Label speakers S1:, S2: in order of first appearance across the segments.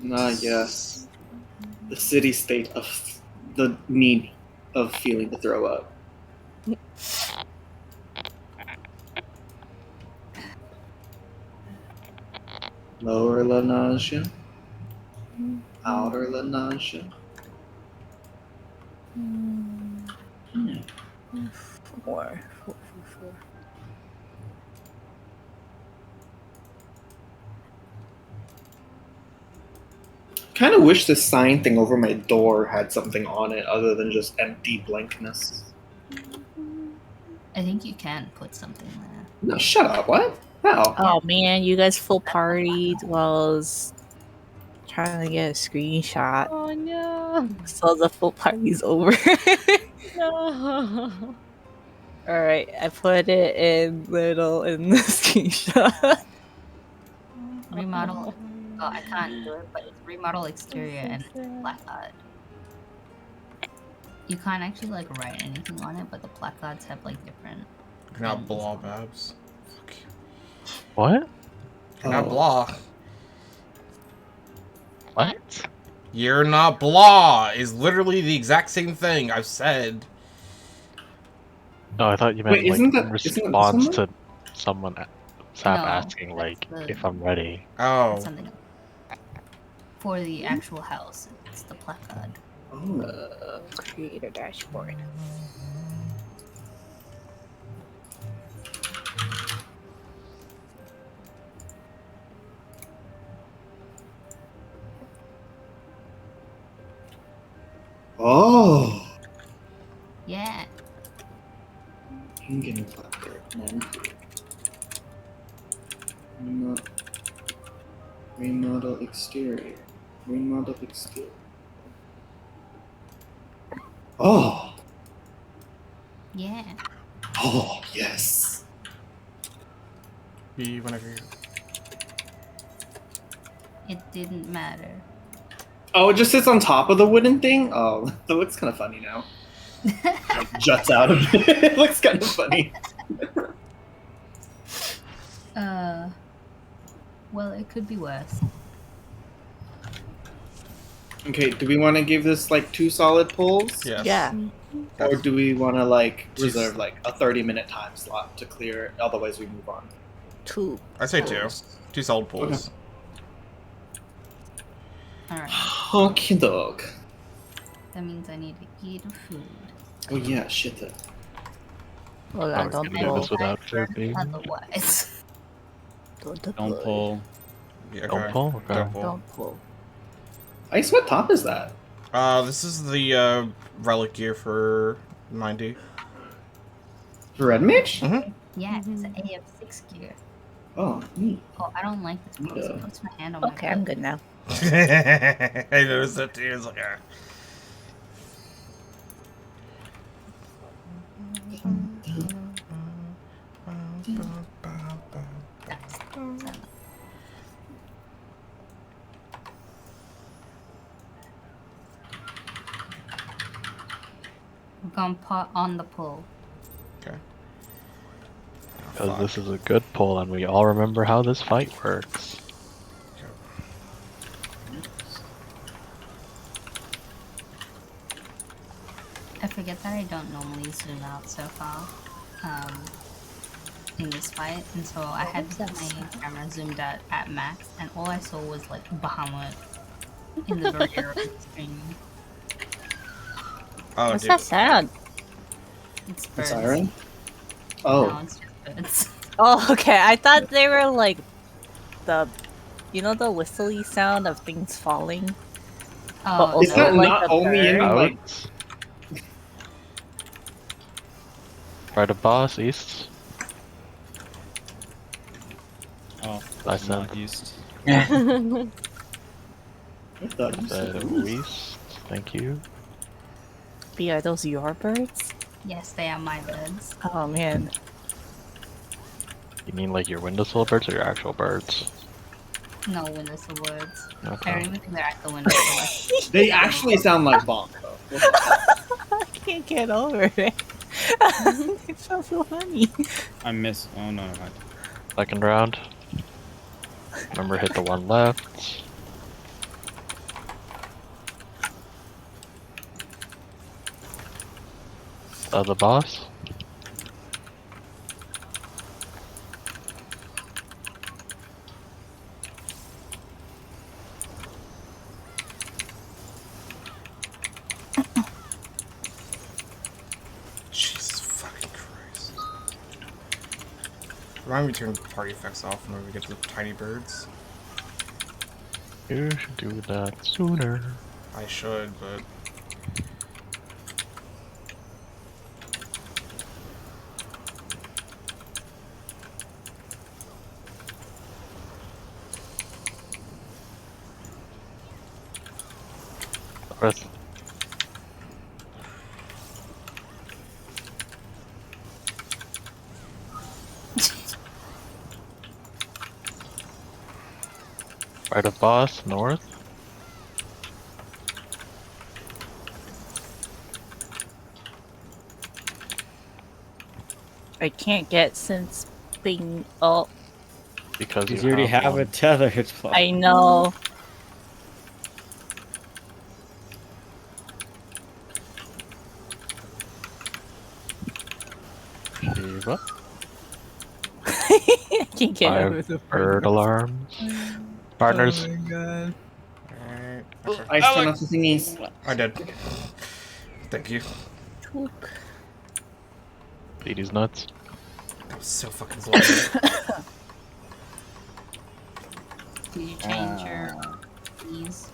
S1: Yes. The city state of the need of feeling to throw up. Lower la nausea. Outer la nausea.
S2: Four.
S1: Kind of wish this sign thing over my door had something on it other than just empty blankness.
S3: I think you can put something there.
S1: No, shut up. What? How?
S2: Oh man, you guys full partied while I was trying to get a screenshot.
S4: Oh no.
S2: So the full party's over.
S4: No.
S2: Alright, I put it in little in the screenshot.
S3: Remodel. Oh, I can't do it, but it's remodel exterior and placard. You can't actually like write anything on it, but the placards have like different.
S5: You're not blah, Babs. Fuck you.
S6: What?
S5: You're not blah.
S6: What?
S5: You're not blah is literally the exact same thing I've said.
S6: No, I thought you meant
S1: Wait,
S6: like
S1: isn't
S6: in
S1: that
S6: response to someone Sap
S3: No,
S6: asking like
S3: the-
S6: if I'm ready.
S5: Oh.
S3: Something for the actual house. It's the placard.
S2: Creator dashboard.
S1: Oh.
S3: Yeah.
S1: Hanging placard. Remodel exterior. Remodel exterior. Oh.
S3: Yeah.
S1: Oh, yes.
S5: Be whenever you're...
S3: It didn't matter.
S1: Oh, it just sits on top of the wooden thing? Oh, that looks kind of funny now. Like, juts out of it. It looks kind of funny.
S3: Well, it could be worse.
S1: Okay, do we want to give this like 2 solid pulls?
S5: Yes.
S2: Yeah.
S1: Or do we want to like reserve like a 30-minute time slot to clear it? Otherwise, we move on.
S2: 2.
S5: I say 2. 2 solid pulls.
S3: Alright.
S1: Okie dog.
S3: That means I need to eat food.
S1: Oh yeah, shit.
S2: Hold on, don't
S6: Can you do
S2: pull.
S6: this without food?
S3: Otherwise.
S7: Don't pull.
S5: Yeah,
S6: Don't
S5: okay.
S6: pull? Okay.
S5: Don't pull.
S2: Don't pull.
S1: Ice, what top is that?
S5: This is the relic gear for 90.
S1: For Red Mage?
S5: Mm-hmm.
S3: Yeah, it's an AF6 gear.
S1: Oh, neat.
S3: Oh, I don't like this pose. It puts my hand on my
S2: Okay, I'm good now.
S5: I noticed that too. It's like,
S3: We're gonna put on the pull.
S5: okay.
S6: Because this is a good pull and we all remember how this fight works.
S3: I forget that I don't normally zoom out so far in this fight, and so I had my camera zoomed out at max, and all I saw was like Bahamut in the very early screen.
S5: Oh,
S2: What's
S5: dude.
S2: that sound?
S3: It's
S1: The
S3: birds.
S1: siren?
S3: No,
S1: Oh.
S3: it's just birds.
S2: Oh, okay. I thought they were like the, you know, the whistly sound of things falling.
S3: Oh,
S1: Is
S3: no.
S1: that
S2: like
S1: not
S2: the
S1: only in
S2: bird?
S1: like...
S6: Out. Right of boss, east.
S7: Oh,
S6: I
S7: I'm
S6: said
S7: not used.
S1: What the?
S6: east. Thank you.
S2: B, are those your birds?
S3: Yes, they are my birds.
S2: Oh man.
S6: You mean like your windowsill birds or your actual birds?
S3: No windowsill birds. I
S6: Okay.
S3: don't even think they're at the window. So
S1: They actually sound like bonk, though.
S2: I can't get over it. It sounds so funny.
S7: I miss. Oh no, no.
S6: Second round. Remember, hit the one left. The boss?
S5: Jesus fucking Christ. Remind me to turn party effects off whenever we get to the tiny birds.
S6: You should do that sooner.
S5: I should, but...
S6: North. Right of boss, north.
S2: I can't get since thing. Oh,
S6: Because
S7: You already have
S6: one.
S7: a tethered.
S2: I know.
S6: Shiva.
S2: I can't get over
S6: 5
S2: the
S6: bird alarms. Partners.
S2: Oh my god.
S5: Alright.
S1: I
S5: Okay.
S1: turn off the thingies.
S5: I did. Thank you.
S2: Took.
S6: Petey's nuts.
S5: That was so fucking close.
S3: Did you change your keys?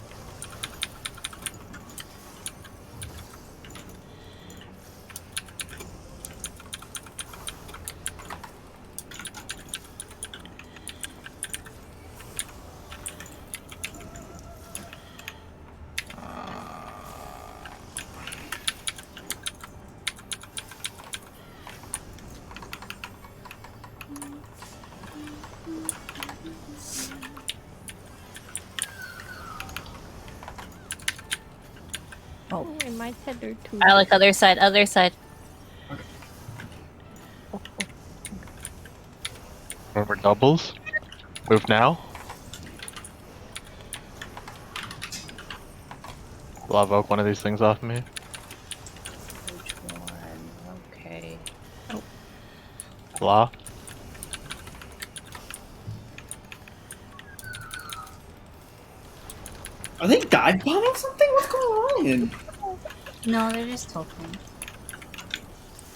S4: Oh, am I tethered to?
S2: I like other side, other side.
S6: Remember doubles? Move now. Will evoke one of these things off me.
S2: Which one? Okay.
S6: Blah.
S1: Are they dive bombing something? What's going on?
S3: No, they're just talking.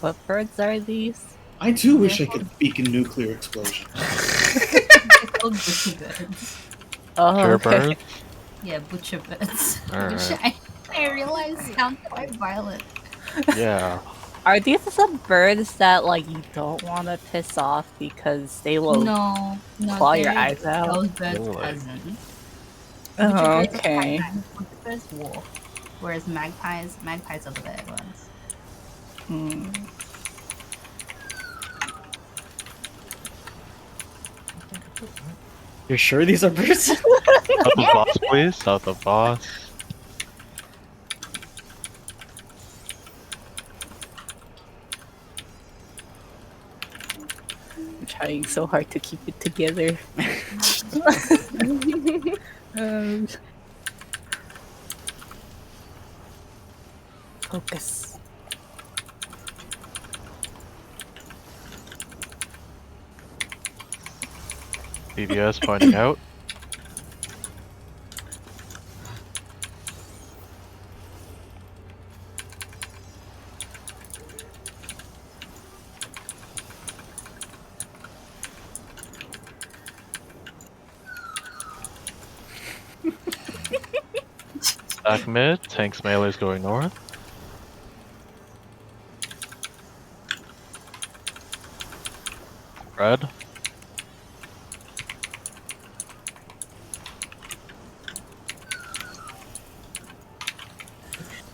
S2: What birds are these?
S1: I too wish I could speak in nuclear explosion.
S3: It's called butcher birds.
S2: Oh,
S6: Pure
S2: okay.
S6: bird.
S3: Yeah, butcher birds.
S6: Alright.
S3: Which I realize sound quite violent.
S6: Yeah.
S2: Are these some birds that like you don't want to piss off because they will
S3: No,
S2: claw your
S3: they're
S2: eyes out?
S3: those birds'
S6: Really?
S3: cousins.
S2: Oh,
S3: Butcher birds are
S2: okay.
S3: quite nice. Butcher birds walk, whereas magpies are the bad ones.
S2: Hmm.
S7: You're sure these are birds?
S6: South of boss, please. South of boss.
S2: I'm trying so hard to keep it together. Focus.
S6: PBS pointing out. Back mid, tanks melee's going north. Red.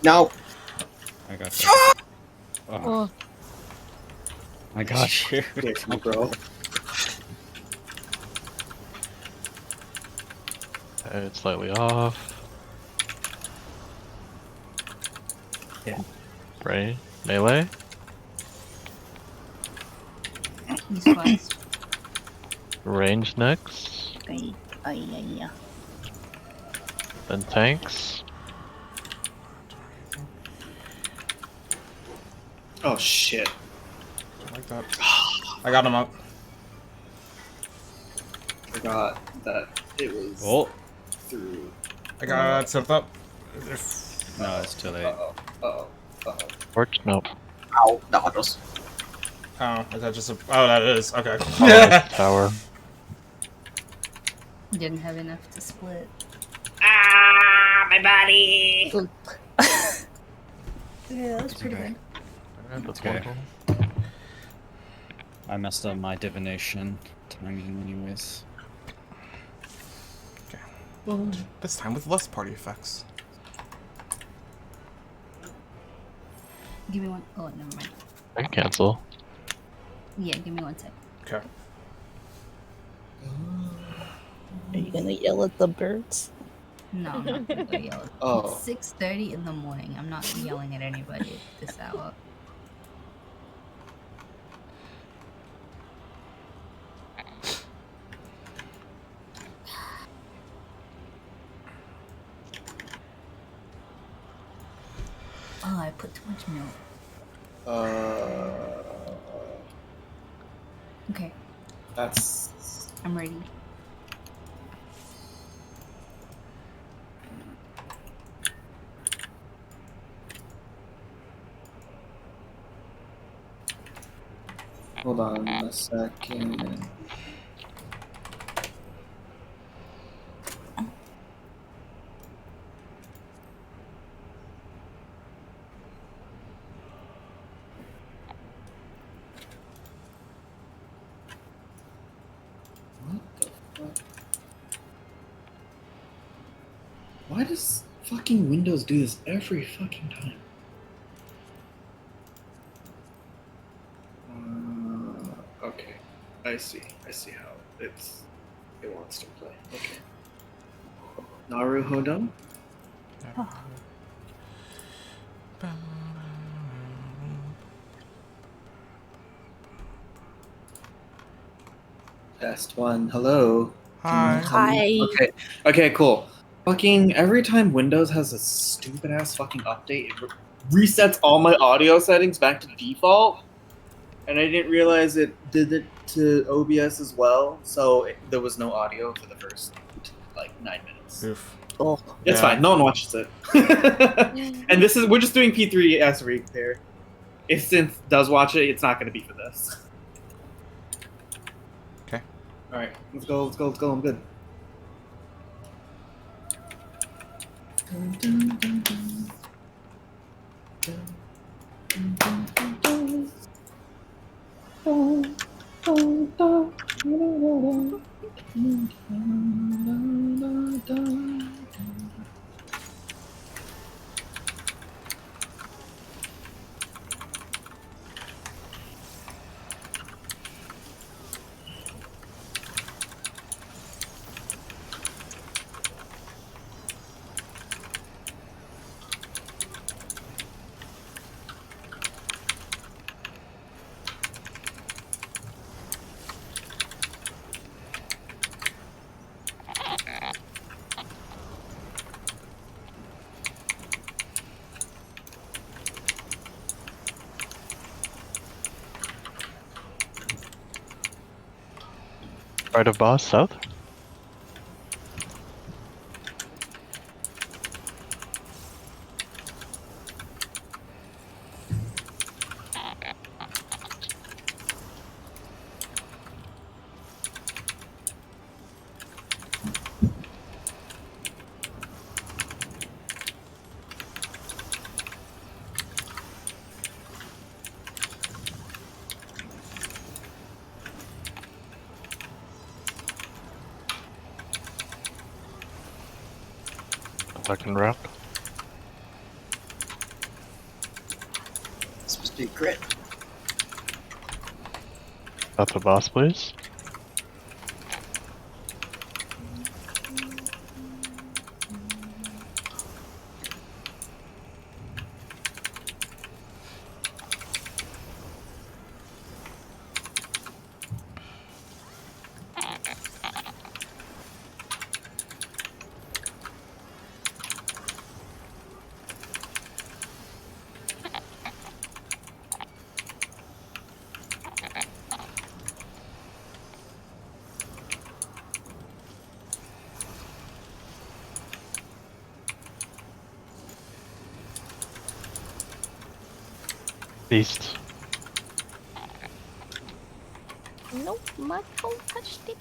S1: No.
S7: I got you. Oh. I got you.
S1: Thanks, my bro.
S6: It's slightly off.
S7: Yeah.
S6: Right. Melee.
S3: East west.
S6: Range next.
S2: Ay, ay, ay, ay.
S6: Then tanks.
S1: Oh shit.
S5: Like that. I got him up.
S1: Forgot that it was
S7: Oh,
S1: through.
S5: I got set up.
S7: no, it's too late.
S1: Uh-oh. Uh-oh. Uh-oh.
S6: Works? Nope.
S1: Ow. Dodgers.
S5: Oh, is that just a... Oh, that is. Okay.
S6: Oh, it's the tower.
S3: Didn't have enough to split.
S1: Ah, my body!
S3: Yeah, that's pretty
S7: okay.
S3: good.
S6: Alright, that's
S7: Okay.
S6: wonderful.
S7: I messed up my divination timing, anyways.
S5: Well, this time with less party effects.
S3: Give me one. Oh, never mind.
S6: I can cancel.
S3: Yeah, give me 1 sec.
S5: Okay.
S2: Are you gonna yell at the birds?
S3: No, I'm not gonna go yell.
S1: Oh.
S3: It's 6:30 in the morning. I'm not yelling at anybody at this hour. Oh, I put too much milk. Okay,
S1: That's.
S3: I'm ready.
S1: Hold on a second. What the fuck? Why does fucking Windows do this every fucking time? Okay. I see how it wants to play. Okay. Naruhodo? Test one. Hello.
S5: Hi.
S2: Hi.
S1: Okay, cool. Fucking every time Windows has a stupid ass fucking update, it resets all my audio settings back to default. And I didn't realize it did it to OBS as well, so there was no audio for the first like 9 minutes.
S5: Oof.
S2: Oh.
S1: It's
S5: Yeah.
S1: fine. No one watches it. And we're just doing P4S repair. If Synth does watch it, it's not going to be for this.
S5: Okay.
S1: All right, let's go. I'm good.
S6: Right of boss, south. Second round.
S1: It's supposed to be grit.
S6: South of boss, please. East.
S4: Nope, my toe touched it.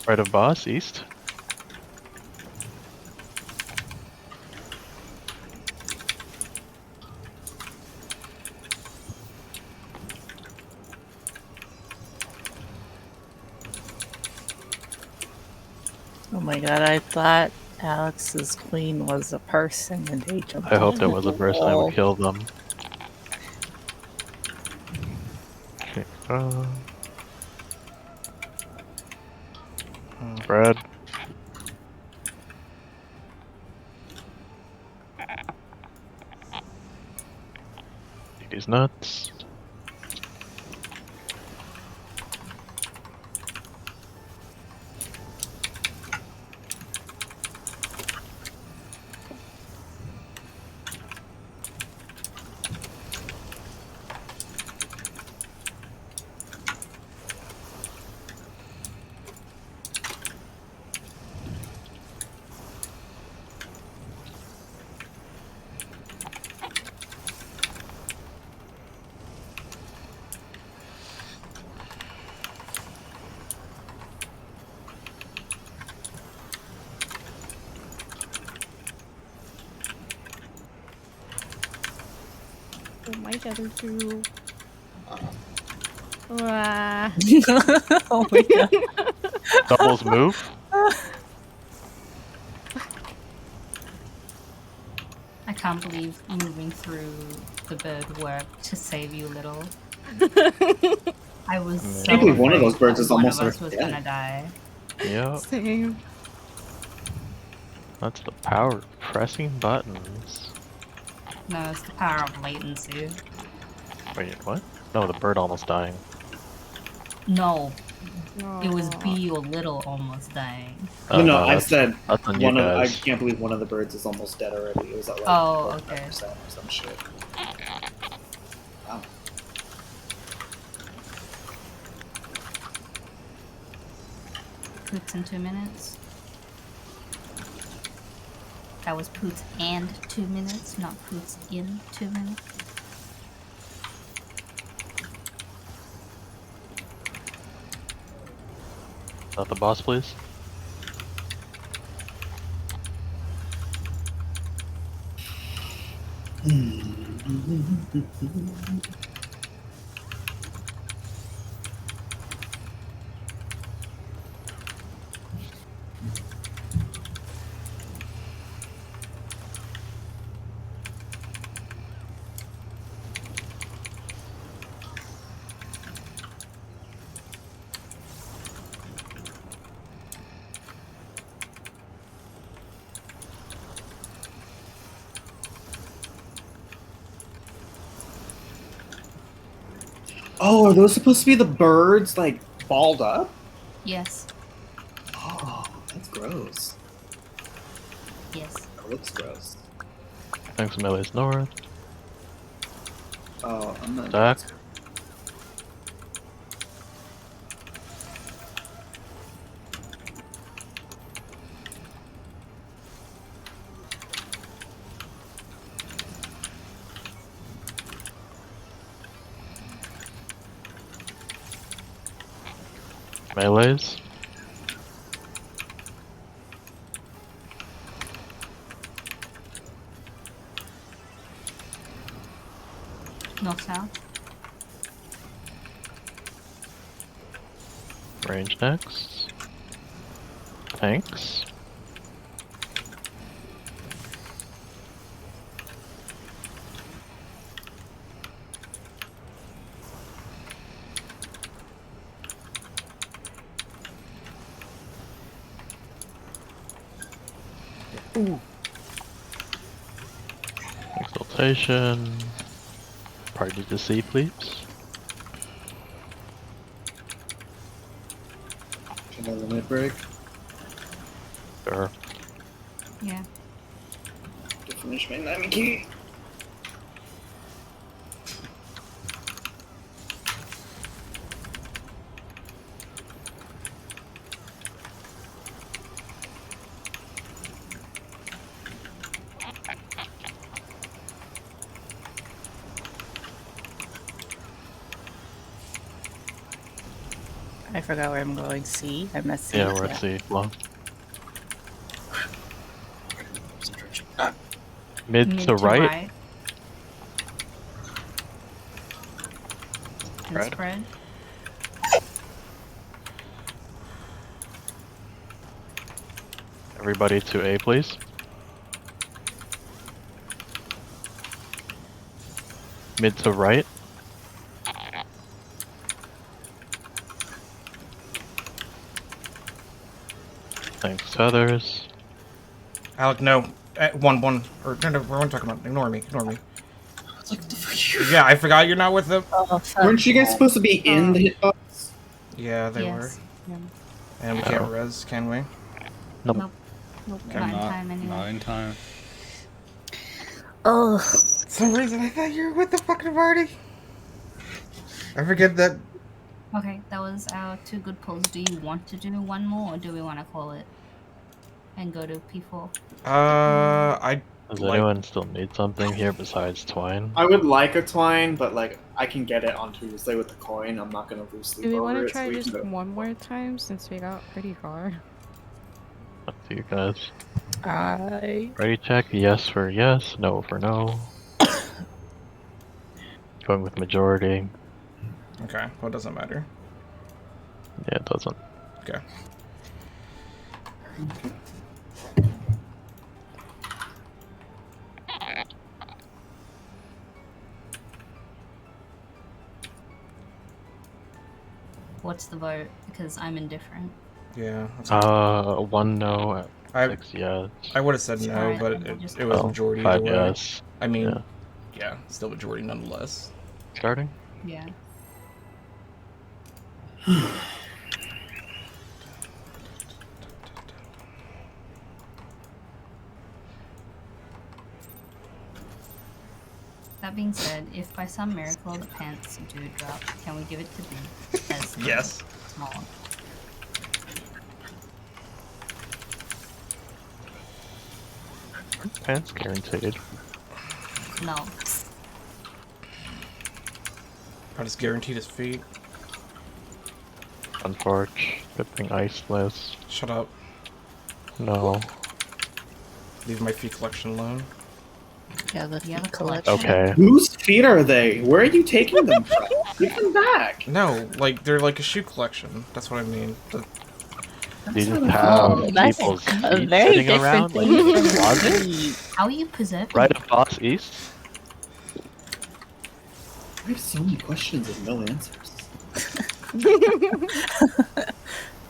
S6: Right of boss, east.
S2: Oh my god, I thought Alex's queen was a person and they jumped
S6: I hoped it
S2: into
S6: was a
S2: the
S6: person that would
S2: wall.
S6: kill them. Okay, Brad. He's nuts.
S4: Oh, my tether too. Ah.
S2: Oh my god.
S6: Doubles move.
S3: I can't believe moving through the bird worked to save you little. I was
S6: I
S3: so
S6: can't believe
S1: one of those
S3: afraid
S1: birds
S3: that
S1: is
S3: one
S1: almost
S3: of us was
S1: dead.
S3: gonna die.
S6: Yeah,
S4: Same.
S6: that's the power of pressing buttons.
S3: No, it's the power of latency.
S6: Wait, what? No, the bird almost dying.
S3: No,
S4: No.
S3: it was B or little almost dying.
S6: Oh,
S1: no,
S6: no,
S1: I
S6: that's,
S1: said
S6: that's on you
S1: one of. I
S6: guys.
S1: can't believe one of the birds is almost dead already. It was at like
S3: Oh,
S1: 45%
S3: okay.
S1: or some shit. Wow.
S3: Poots in 2 minutes. That was poots and 2 minutes, not poots in 2 minutes.
S6: Not the boss, please.
S1: Oh, are those supposed to be the birds like balled up?
S3: Yes,
S1: Oh, that's gross.
S3: yes.
S1: That looks gross.
S6: Thanks, melee's north.
S1: Oh, I'm not.
S6: Attack. Melees.
S3: North south.
S6: Range next. Tanks. Exaltation. Party to see, please.
S1: Can I limit break?
S6: Sure.
S3: Yeah.
S1: To finish my Namiki.
S2: I forgot where I'm going. C? I'm at C.
S6: Yeah, we're at C. Long. Mid to right.
S3: And
S6: Spread.
S3: spread.
S6: Everybody to A, please. Mid to right. Thanks to others.
S5: Alec, no. One. Or, no, we're talking about. Ignore me.
S1: Like, the fuck
S5: Yeah, I forgot you're not with them.
S2: Oh, fuck.
S1: Weren't you guys supposed to be in the hitbox?
S5: Yeah, they
S3: Yes.
S5: were. And we can't
S6: Oh.
S5: res, can we?
S6: Nope.
S3: Nope. Not in time anyway.
S7: Not in time.
S2: Oh.
S5: For some reason, I thought you were with the fucking party. I forget that.
S3: Okay, that was our 2 good pulls. Do you want to do one more, or do we want to call it and go to P4?
S6: Does anyone still need something here besides twine?
S1: I would like a twine, but like I can get it on Tuesday with the coin. I'm not gonna lose sleep
S4: Do we
S1: over
S4: want to
S1: it, so
S4: try
S1: we
S4: just
S1: can go.
S4: one more time since we got pretty far?
S6: Up to you guys.
S2: I...
S6: Ready check? Yes for yes, no for no. Going with majority.
S5: Okay, well, it doesn't matter.
S6: Yeah, it doesn't.
S5: Okay.
S3: What's the vote? Because I'm indifferent.
S5: Yeah. That's
S6: 1 no,
S5: I
S6: 6 yes.
S5: I would have said no,
S3: Alright,
S5: but
S3: then we'll just
S5: it was
S6: Oh,
S5: majority
S6: 5
S5: either way.
S6: yes.
S5: I mean,
S6: Yeah.
S5: yeah, still majority nonetheless.
S6: Starting?
S3: Yeah. That being said, if by some miracle the pants do drop, can we give it to B as the
S5: Yes.
S3: small one?
S6: Pants guaranteed.
S3: No.
S5: I just guaranteed his feet.
S6: Unforge. Good thing iceless.
S5: Shut up.
S6: No.
S5: Leave my feet collection alone.
S2: Yeah, the
S3: You have a
S2: feet collection.
S6: Okay.
S1: Whose feet are they? Where are you taking them from? Give them back.
S5: No, like they're like a shoe collection. That's what I mean.
S6: You just
S2: Oh,
S6: have
S2: that's
S6: people's
S2: a
S6: feet
S2: very
S6: sitting around like
S2: different
S6: in a
S2: thing.
S6: closet.
S3: How are you preserving?
S6: Right of Boss East?
S1: I have so many questions and no answers.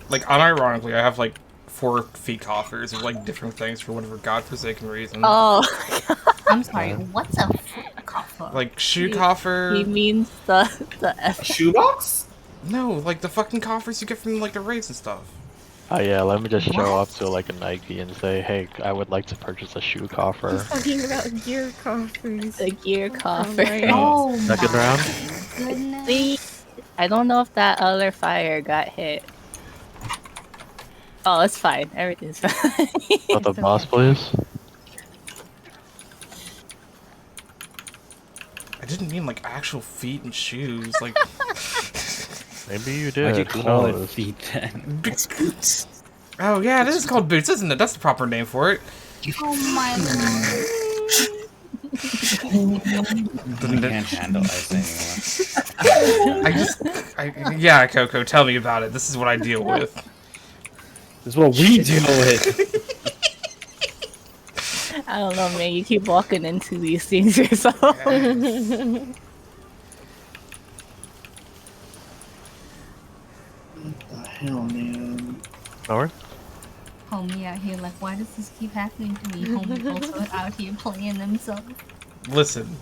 S5: Like unironically, I have like 4 feet coffers of like different things for whatever godforsaken reason.
S2: Oh,
S3: I'm sorry, what's a foot coffer?
S5: Like shoe
S2: he
S5: coffer.
S2: means the
S1: A
S2: F.
S1: shoebox?
S5: No, like the fucking coffers you get from like the raids and stuff.
S6: Oh yeah, let me just show
S3: What?
S6: up to like a Nike and say, hey, I would like to purchase a shoe coffer.
S4: He's talking about gear coffers.
S2: The gear coffer.
S4: right.
S3: Oh
S6: Second
S3: my
S6: round?
S3: goodness.
S2: See, I don't know if that other fire got hit. Oh, it's fine. Everything's fine.
S6: Not the boss, please.
S5: I didn't mean like actual feet and shoes. Like
S6: Maybe you
S7: Why'd
S6: did.
S7: you
S6: Who
S7: call it
S6: knows?
S7: feet then?
S1: It's boots.
S5: oh yeah, this is called boots, isn't it? That's the proper name for it.
S3: Oh my lord.
S7: I can't handle ice anymore.
S5: Yeah, Coco, tell me about it. This is what I deal with.
S7: This is what we deal with.
S2: I don't know, man. You keep walking into these things yourself.
S1: What the hell, man?
S6: North?
S3: Homie out here like, why does this keep happening to me? Homie also out here playing themselves.
S5: Listen,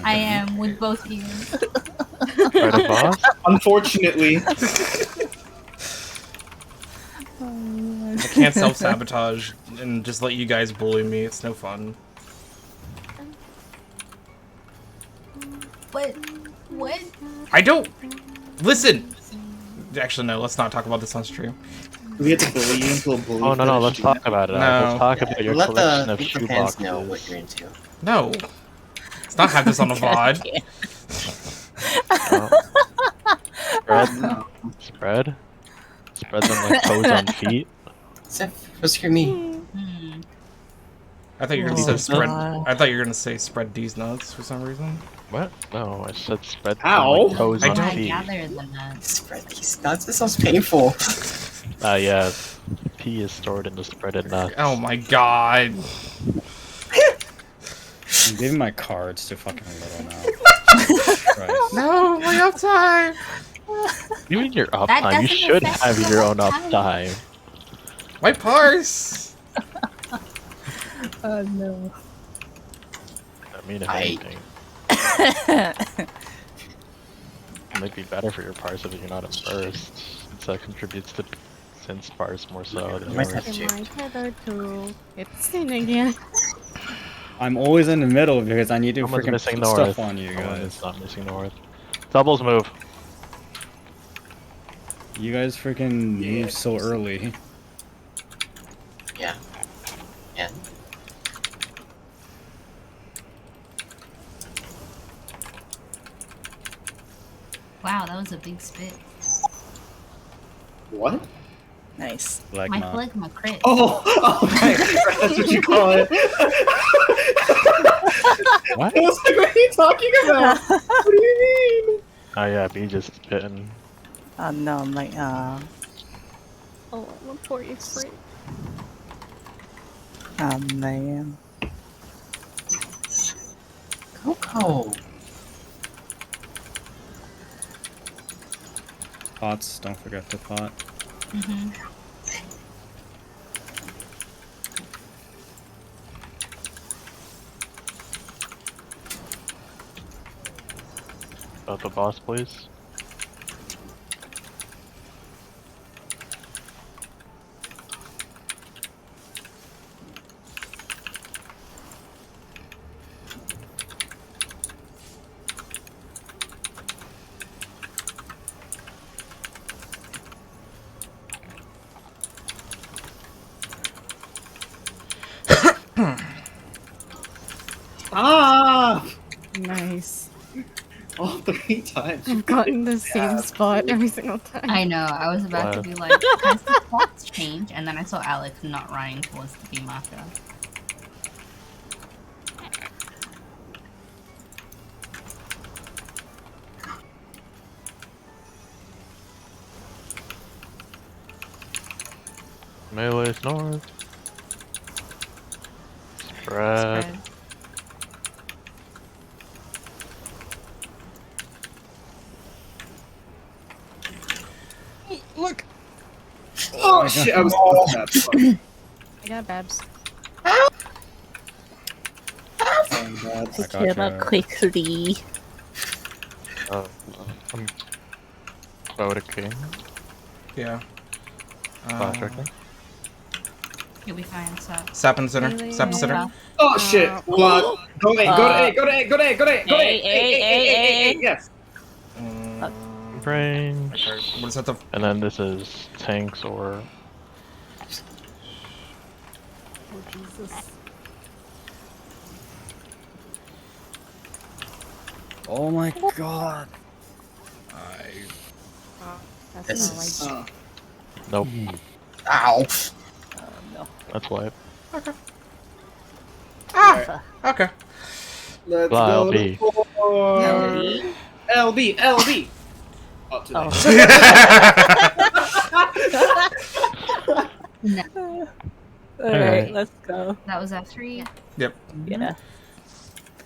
S3: I am with both ears.
S6: Right of boss?
S1: Unfortunately,
S5: I can't self-sabotage and just let you guys bully me. It's no fun.
S3: But what?
S5: I don't... Listen! Actually, no, let's not talk about this on stream.
S1: we had to bully you into a bully.
S6: Oh no, let's
S1: fetish.
S6: talk about it.
S5: No.
S6: Let's talk about your
S8: Let
S6: collection
S8: the
S6: of
S8: people
S6: shoe
S8: fans know what
S6: boxes.
S8: you're into.
S5: No. Let's not have this on a VOD.
S6: Oh. Spread? Spread? Spread them like toes on feet?
S8: What's your knee?
S3: Hmm.
S5: I thought you were gonna
S2: Oh,
S5: say spread.
S2: God.
S5: I thought you were gonna say spread these nuts for some reason.
S6: What? No, I said spread them
S1: Ow.
S6: like toes
S5: I
S6: on
S5: don't-
S3: I
S6: feet.
S3: gather the nuts.
S8: Spread these nuts. This sounds painful.
S6: Yeah. Pee is stored in the spreaded nuts.
S5: Oh my god.
S7: I'm giving my cards to fucking little now. Christ.
S5: No, my uptime.
S6: You mean your
S3: That
S6: uptime? You
S3: doesn't
S6: should
S3: affect
S6: have
S3: your
S6: your own
S3: uptime.
S6: uptime.
S5: My parse.
S2: Oh no.
S6: I mean, if
S8: I-
S6: anything, it might be better for your parse if you're not in burst, since that contributes to since parse more so than
S8: Might
S6: yours.
S8: have to.
S4: In my tether too. It's in again.
S7: I'm always in the middle because I need to
S6: Someone's
S7: freaking
S6: missing
S7: put
S6: north.
S7: stuff on you
S6: Someone
S7: guys.
S6: is not missing north. Doubles move.
S7: You guys freaking move so early.
S8: Yeah. Yeah.
S3: Wow, that was a big spit.
S1: What?
S2: Nice.
S7: Like
S3: My
S7: my
S3: phlegma crit.
S1: Oh, okay. That's what you call it.
S6: What?
S1: I was like, what are you talking about? What do you mean?
S6: Oh yeah, B just bitten.
S2: No, I'm like,
S4: Oh, I'm a poor Ifrit.
S2: man.
S8: Coco.
S7: pots. Don't forget the pot.
S3: Mm-hmm.
S6: About the boss, please.
S1: Ah!
S4: Nice.
S1: All 3 times.
S4: I've gotten the same spot every single time.
S3: I know. I was about to
S6: Wow.
S3: be like, has the plots changed? And then I saw Alex not running towards the beam after.
S6: Melee's north. Spread.
S3: Spread.
S5: Look.
S1: Oh shit! I was supposed to have fun.
S4: I got Babs.
S1: Oh, God.
S7: I got
S2: Kill
S7: you.
S2: quickly.
S6: I'm about a king.
S5: Yeah.
S6: Flash right
S3: You'll be fine, so.
S5: Sap in the center.
S4: Really?
S5: Sap in the center.
S1: Oh shit! Hold on. Go A, go to A, go to A, go to A, go to A, go to A.
S2: A.
S1: Yes.
S6: Range.
S5: Okay. What is that? The
S6: And then this is tanks or
S2: Oh, Jesus.
S7: Oh my god.
S4: That's
S8: This
S4: not like
S8: is.
S6: nope.
S8: Ow.
S2: Oh, no.
S6: That's why.
S5: okay.
S1: Let's
S6: Blah,
S1: go
S6: LB.
S1: to 4.
S2: LB?
S1: LB, LB. Oh, too
S2: Oh.
S1: late.
S3: No,
S2: Alright, let's go.
S3: that was F3.
S5: Yep.
S2: Yeah.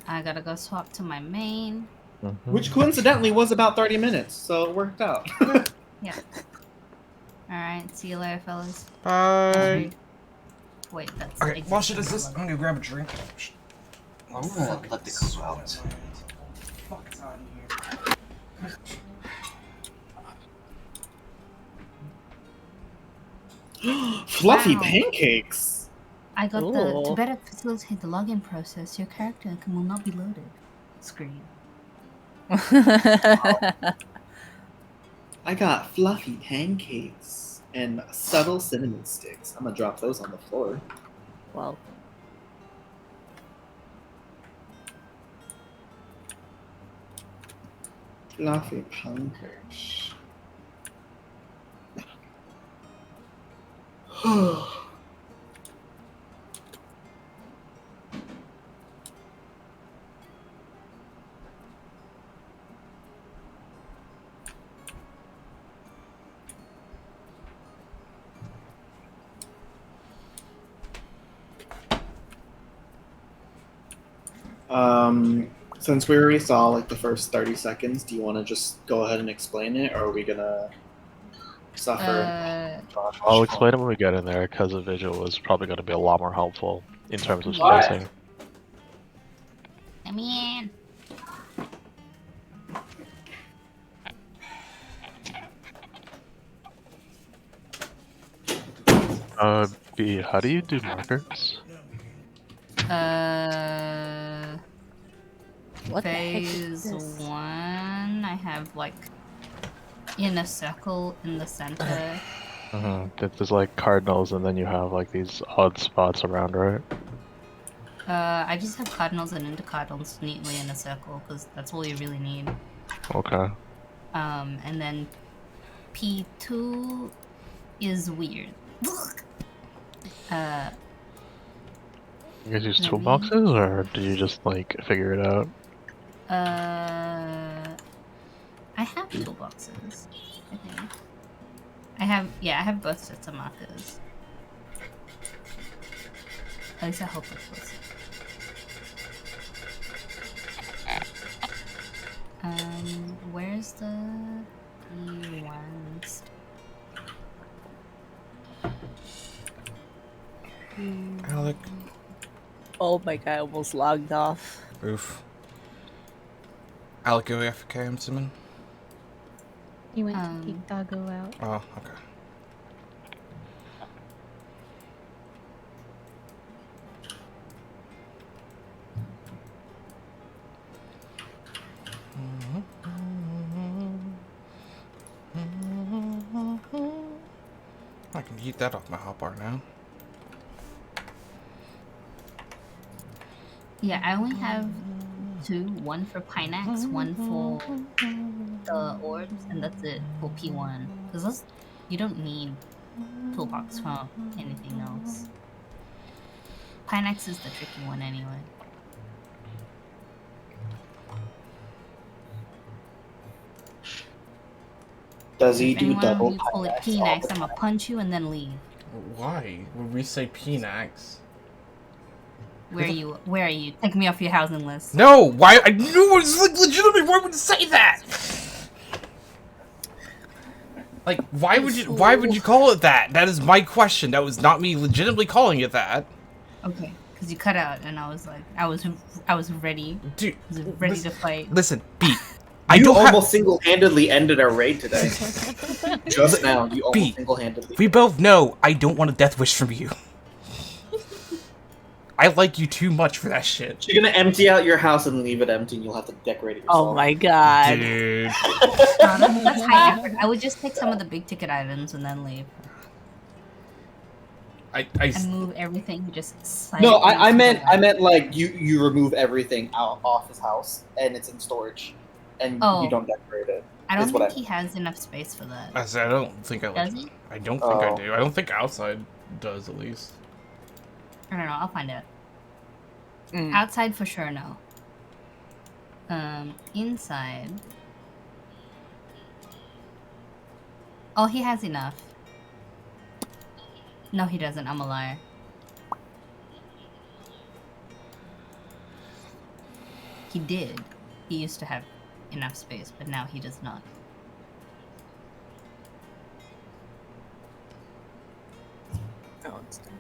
S3: I gotta go swap to my main.
S6: Mhm.
S1: Which coincidentally was about 30 minutes, so it worked out.
S3: Alright, see you later, fellas.
S5: Bye.
S3: Wait, that's.
S5: Okay. While she
S3: exactly
S5: does this,
S3: what
S5: I'm gonna grab a drink.
S8: I'm gonna let the cocoa out.
S5: Fuck, it's out in here.
S1: Fluffy
S3: Wow.
S1: pancakes.
S3: I got
S2: Ooh.
S3: to better facilitate the login process, your character will not be loaded. Screen.
S1: I got fluffy pancakes and subtle cinnamon sticks. I'm gonna drop those on the floor.
S2: Well,
S1: Fluffy pancakes. Since we already saw like the first 30 seconds, do you want to just go ahead and explain it, or are we gonna suffer?
S6: I'll explain it when we get in there, because the visual is probably going to be a lot more helpful in terms of
S1: Why?
S6: spacing.
S3: Come in.
S6: B, how do you do markers?
S2: What the heck is
S3: Phase
S2: this?
S3: 1, I have like in a circle in the center.
S6: There's like cardinals, and then you have like these odd spots around, right?
S3: I just have cardinals and intercardinals neatly in a circle because that's all you really need.
S6: Okay.
S3: And then P2 is weird.
S6: You guys use
S3: Maybe.
S6: toolboxes, or do you just like figure it out?
S3: I have toolboxes, I think. I have both sets of markers. At least I hope it was. Where's the P1s?
S5: Alec.
S2: Oh my god, I almost logged off.
S5: Oof. Alec, go AFK, I'm assuming?
S4: You went to peek doggo out.
S5: Oh, okay. I can eat that off my hotbar now.
S3: Yeah, I only have two. One for Pinax, one for the orbs, and that's it for P1. Because those, you don't need toolbox for anything else. Pinax is the tricky one anyway.
S1: Does he
S3: If
S1: do
S3: anyone
S1: double?
S3: of you call it Pinax, I'm gonna punch you and then leave.
S5: Why would we say Pnax?
S3: Where are you? Take me off your housing list.
S5: No! Why? I knew it was like legitimately. Why would you say that? Like, why would you? Why would you call it that? That is my question. That was not me legitimately calling it that.
S3: Okay, because you cut out, and I was like, I was ready.
S5: Dude,
S3: I was ready to fight.
S5: listen, B.
S1: You almost single-handedly ended our raid today. Just now, you almost
S5: B.
S1: single-handedly.
S5: We both know I don't want a death wish from you. I like you too much for that shit.
S1: You're gonna empty out your house and leave it empty, and you'll have to decorate it yourself.
S2: Oh my god.
S5: Dude.
S3: That's high effort. I would just take some of the big ticket items and then leave. And move everything just slightly.
S1: No, I meant like you remove everything off his house and it's in storage, and you don't decorate it.
S3: I don't think he has enough space for that.
S5: I said I don't think I like.
S3: Does he?
S5: I don't think I do. I don't think outside does at least.
S3: I don't know. I'll find out. Outside for sure, no. Inside. Oh, he has enough. No, he doesn't. I'm a liar. He did. He used to have enough space, but now he does not.
S2: Oh, it's dead.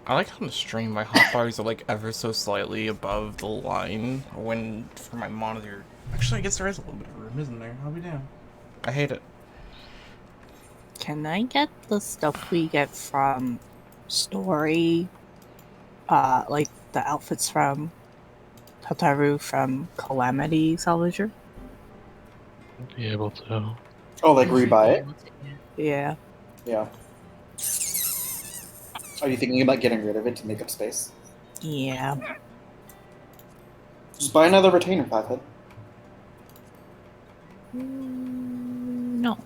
S5: I like how on the stream my hotbars are like ever so slightly above the line when for my monitor. Actually, I guess there is a little bit of room, isn't there? I'll be damned. I hate it.
S2: Can I get the stuff we get from Story? Like the outfits from Tataru from Calamity Salvager?
S6: Be able to.
S1: Oh, like rebuy it?
S2: Yeah.
S1: Yeah. Are you thinking about getting rid of it to make up space?
S2: Yeah.
S1: Just buy another retainer, Fathead.
S2: No.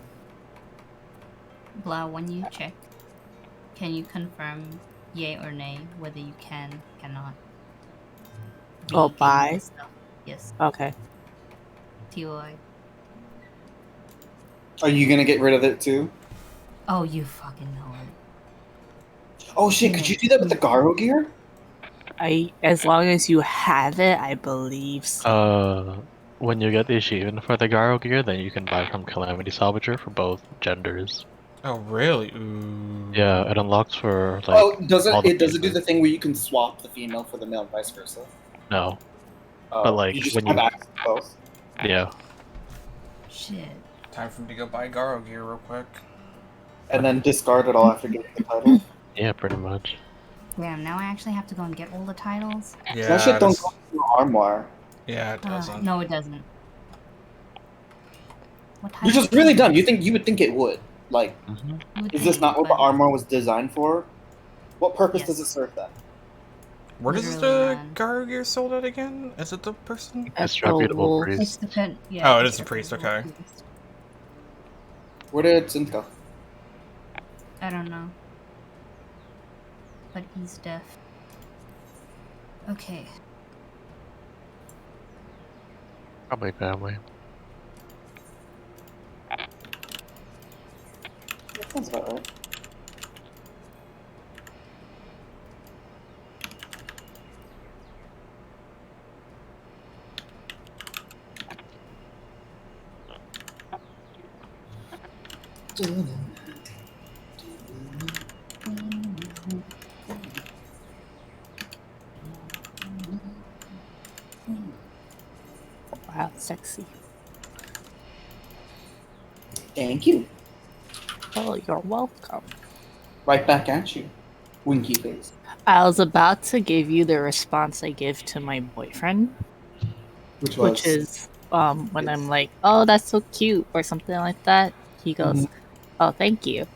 S3: Blah, when you check, can you confirm yay or nay whether you cannot be
S2: Oh,
S3: getting
S2: buy?
S3: this stuff? Yes.
S2: Okay.
S3: TOI.
S1: Are you gonna get rid of it too?
S3: Oh, you fucking know it.
S1: Oh shit! Could you do that with the Garo gear?
S2: As long as you have it, I believe so.
S6: When you get the achievement for the Garo gear, then you can buy from Calamity Salvager for both genders.
S5: Oh, really? Ooh.
S6: Yeah, it unlocks for like.
S1: Oh, doesn't
S6: all the
S1: it? Does it do
S6: pieces.
S1: the thing where you can swap the female for the male, and vice versa?
S6: No,
S1: Oh,
S6: but like
S1: you just
S6: when
S1: have
S6: you,
S1: access to both.
S6: yeah,
S3: Shit.
S5: Time for me to go buy Garo gear real quick.
S1: And then discard it all after getting the title.
S6: yeah, pretty much.
S3: Damn, now I actually have to go and get all the titles?
S5: Yeah,
S1: That shit don't
S5: this-
S1: go in your armoire.
S5: yeah, it doesn't.
S3: No, it doesn't. What
S1: You're
S3: titles
S1: just really
S3: do
S1: dumb. You would think it would. Like,
S3: you would
S1: is this
S3: think,
S1: not what the
S3: but
S1: armor was designed for? What purpose
S3: Yes.
S1: does it serve then?
S5: Where does
S3: Literally,
S5: the
S3: man.
S5: Garo gear sold at again? Is it the person?
S6: Disreputable
S2: wolf.
S3: It's
S6: priest.
S3: depend. Yeah.
S5: Oh, it
S3: it's
S5: is the priest,
S3: reputable
S5: okay.
S3: priest.
S1: Where did Synth go?
S3: I don't know. But he's deaf. Okay.
S6: Probably family.
S1: That sounds about right.
S2: Wow, sexy.
S1: Thank you.
S2: Oh, you're welcome.
S1: Right back at you. Winky face.
S2: I was about to give you the response I give to my boyfriend,
S1: Which was
S2: which is when I'm like, "Oh, that's so cute" or something like that. He goes, "Oh, thank you,"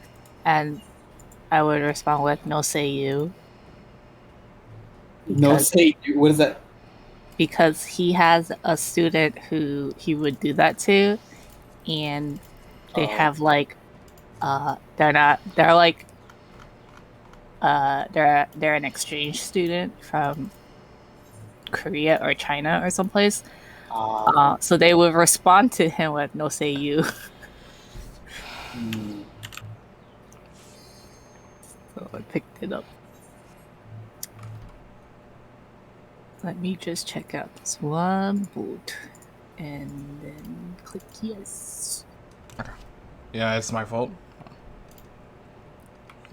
S2: and I would respond with, "No, say you,"
S1: no
S2: because
S1: say. What is that?
S2: because he has a student who he would do that to, and they
S1: Oh.
S2: have like they're an exchange student from Korea or China or someplace. So they would respond to him with "No, say you." So I picked it up. Let me just check out this one boot and then click yes.
S5: Yeah, it's my fault.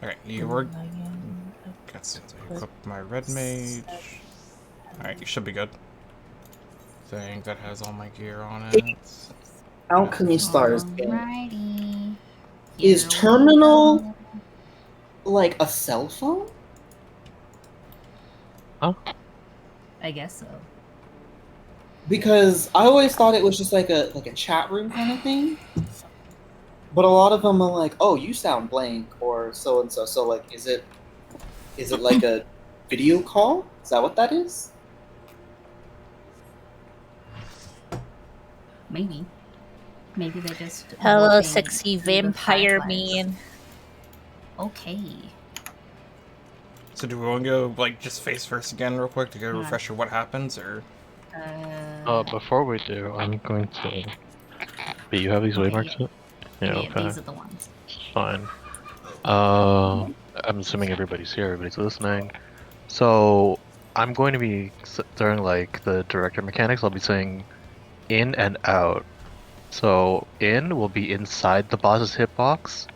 S5: Okay, you were. Let's equip my red mage. Alright, you should be good. Think that has all my gear on it.
S1: Alchemy Stars.
S3: Alrighty.
S1: Is
S3: Here we
S1: terminal
S3: go.
S1: like a cell phone?
S3: I guess so.
S1: Because I always thought it was just like a chat room kind of thing. But a lot of them are like, "Oh, you sound blank," or so and so. So like, is it like a video call? Is that what that is?
S3: Maybe. Maybe they just.
S2: Hello,
S3: working
S2: sexy
S3: through the
S2: vampire
S3: fireflies.
S2: man.
S3: Okay.
S5: So do we want to go like just face first again real quick to get a
S3: Yeah.
S5: refresher what happens or?
S6: Before we do, I'm going to. But you have these
S3: Okay,
S6: waymarks?
S3: yeah.
S6: Yeah,
S3: Yeah,
S6: okay.
S3: these are the ones.
S6: Fine. I'm assuming everybody's here, everybody's listening. So, I'm going to be, during like the director mechanics, I'll be saying in and out. So, in will be inside the boss's hitbox,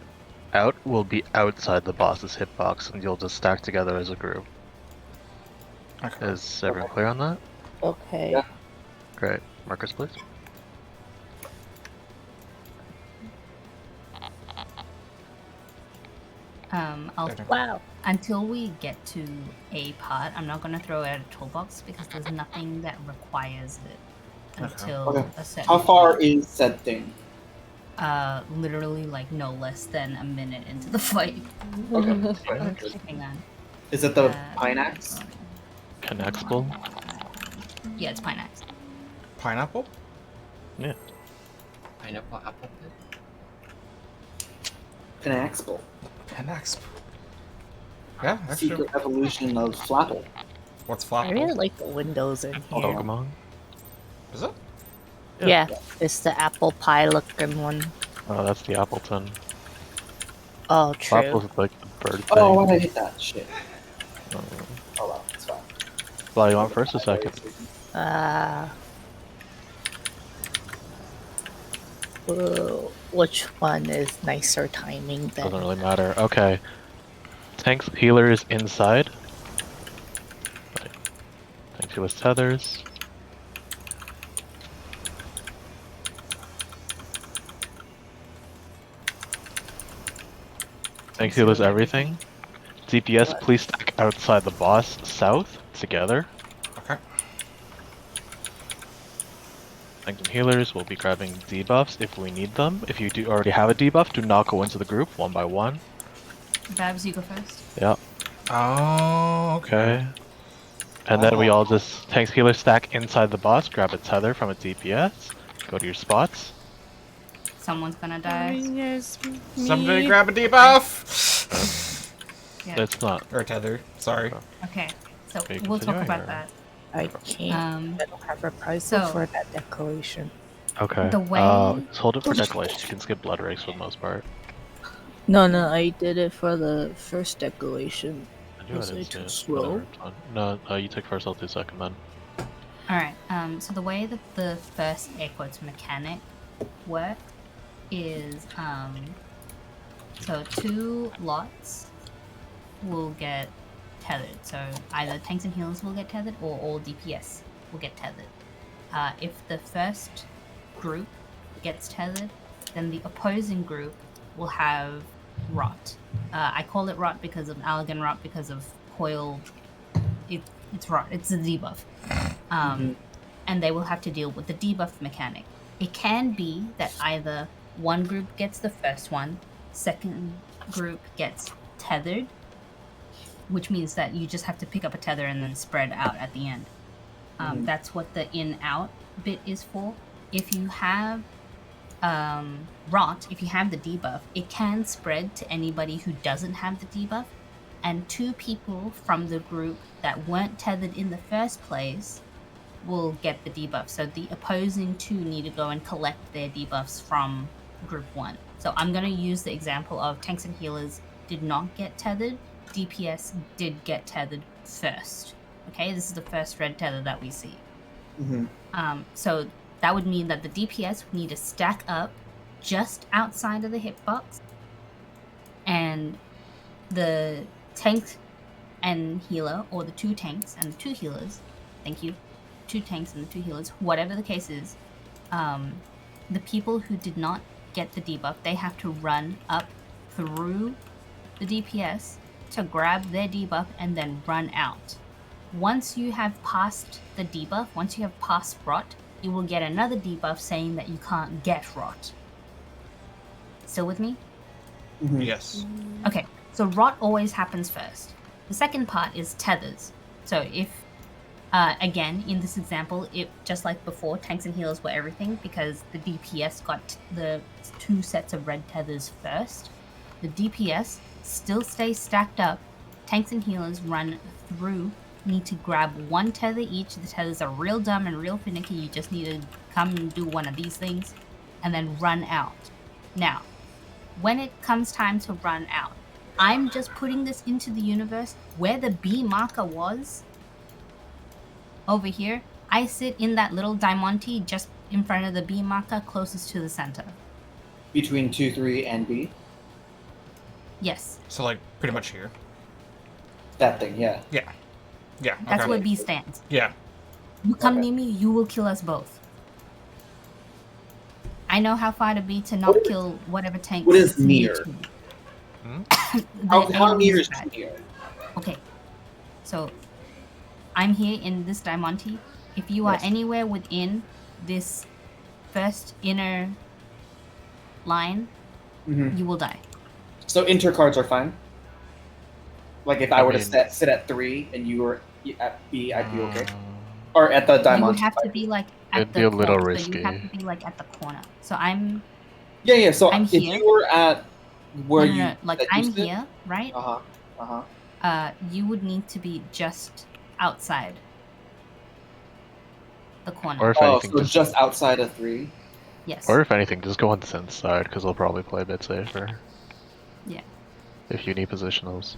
S6: out will be outside the boss's hitbox, and you'll just stack together as a group.
S5: Okay.
S6: Is everyone clear on that?
S2: Okay.
S1: Yeah.
S6: Great. Markers, please.
S3: I'll
S2: Wow.
S3: until we get to a pot, I'm not gonna throw it at a toolbox because there's nothing that requires it until
S1: Okay.
S3: a certain
S1: How far
S3: point.
S1: is said thing?
S3: Literally like no less than a minute into the fight.
S1: Okay.
S3: Hang on.
S1: Is it the pine axe?
S6: Connectable?
S3: Yeah, it's pine axe.
S5: Pineapple?
S6: Yeah.
S8: Pineapple apple.
S1: Panaxple.
S5: Panax. Yeah, actually.
S1: Secret evolution of Flapple.
S5: What's
S2: I
S5: Flapple?
S2: really like the windows in here.
S6: Pokemon.
S5: Is it?
S2: Yeah, it's the apple pie looking one.
S6: Oh, that's the Appleton.
S2: Oh, true.
S6: Flapple's like the bird thing.
S1: Oh, why did I hit that? Shit.
S6: Oh.
S1: Oh well, it's fine.
S6: Fly, you want first or second?
S2: Which one is nicer timing than?
S6: Doesn't really matter. Okay. Tanks healer is inside. Right. Tanks healer's tethers. Tanks healer's everything. DPS, please stack outside the boss south together.
S5: Okay.
S6: Tanks and healers will be grabbing debuffs if we need them. If you do already have a debuff, do not go into the group one by one.
S3: Babs, you go first.
S6: Yeah.
S5: Oh,
S6: Okay. And then we all just tanks healer stack inside the boss, grab a tether from a DPS, go to your spots.
S3: Someone's gonna die.
S4: Yes,
S5: Somebody grab a debuff!
S3: Yeah.
S6: It's not.
S5: Or tether, sorry.
S3: Okay, so
S6: Are you
S3: we'll talk
S6: continuing,
S3: about
S6: or-
S3: that.
S2: I can't. I don't have a prize
S3: so-
S2: for that decoration.
S6: Okay.
S3: The way-
S6: Just hold it for decoration. You can skip blood race for the most part.
S2: No, I did it for the first decoration.
S6: I
S2: Was
S6: didn't
S2: it
S6: see
S2: too
S6: it.
S2: slow?
S6: Whatever, it's fine. No, you took first, I'll do second then.
S3: Alright, so the way that the first air quotes mechanic works is, so 2 lots will get tethered. So either tanks and healers will get tethered or all DPS will get tethered. If the first group gets tethered, then the opposing group will have rot. I call it rot because of Allergen rot because of coil. It's rot. It's a debuff. And they will have to deal with the debuff mechanic. It can be that either one group gets the first one, second group gets tethered, which means that you just have to pick up a tether and then spread out at the end. That's what the in-out bit is for. If you have rot, if you have the debuff, it can spread to anybody who doesn't have the debuff, and 2 people from the group that weren't tethered in the first place will get the debuff. So the opposing 2 need to go and collect their debuffs from group 1. So I'm going to use the example of tanks and healers did not get tethered, DPS did get tethered first. Okay, this is the first red tether that we see. So that would mean that the DPS need to stack up just outside of the hitbox, and the tank and healer, or the 2 tanks and the 2 healers, thank you, 2 tanks and the 2 healers, whatever the case is, the people who did not get the debuff, they have to run up through the DPS to grab their debuff and then run out. Once you have passed the debuff, once you have passed rot, you will get another debuff saying that you can't get rot. Still with me?
S5: Yes.
S3: Okay, so rot always happens first. The second part is tethers. So if, again, in this example, it just like before, tanks and healers were everything because the DPS got the 2 sets of red tethers first. The DPS still stays stacked up. Tanks and healers run through, need to grab 1 tether each. The tethers are real dumb and real finicky. You just need to come and do one of these things and then run out. Now, when it comes time to run out, I'm just putting this into the universe where the B marker was. Over here, I sit in that little diamante just in front of the B marker closest to the center.
S1: Between 2, 3, and B.
S3: Yes,
S5: So, like, pretty much here.
S1: That thing, yeah.
S5: Yeah. Yeah.
S3: that's
S5: okay.
S3: where B stands.
S5: Yeah.
S3: You come
S1: Okay.
S3: near me, you will kill us both. I know how far to be to not kill whatever tank.
S1: What is
S3: sits near
S1: near?
S3: to me.
S1: How
S3: The
S1: near
S3: enemy
S1: is
S3: side.
S1: near?
S3: Okay, so I'm here in this diamante. If you are
S1: Yes.
S3: anywhere within this first inner line, you will die.
S1: So intercards are fine. Like if I were to
S6: mean-
S1: sit at 3 and you were at B, I'd be okay. Or at the
S3: You would
S1: diamond.
S3: have to be like at
S6: It'd
S3: the
S6: be a little
S3: corner, so you have
S6: risky.
S3: to be like at the corner. So I'm
S1: Yeah. So
S3: I'm
S1: if
S3: here.
S1: you were at Where
S3: no,
S1: you
S3: no, like
S1: that you
S3: I'm
S1: sit?
S3: here, right?
S1: Uh-huh.
S3: You would need to be just outside the corner.
S6: Or if
S1: Oh,
S6: anything,
S1: so just outside of 3?
S3: Yes.
S6: or if anything, just go on the synth side because they'll probably play a bit safer.
S3: Yeah.
S6: If you need positionals.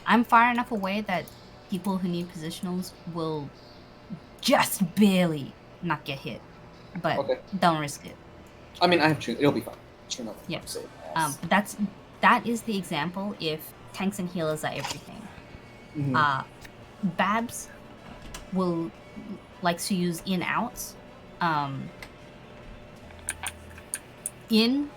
S3: I'm far enough away that people who need positionals will just barely not get hit, but
S1: Okay.
S3: don't risk it.
S1: I mean, I have Tune. It'll be fine. Tune will
S3: Yeah.
S1: save my ass.
S3: That is the example if tanks and healers are everything.
S1: Mhm.
S3: Babs will likes to use in outs. In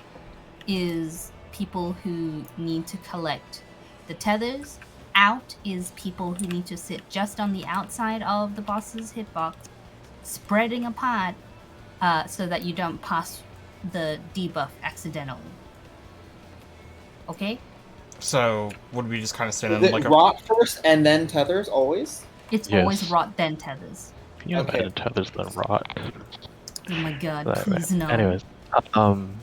S3: is people who need to collect the tethers. Out is people who need to sit just on the outside of the boss's hitbox, spreading apart so that you don't pass the debuff accidentally. Okay?
S5: So would we just kind of stand
S1: Is
S5: in
S1: it
S5: like a?
S1: rot first and then tethers always?
S3: It's always
S6: Yes.
S3: rot then tethers.
S6: Can you
S1: Okay.
S6: imagine tethers than rot?
S3: Oh my god,
S6: That-
S3: please no.
S6: Anyways, I'm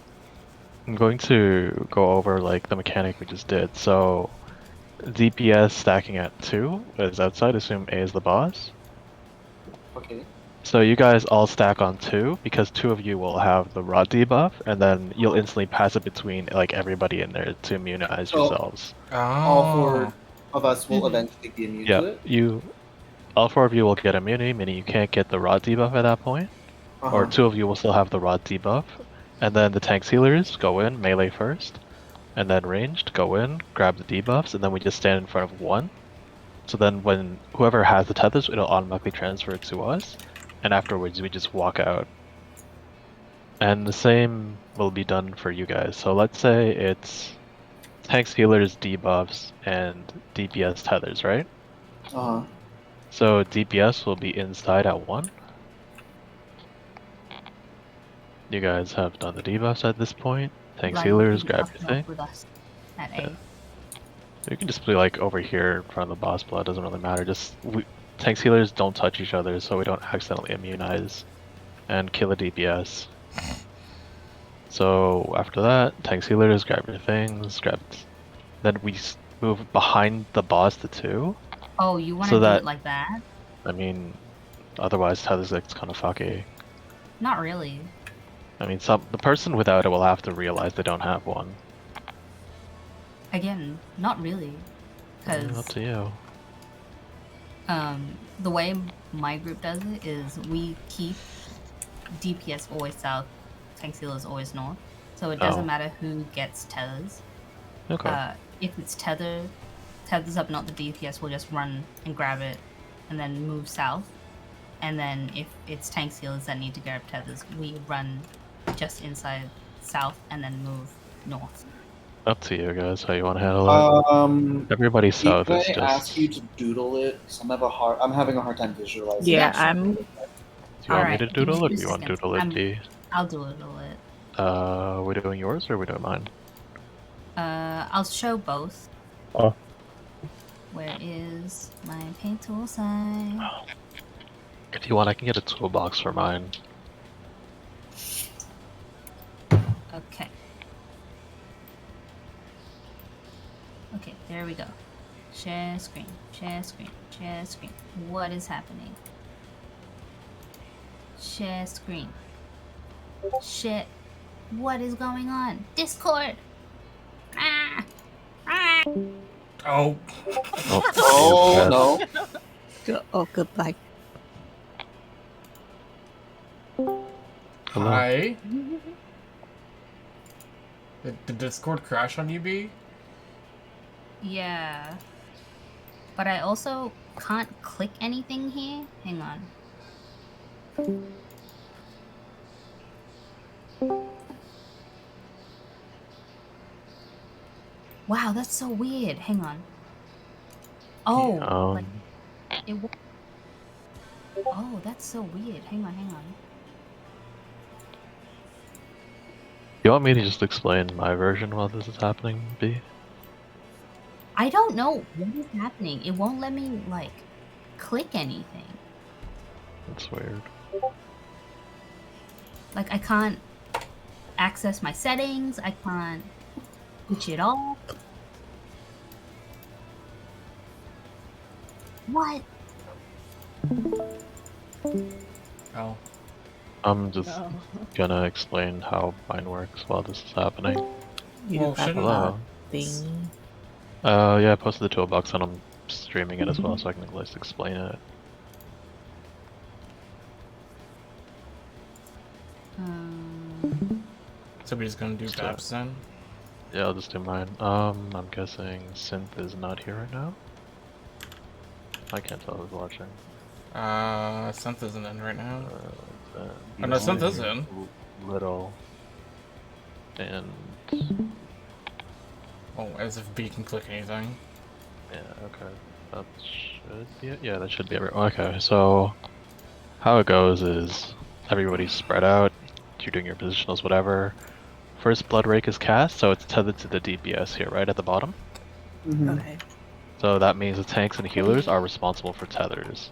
S6: going to go over like the mechanic we just did. So DPS stacking at 2 is outside. Assume A is the boss.
S1: Okay.
S6: So you guys all stack on 2 because 2 of you will have the rot debuff, and then you'll instantly pass it between like everybody in there to immunize
S1: So-
S6: yourselves.
S1: All 4
S5: Oh.
S1: of us will
S3: Mhm.
S1: eventually be immune
S6: Yeah,
S1: to it.
S6: all 4 of you will get immunity, meaning you can't get the rot debuff at that point. Or
S1: Uh-huh.
S6: 2 of you will still have the rod debuff, and then the tanks healers go in melee first, and then ranged go in, grab the debuffs, and then we just stand in front of 1. So then when whoever has the tethers, it'll automatically transfer to us, and afterwards we just walk out. And the same will be done for you guys. So let's say it's tanks healers, debuffs, and DPS tethers, right?
S1: Uh-huh.
S6: So DPS will be inside at 1. You guys have done the debuffs at this point. Tanks
S3: Ryan,
S6: healers,
S3: you
S6: grab
S3: have
S6: your
S3: to
S6: thing.
S3: help with us at A.
S6: You can just be like over here in front of the boss blood, doesn't really matter. Tanks healers don't touch each other so we don't accidentally immunize and kill a DPS. So after that, tanks healers, grab your things, then we move behind the boss to 2.
S3: Oh, you want to
S6: So
S3: do
S6: that-
S3: it like that?
S6: I mean, otherwise Tether's like kind of fucky.
S3: Not really.
S6: I mean, the person without it will have to realize they don't have one.
S3: Again, not really.
S6: Up
S3: Because
S6: to you.
S3: the way my group does it is we keep DPS always south, tank healers always north. So it doesn't
S6: Oh.
S3: matter who gets tethers.
S6: Okay.
S3: If it's tethers up, not the DPS, we'll just run and grab it and then move south. And then if it's tank healers that need to grab tethers, we run just inside south and then move north.
S6: Up to you guys, how you want to handle it. Everybody south
S1: Can
S6: is
S1: I
S6: just...
S1: ask you to doodle it? 'Cause I'm having a hard time visualizing.
S2: Yeah,
S3: sure.
S2: I'm.
S6: Do you want me to
S3: give me
S6: doodle or
S3: 2
S6: do you want to
S3: seconds.
S6: doodle it, D?
S3: I'll doodle it.
S6: Are we doing yours or are we doing mine?
S3: I'll show both.
S6: Oh.
S3: Where is my paint tool sign?
S6: If you want, I can get a toolbox for mine.
S3: Okay. Okay, there we go. Share screen, share screen, share screen. What is happening? Share screen. Shit. What is going on? Discord! Ah! Ah!
S5: Oh.
S1: Oh, no.
S2: Oh, goodbye.
S6: Hello.
S5: Hi. Did Discord crash on you, B?
S3: Yeah. But I also can't click anything here. Hang on. Wow, that's so weird. Hang on. Oh, like it. Oh, that's so weird. Hang on, hang on.
S6: You want me to just explain my version while this is happening, B?
S3: I don't know what is happening. It won't let me like click anything.
S6: That's weird.
S3: Like I can't access my settings. I can't. Switch it off. What?
S5: Oh.
S6: I'm just
S4: Oh.
S6: gonna explain how mine works while this is happening.
S2: You
S5: Well,
S2: have
S5: shouldn't-
S2: a
S6: Hello.
S2: thingy.
S6: Yeah, I posted the toolbox and I'm streaming it as well, so I can at least explain it.
S5: So we're just gonna do
S6: So-
S5: Babs then?
S6: Yeah, I'll just do mine. I'm guessing Synth is not here right now. I can't tell who's watching.
S5: Synth isn't in right now.
S6: Uh,
S5: Oh, no, Synth is in.
S6: Little. And
S5: Oh, as if B can click anything.
S6: yeah, okay. That should be it. Yeah, that should be everyone. Okay, so how it goes is everybody's spread out. You're doing your positionals, whatever. First blood rake is cast, so it's tethered to the DPS here, right at the bottom.
S2: Okay.
S6: So that means the tanks and healers are responsible for tethers.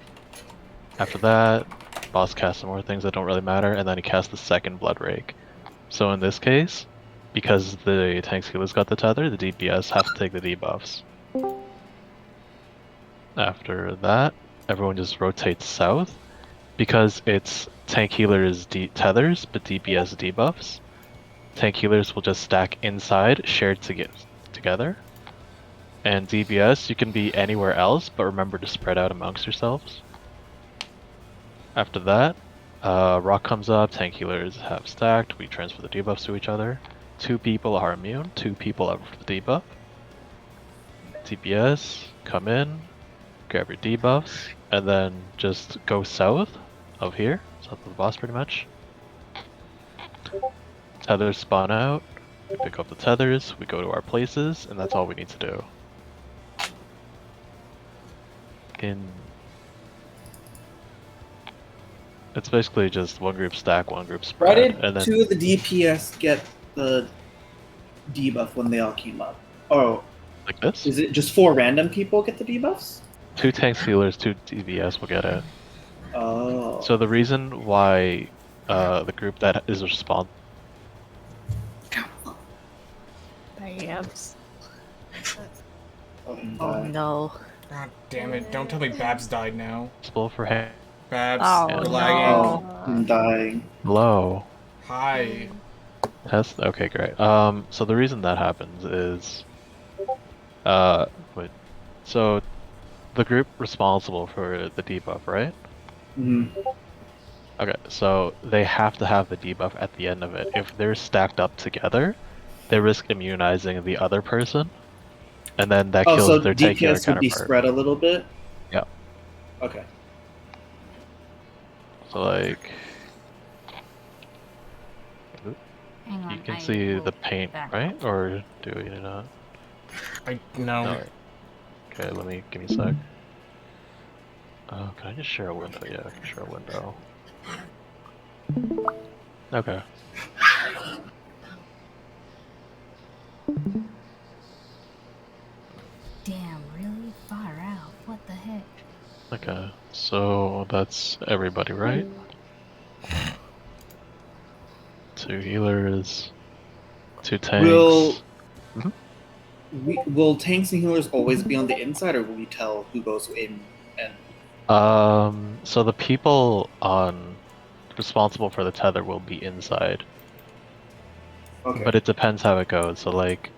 S6: After that, boss casts some more things that don't really matter, and then he casts the second blood rake. So in this case, because the tanks healers got the tether, the DPS have to take the debuffs. After that, everyone just rotates south. Because it's tank healers tethers, but DPS debuffs, tank healers will just stack inside, shared together. And DPS, you can be anywhere else, but remember to spread out amongst yourselves. After that, rock comes up, tank healers have stacked, we transfer the debuffs to each other. 2 people are immune, 2 people have the debuff. DPS, come in, grab your debuffs, and then just go south of here, south of the boss pretty much. Tethers spawn out, we pick up the tethers, we go to our places, and that's all we need to do. It's basically just one group stack, one group
S1: Why
S6: spread,
S1: did
S6: and then
S1: 2 of the DPS get the debuff when they all came up? Oh,
S6: like this.
S1: is it just 4 random people get the debuffs?
S6: 2 tanks healers, 2 DPS will get it.
S1: Oh.
S6: So the reason why the group that is responsible
S2: Babs.
S1: Oh,
S2: Oh no.
S5: God damn it, don't tell me Babs died now.
S6: for him.
S5: Babs,
S2: Oh,
S5: you're
S2: no.
S5: lagging.
S1: I'm dying.
S6: Hello.
S5: Hi.
S6: Test. Okay, great. So the reason that happens is, wait. So, the group responsible for the debuff, right?
S1: Mhm.
S6: Okay, so they have to have the debuff at the end of it. If they're stacked up together, they risk immunizing the other person, and then that
S1: Oh,
S6: kills
S1: so
S6: their tank healer
S1: DPS would be
S6: counterpart.
S1: spread a little bit?
S6: Yeah.
S1: Okay.
S6: So like,
S3: Hang on,
S6: you can
S3: I
S6: see
S3: will
S6: the paint,
S3: back
S6: right?
S3: up.
S6: Or do you not?
S5: No.
S6: No. Okay, give me a sec. Can I just share a window? Yeah, I can share a window. Okay.
S3: Damn, really far out. What the heck?
S6: Okay, so that's everybody, right? 2 healers, 2 tanks.
S1: Will tanks and healers always be on the inside, or will we tell who goes in and
S6: So the people responsible for the tether will be inside,
S1: okay.
S6: but it depends how it goes. So like,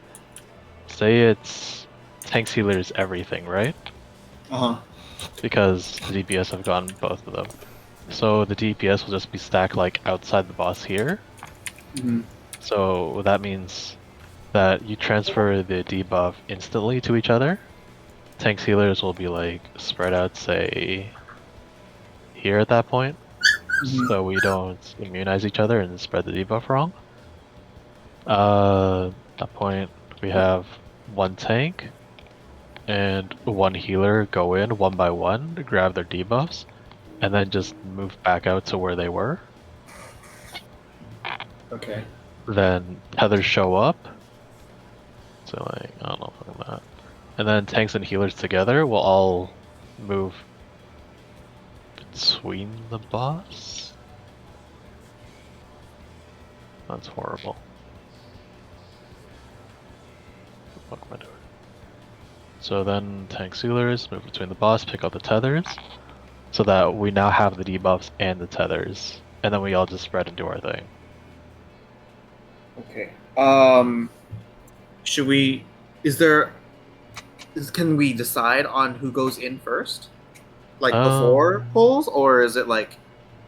S6: say it's tanks, healers, everything, right?
S1: Uh-huh.
S6: Because the DPS have gotten both of them. So the DPS will just be stacked like outside the boss here.
S1: Mhm.
S6: So that means that you transfer the debuff instantly to each other. Tanks healers will be like spread out, say, here at that point, so we don't immunize each other and spread the debuff wrong. At that point, we have 1 tank and 1 healer go in one by one, grab their debuffs, and then just move back out to where they were.
S1: Okay.
S6: Then tethers show up. So like, I don't know if I'm that. And then tanks and healers together will all move between the boss. That's horrible. Fuck am I doing? So then tank sealers move between the boss, pick up the tethers, so that we now have the debuffs and the tethers, and then we all just spread and do our thing.
S1: Okay. Should we? Can we decide on who goes in first, like before polls, or is it like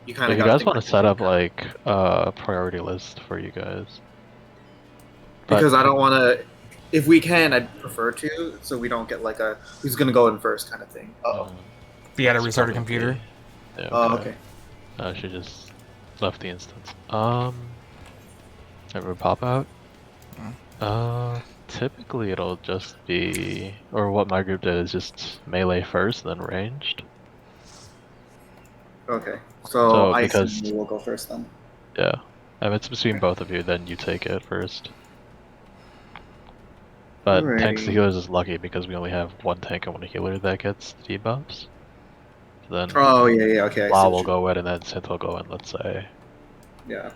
S1: you kind
S6: If
S1: of
S6: you
S1: got to
S6: guys
S1: think
S6: want to
S1: like
S6: set up like a priority list for you guys,
S1: because I don't want to. If we can, I'd prefer to, so we don't get like a who's gonna go in first kind of thing. Oh.
S5: Be at a
S6: it's
S5: restart a
S6: probably-
S5: computer.
S6: Yeah,
S1: Oh, okay.
S6: she just left the instance. Ever pop out? Typically it'll just be, or what my group did is just melee first, then ranged.
S1: Okay. So
S6: So
S1: I
S6: because
S1: assume we'll go first then.
S6: yeah, if it's between both of you, then you take it first. But tanks and
S1: Alrighty.
S6: healers is lucky because we only have one tank and one healer that gets debuffs. So then
S1: Oh yeah. Okay. I see
S6: Law
S1: what
S6: will
S1: you-
S6: go in and then Synth will go in, let's say.
S1: Yeah.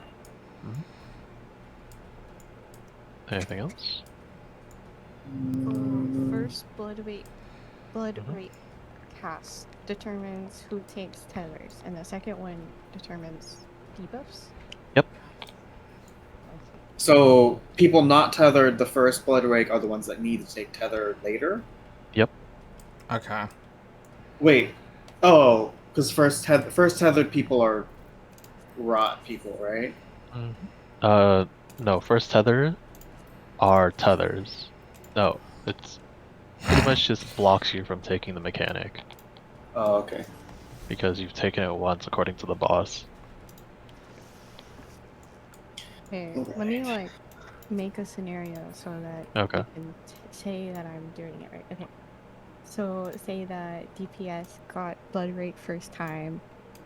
S6: Anything else?
S4: First blood rate
S6: Mhm.
S4: cast determines who takes tethers, and the second one determines debuffs.
S6: Yep.
S1: So people not tethered the first blood rake are the ones that need to take tether later.
S6: Yep.
S5: Okay.
S1: Wait. Oh, because first tethered people are rot people, right?
S6: No, first tether are tethers. No, it's pretty much just blocks you from taking the mechanic
S1: Oh, okay.
S6: because you've taken it once according to the boss.
S4: Okay, let me like make a scenario so that
S6: Okay.
S4: I can say that I'm doing it right. Okay, so say that DPS got blood rate first time.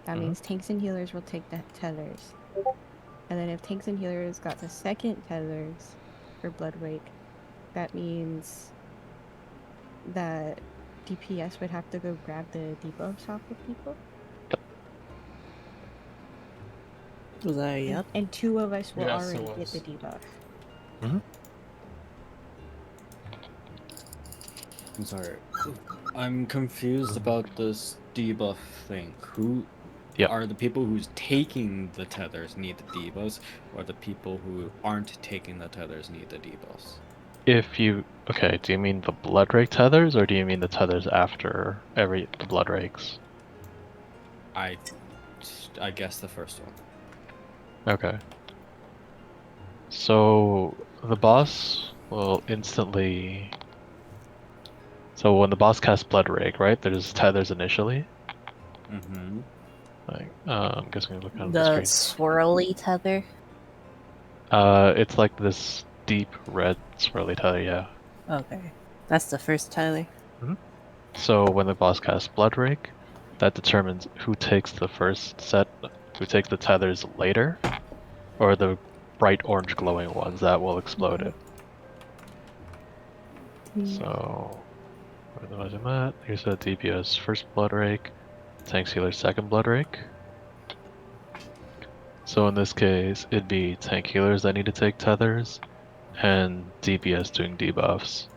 S4: That means tanks and healers will take the tethers, and then if tanks and healers got the second tethers for blood rate, that means that DPS would have to go grab the debuffs off of people.
S2: Was that a yep?
S4: And two of us will
S5: Yes, it
S4: already get
S5: was.
S4: the debuff.
S7: I'm sorry. I'm confused about this debuff thing. Who
S6: Yep.
S7: are the people who's taking the tethers need the debuffs, or the people who aren't taking the tethers need the debuffs?
S6: Okay, do you mean the blood rake tethers or do you mean the tethers after the blood rakes?
S7: I guess the first one.
S6: Okay. So the boss will instantly. So when the boss casts blood rake, right? There's tethers initially.
S7: Mm-hmm.
S6: Like, I'm guessing look at the
S2: The
S6: screen.
S2: swirly tether.
S6: It's like this deep red swirly tether, yeah.
S2: Okay, that's the first tether.
S6: So when the boss casts blood rake, that determines who takes the first set, who takes the tethers later, or the bright orange glowing ones that will explode it. So, where was I at? Here's the DPS first blood rake, tank healer second blood rake. So in this case, it'd be tank healers that need to take tethers, and DPS doing debuffs.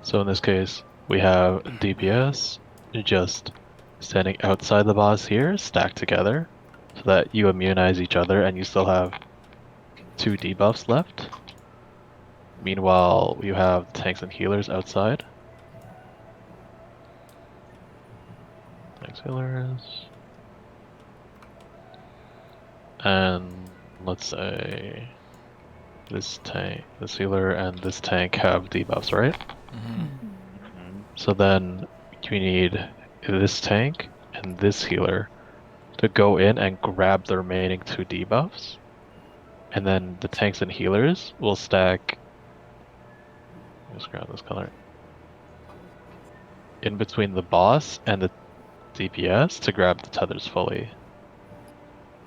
S6: So in this case, we have DPS just standing outside the boss here, stacked together, so that you immunize each other and you still have 2 debuffs left. Meanwhile, you have tanks and healers outside. Tanks, healers. And let's say this healer and this tank have debuffs, right? So then you need this tank and this healer to go in and grab the remaining 2 debuffs. And then the tanks and healers will stack. Let's grab this color. In between the boss and the DPS to grab the tethers fully.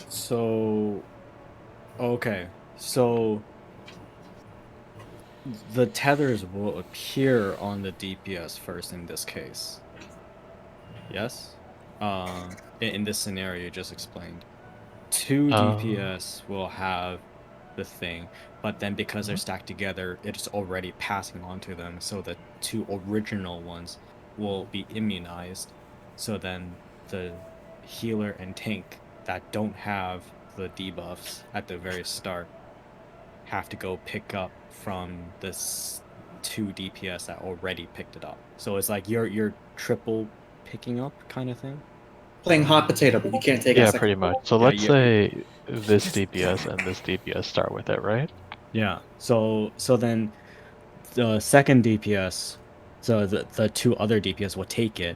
S7: So, okay. So, the tethers will appear on the DPS first in this case. Yes? In this scenario you just explained. 2 DPS will have the thing, but then because they're stacked together, it's already passing on to them. So the 2 original ones will be immunized. So then the healer and tank that don't have the debuffs at the very start have to go pick up from this 2 DPS that already picked it up. So it's like you're triple picking up kind of thing.
S1: Playing hot potato, but you can't take a
S6: Yeah,
S1: second.
S6: pretty much. So
S7: Yeah,
S6: let's
S7: yeah.
S6: say this DPS and this DPS start with it, right?
S7: Yeah. So then the second DPS, so the 2 other DPS will take it,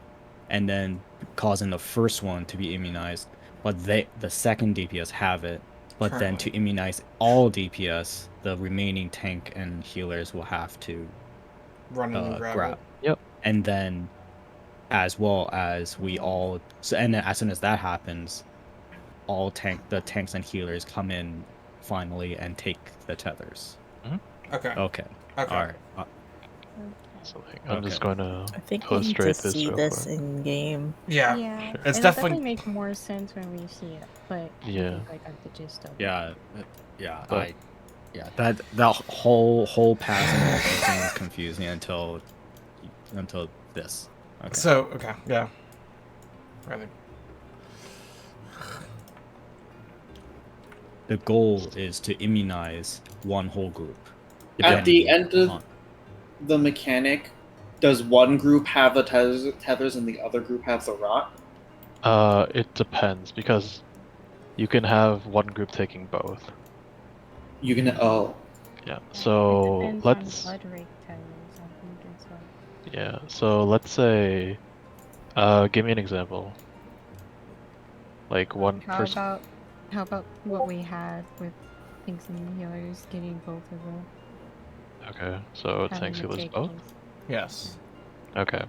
S7: and then causing the first one to be immunized. But the second DPS have it. But then to
S5: Currently.
S7: immunize all DPS, the remaining tank and healers will have to
S5: Run and grab
S7: grab.
S5: it.
S6: Yep.
S7: And then, as well as we all, so, and then as soon as that happens, the tanks and healers come in finally and take the tethers.
S5: Okay.
S7: Okay.
S5: Okay.
S7: All right.
S6: So like, I'm just
S7: Okay.
S6: going to
S2: I think we need to
S6: illustrate this
S2: see
S6: real
S2: this
S6: quick.
S2: in game.
S5: Yeah.
S4: Yeah,
S5: It's
S4: it'll
S5: definitely-
S4: make more sense when we see it. But I
S6: Yeah.
S4: think, like, at the gist of it.
S7: Yeah. Yeah.
S6: But-
S7: That whole pass and whole thing is confusing until this. Okay.
S5: So, okay, yeah. Rather.
S7: The goal is to immunize one whole group.
S1: At the
S7: depending
S1: end of
S7: on-
S1: the mechanic, does one group have the tethers and the other group have the rot?
S6: It depends because you can have one group taking both.
S1: You can. Oh.
S6: Yeah.
S4: It
S6: So
S4: depends
S6: let's.
S4: on blood rate tellers, I think, as well.
S6: Yeah. So let's say. Give me an example. Like one
S4: How
S6: first.
S4: about what we had with tanks and healers getting both of them?
S6: Okay. So
S4: having
S6: tanks
S4: to
S6: healers
S4: take
S6: both.
S5: Yes.
S6: Okay.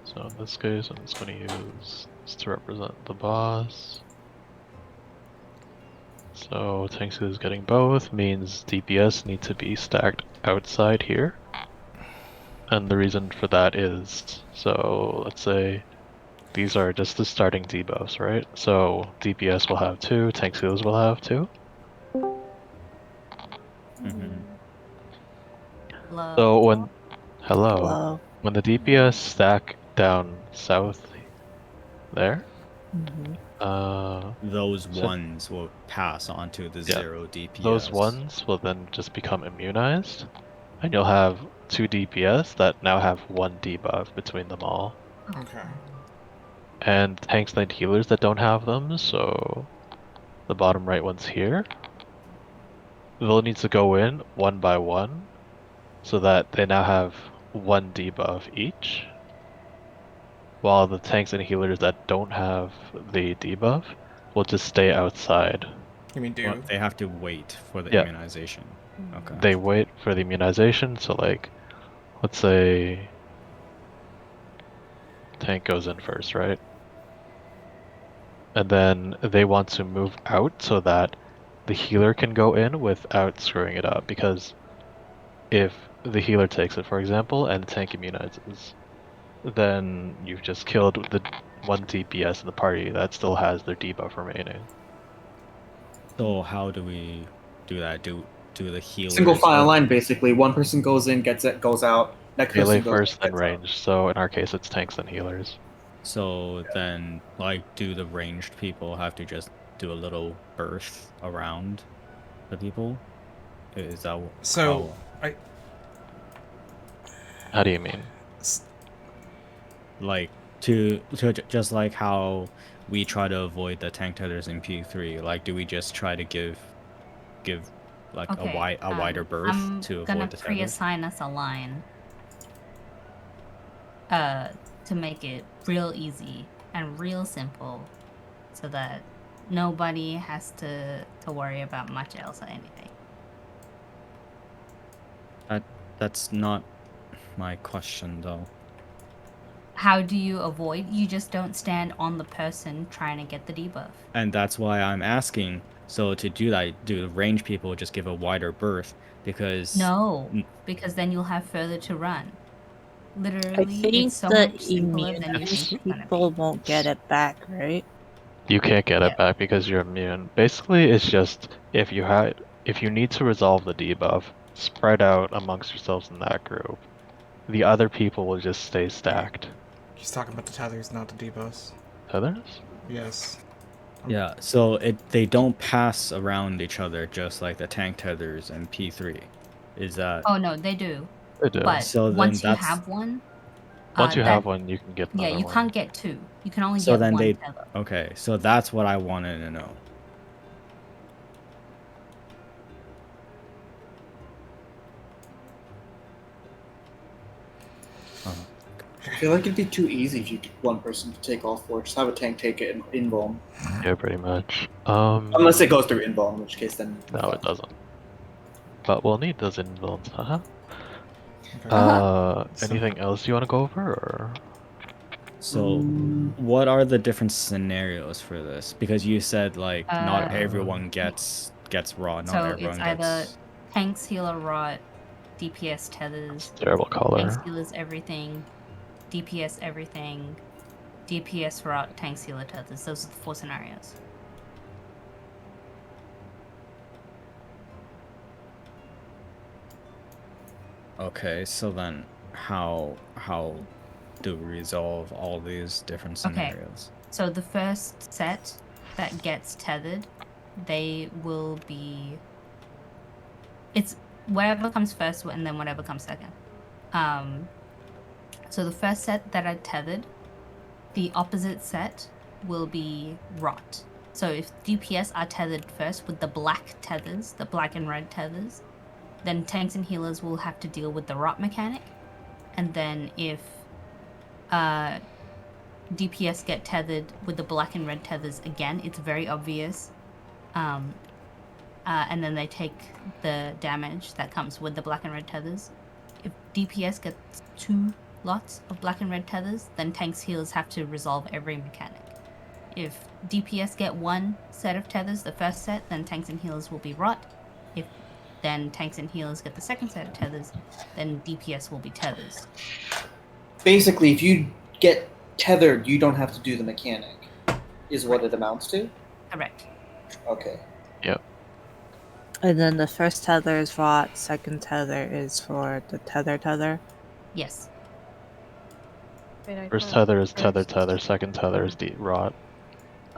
S6: So in this case, I'm just going to use this to represent the boss. So tanks is getting both means DPS need to be stacked outside here. And the reason for that is, so let's say these are just the starting debuffs, right? So DPS will have 2, tank healers will have 2.
S7: Mhm.
S3: Love.
S6: So when hello,
S2: Wow.
S6: when the DPS stack down south there,
S2: Mhm.
S7: Those
S6: So-
S7: ones will pass onto the
S6: Yeah,
S7: 0 DPS.
S6: those ones will then just become immunized, and you'll have 2 DPS that now have 1 debuff between them all.
S5: Okay.
S6: And tanks and healers that don't have them, so the bottom right ones here, they'll need to go in one by one, so that they now have 1 debuff each. While the tanks and healers that don't have the debuff will just stay outside.
S5: You mean do?
S7: Well, they have to wait for the
S6: Yeah.
S7: immunization. Okay.
S6: They wait for the immunization, so like, let's say tank goes in first, right? And then they want to move out so that the healer can go in without screwing it up, because if the healer takes it, for example, and the tank immunizes, then you've just killed the 1 DPS in the party that still has their debuff remaining.
S7: So how do we do that? Do the healers
S1: Single file
S7: go-
S1: line, basically. One person goes in, gets it, goes out. Next
S6: Melee
S1: person goes
S6: first,
S1: in,
S6: then
S1: gets out.
S6: range. So in our case, it's tanks and healers.
S7: So then, like, do the ranged people have to just do a little burst around the people? Is that
S5: So, I
S6: How do you mean?
S7: like to just like how we try to avoid the tank tethers in P3? Like, do we just try to give like
S3: Okay,
S7: a wider berth
S3: I'm
S7: to
S3: gonna
S7: avoid the tethers?
S3: pre-assign us a line. To make it real easy and real simple, so that nobody has to worry about much else or anything.
S7: That's not my question though.
S3: How do you avoid? You just don't stand on the person trying to get the debuff.
S7: And that's why I'm asking. So to do that, do the range people just give a wider berth? Because
S3: No,
S7: Mm.
S3: because then you'll have further to run.
S2: I
S3: Literally,
S2: think
S3: it's so
S2: the
S3: much simpler than you
S2: immune
S3: think it's gonna
S2: people
S3: be.
S2: won't get it back, right?
S6: You can't get
S3: Yeah.
S6: it back because you're immune. Basically, it's just if you had if you need to resolve the debuff, spread out amongst yourselves in that group. The other people will just stay stacked.
S5: He's talking about the tethers, not the debuffs.
S6: Tethers?
S5: Yes.
S7: Yeah, so they don't pass around each other just like the tank tethers and P3. Is that
S3: Oh no, they do.
S6: They do.
S3: But
S7: So then
S3: once you
S7: that's-
S3: have one,
S6: Once you
S3: that
S6: have one, you can get
S3: yeah,
S6: another
S3: you
S6: one.
S3: can't get two. You can only
S7: so
S3: get
S7: then
S3: one
S7: they
S3: tether.
S7: okay, so that's what I wanted to know.
S1: I feel like it'd be too easy if you get one person to take all four. Just have a tank take it and invuln.
S6: Yeah, pretty much.
S1: Unless it goes through invuln, in which case then.
S6: No, it doesn't. But we'll need those invulns, haha.
S1: Uh-huh.
S6: Anything else you want to go over, or?
S7: So what are the different scenarios for this? Because you said like not
S3: Uh,
S7: everyone gets raw, not
S3: So
S7: everyone
S3: it's either
S7: gets
S3: tanks, healer, rot, DPS tethers,
S6: Terrible
S3: tanks,
S6: color.
S3: healers, everything, DPS everything, DPS rot, tanks, healer, tethers. Those are the 4 scenarios.
S7: Okay, so then how do we resolve all these different scenarios?
S3: So the first set that gets tethered, they will be. It's whatever comes first and then whatever comes second. So the first set that are tethered, the opposite set will be rot. So if DPS are tethered first with the black tethers, the black and red tethers, then tanks and healers will have to deal with the rot mechanic. And then if DPS get tethered with the black and red tethers again, it's very obvious. And then they take the damage that comes with the black and red tethers. If DPS gets 2 lots of black and red tethers, then tanks healers have to resolve every mechanic. If DPS get 1 set of tethers, the first set, then tanks and healers will be rot. If then tanks and healers get the second set of tethers, then DPS will be tethers.
S1: Basically, if you get tethered, you don't have to do the mechanic, is what it amounts to?
S3: Correct.
S1: Okay.
S6: Yep.
S2: And then the first tether is rot, second tether is for the tether.
S3: Yes.
S4: Wait, I
S6: First
S4: thought
S6: tether is
S4: first-
S6: tether, second tether is rot.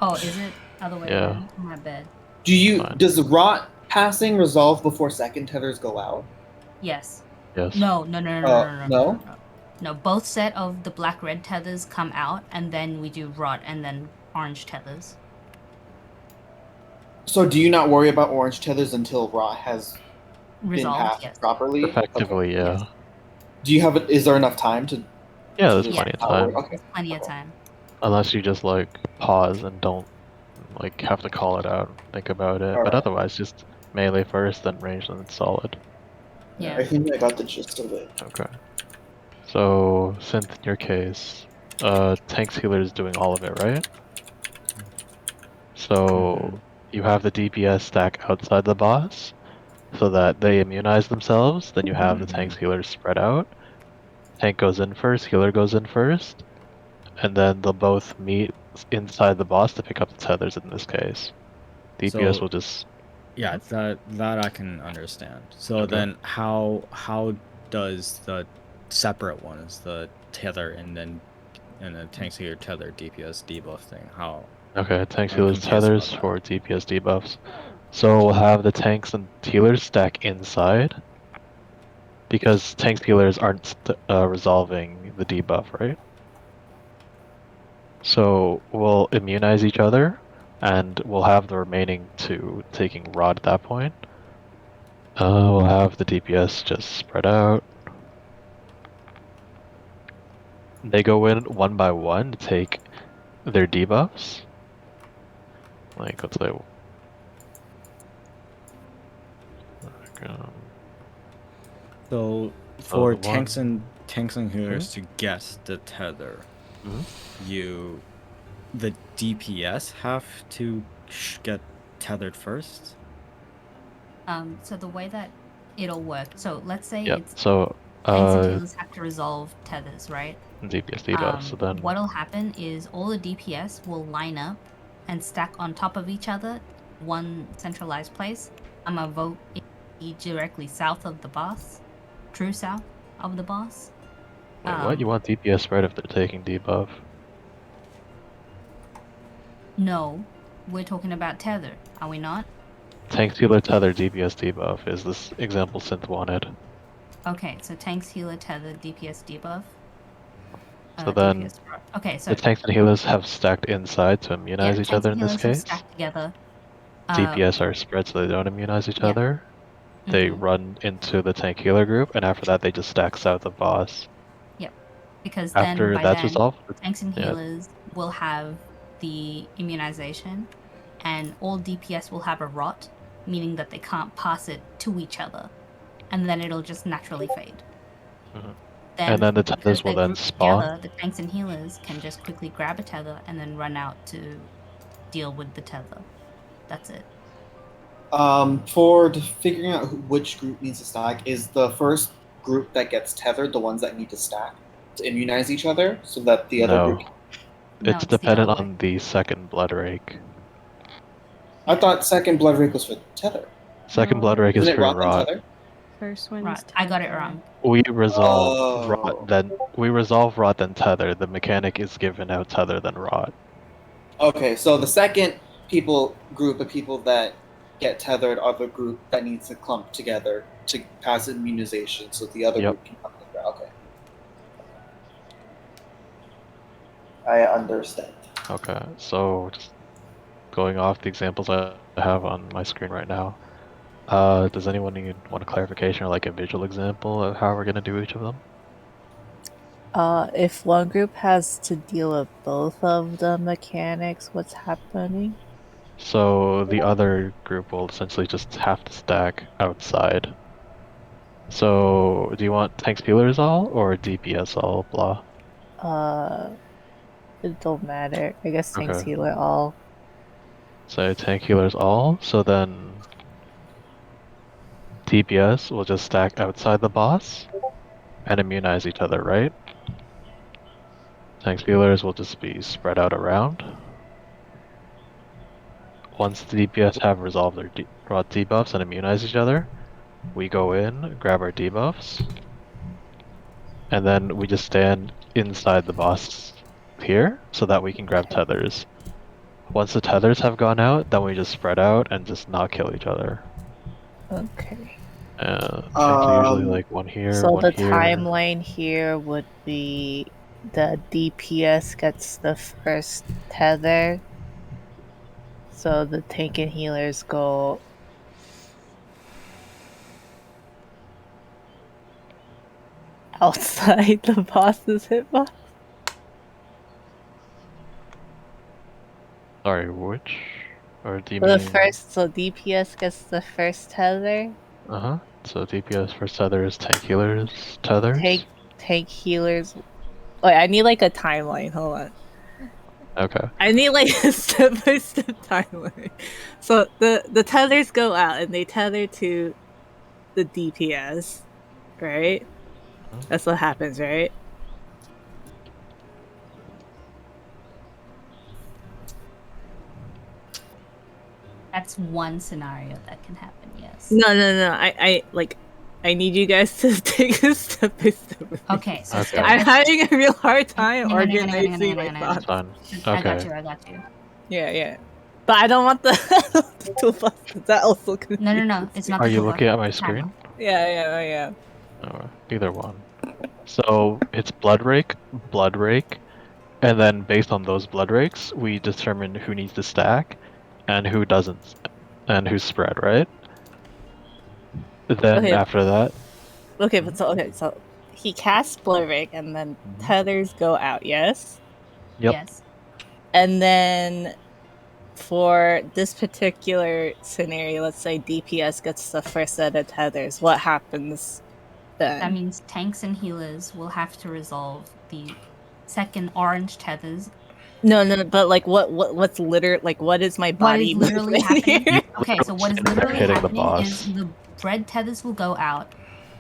S3: Oh, is it other way
S6: Yeah.
S3: around? My bad.
S6: Fine.
S1: Does the rot passing resolve before second tethers go out?
S3: Yes.
S6: Yes.
S3: No.
S1: No?
S3: No, both set of the black-red tethers come out, and then we do rot, and then orange tethers.
S1: So do you not worry about orange tethers until rot has been
S3: Resolved,
S1: passed
S3: yes.
S1: properly?
S6: Effectively, yeah.
S3: Yes.
S1: Do you have? Is there enough time to?
S6: Yeah, there's
S1: just
S6: plenty of
S1: not
S6: time.
S1: worry? Okay.
S3: Plenty of time.
S6: Unless you just like pause and don't like have to call it out and think about it. But
S1: Alright.
S6: otherwise, just melee first, then range, then it's solid.
S3: Yeah.
S1: I think I got the gist of it.
S6: Okay. So, Synth, in your case, tanks healer is doing all of it, right? So you have the DPS stack outside the boss, so that they immunize themselves. Then you have the tanks healers spread out. Tank goes in first, healer goes in first, and then they'll both meet inside the boss to pick up the tethers in this case. DPS
S7: So-
S6: will just
S7: Yeah, that I can understand. So
S6: Okay.
S7: then how does the separate ones, the tether and then tanks healer tether DPS debuff thing, how
S6: Okay, tanks,
S7: I'm
S6: healers,
S7: confused
S6: tethers
S7: about
S6: for DPS debuffs. So we'll have the tanks and healers stack inside. Because tanks healers aren't resolving the debuff, right? So we'll immunize each other, and we'll have the remaining 2 taking rod at that point. We'll have the DPS just spread out. They go in one by one to take their debuffs. Like, let's say.
S7: So for
S6: the
S7: tanks
S6: one-
S7: and healers to get the tether,
S6: Mhm.
S7: the DPS have to get tethered first.
S3: So the way that it'll work. So let's say
S6: Yep.
S3: it's
S6: So,
S3: tanks and healers have to resolve tethers, right?
S6: DPS debuffs. So then,
S3: What'll happen is all the DPS will line up and stack on top of each other, one centralized place, I'm gonna vote it be directly south of the boss. True south of the boss.
S6: Wait, what? You want DPS spread if they're taking debuff?
S3: No, we're talking about tether, are we not?
S6: Tank healer tether DPS debuff is this example synth wanted.
S3: Okay, so tanks, healer, tether, DPS debuff.
S6: So then
S3: DPS. Okay, so
S6: the tanks and healers have stacked inside to immunize each
S3: tanks
S6: other
S3: and
S6: in this
S3: healers have
S6: case.
S3: stacked together.
S6: DPS are spread so they don't immunize each
S3: yeah.
S6: other. They
S3: Mhm.
S6: run into the tank healer group, and after that they just stack south of boss.
S3: Yep. Because
S6: After
S3: then by
S6: that's
S3: then
S6: resolved,
S3: tanks and
S6: yeah.
S3: healers will have the immunization, and all DPS will have a rot, meaning that they can't pass it to each other, and then it'll just naturally fade.
S6: Mhm.
S3: Then,
S6: And then the
S3: because
S6: tethers will
S3: they're
S6: then
S3: grouped
S6: spawn.
S3: together, the tanks and healers can just quickly grab a tether and then run out to deal with the tether. That's it.
S1: For figuring out which group needs to stack, is the first group that gets tethered the ones that need to stack to immunize each other so that the other group.
S6: No,
S3: No,
S6: it's
S3: it's the
S6: dependent
S3: other way.
S6: on the second blood rake.
S1: I thought second blood rake was for tether.
S6: Second
S4: No,
S6: blood rake is
S1: Isn't it
S6: for
S1: rot then
S6: rot.
S1: tether?
S4: first one's
S3: Right, I got it
S4: tether.
S3: wrong.
S6: We resolve rot,
S1: Oh.
S6: then we resolve rot, then tether. The mechanic is given out tether, then rot.
S1: Okay, so the second group of people that get tethered are the group that needs to clump together to pass immunization, so the other
S6: Yep.
S1: group can come together. Okay. I understand.
S6: Okay, so just going off the examples I have on my screen right now. Does anyone want a clarification or like a visual example of how we're gonna do each of them?
S2: If one group has to deal with both of the mechanics, what's happening?
S6: So the other group will essentially just have to stack outside. So do you want tanks healers all or DPS all? Blah.
S2: It don't matter. I guess tanks
S6: Okay.
S2: healer all.
S6: So tank healers all. So then DPS will just stack outside the boss and immunize each other, right? Tanks healers will just be spread out around. Once the DPS have resolved their brought debuffs and immunize each other, we go in, grab our debuffs, and then we just stand inside the boss here so that we can grab tethers. Once the tethers have gone out, then we just spread out and just not kill each other.
S2: Okay.
S6: Tanks are usually like one here,
S2: So
S6: one
S2: the
S6: here.
S2: timeline here would be the DPS gets the first tether. So the tank and healers go outside the boss's hitbox.
S6: Sorry, which? Or do you
S2: So
S6: mean...
S2: so DPS gets the first tether.
S6: Uh-huh. So DPS first tethers, tank healers, tethers.
S2: Tank healers. Wait, I need like a timeline. Hold on.
S6: Okay.
S2: I need like a step-by-step timeline. So the tethers go out and they tether to the DPS, right? That's what happens, right?
S3: That's one scenario that can happen, yes.
S2: No. I need you guys to take a step by step.
S3: Okay, so
S6: Okay.
S2: I'm having a real hard time organizing my
S6: That's
S2: thoughts.
S6: fine.
S3: I got
S6: Okay.
S3: you, I got you.
S2: Yeah. But I don't want the, the toolbox because that also confuses
S3: No, it's not
S6: Are
S3: the
S6: you
S3: toolbox,
S6: looking at my
S3: it's the timer.
S6: screen?
S2: Yeah.
S6: Either one. So it's blood rake, and then based on those blood rakes, we determine who needs to stack and who doesn't, and who's spread, right? Then
S2: Okay.
S6: after that,
S2: So he casts Blood Rake and then tethers go out, yes?
S6: Yep.
S3: Yes.
S2: And then for this particular scenario, let's say DPS gets the first set of tethers, what happens then?
S3: That means tanks and healers will have to resolve the second orange tethers.
S2: No, but like what's what is my body
S3: What is literally
S2: movement
S3: happening?
S2: here?
S3: Okay, so what is literally
S6: hitting the
S3: happening
S6: boss.
S3: is the red tethers will go out,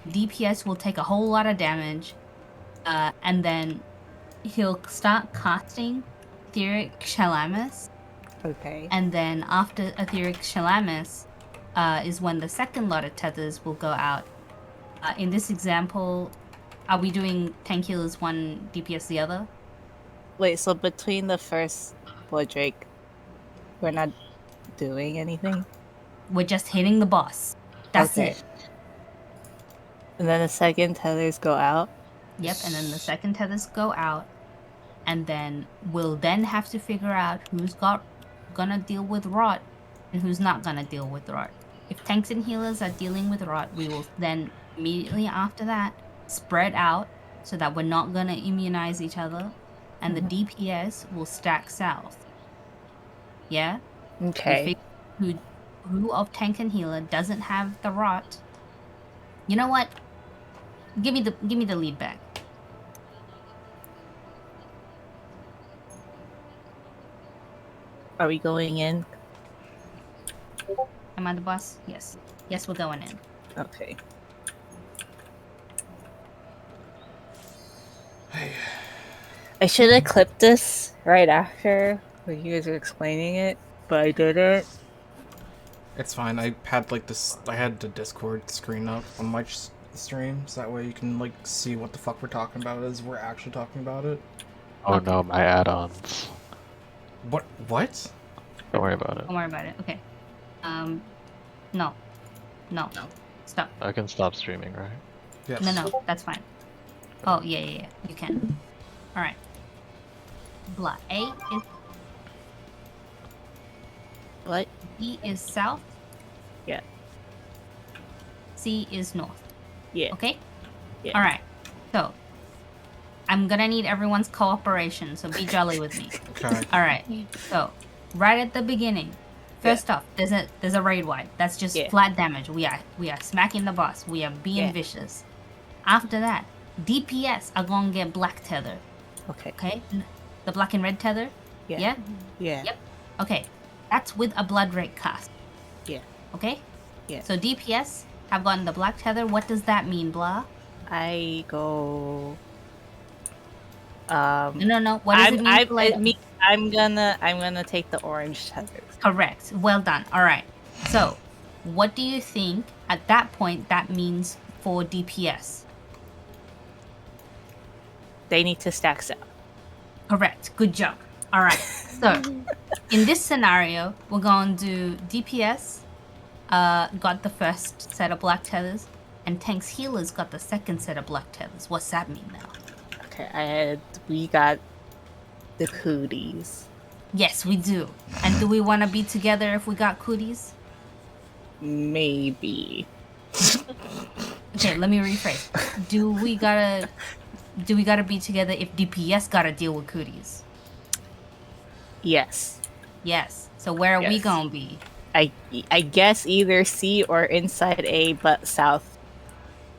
S3: DPS will take a whole lot of damage, and then he'll start casting Etheric Shalamis.
S2: Okay.
S3: And then after Etheric Shalamis, is when the second lot of tethers will go out. In this example, are we doing tank healers one, DPS the other?
S2: Wait, so between the first Blood Drake, we're not doing anything?
S3: We're just hitting the boss. That's
S2: Okay.
S3: it.
S2: And then the second tethers go out?
S3: Yep, and then the second tethers go out, and then we'll then have to figure out who's gonna deal with rot and who's not gonna deal with rot. If tanks and healers are dealing with rot, we will then immediately after that spread out so that we're not gonna immunize each other, and the DPS will stack south. Yeah? We
S2: Okay.
S3: figure who of tank and healer doesn't have the rot. You know what? Give me the lead back.
S2: Are we going in?
S3: Am I the boss? Yes. Yes, we're going in.
S2: Okay. I should have clipped this right after when you guys were explaining it, but I didn't.
S5: It's fine. I had like this. I had the Discord screen up on my stream, so that way you can like see what the fuck we're talking about as we're actually talking about it.
S6: Oh no, my add-ons.
S5: What? What?
S6: Don't worry about it.
S3: Don't worry about it. Okay. No. Stop.
S6: I can stop streaming, right?
S5: Yes.
S3: No, that's fine. Oh, yeah. You can. Alright. Blah. A is
S2: What?
S3: B is south.
S2: Yeah.
S3: C is north.
S2: Yeah.
S3: Okay?
S2: Yeah.
S3: Alright. So I'm gonna need everyone's cooperation, so be jolly with me.
S5: Okay.
S3: Alright. So right at the beginning, first off, there's a raid wipe. That's just flat damage. We are smacking the boss. We are being vicious. After that, DPS are gonna get black tether. Okay? The black and red tether?
S2: Yeah.
S3: Yep. Okay. That's with a blood rate cast.
S2: Yeah.
S3: Okay?
S2: Yeah.
S3: So DPS have gotten the black tether. What does that mean, blah?
S2: I go.
S3: No. What does it mean?
S2: I'm gonna take the orange tethers.
S3: Correct. Well done. All right. So, what do you think at that point that means for DPS?
S2: They need to stack south.
S3: Correct. Good job. All right. So, in this scenario, we're going to do DPS got the first set of black tethers, and tanks healers got the second set of black tethers. What's that mean now?
S2: Okay, we got the cooties.
S3: Yes, we do. And do we want to be together if we got cooties?
S2: Maybe.
S3: Okay, let me rephrase. Do we gotta be together if DPS gotta deal with cooties?
S2: Yes.
S3: Yes. So where are we gonna be?
S2: I guess either C or inside A, but south.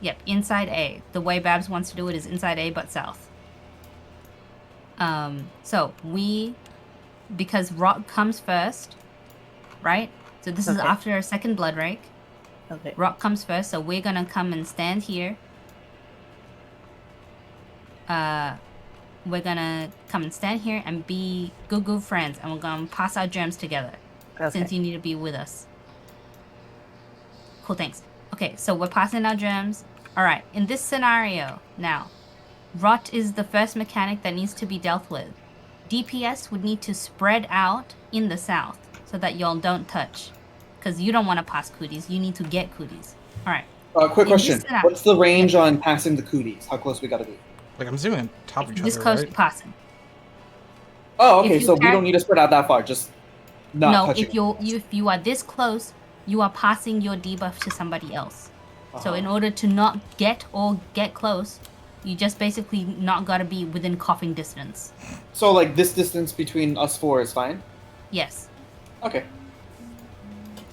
S3: Yep, inside A. The way Babs wants to do it is inside A, but south. So because Rot comes first, right? So this is after our second blood rake.
S2: Okay.
S3: Rot comes first, so we're gonna come and stand here. We're gonna come and stand here and be good friends, and we're gonna pass our germs together. Since you need to be with us. Cool, thanks. Okay, so we're passing our germs. Alright, in this scenario, now, Rot is the first mechanic that needs to be dealt with. DPS would need to spread out in the south so that y'all don't touch. Because you don't want to pass cooties, you need to get cooties. Alright.
S1: Quick question. What's the range on passing the cooties? How close we gotta be?
S5: Like, I'm zooming on top of each other,
S3: This close
S5: right?
S3: to passing.
S1: Oh, okay, so we don't need to spread out that far, just not touching.
S3: If you are this close, you are passing your debuff to somebody else. So in order to not get close, you just basically not gotta be within coughing distance.
S1: So like this distance between us four is fine?
S3: Yes.
S1: Okay.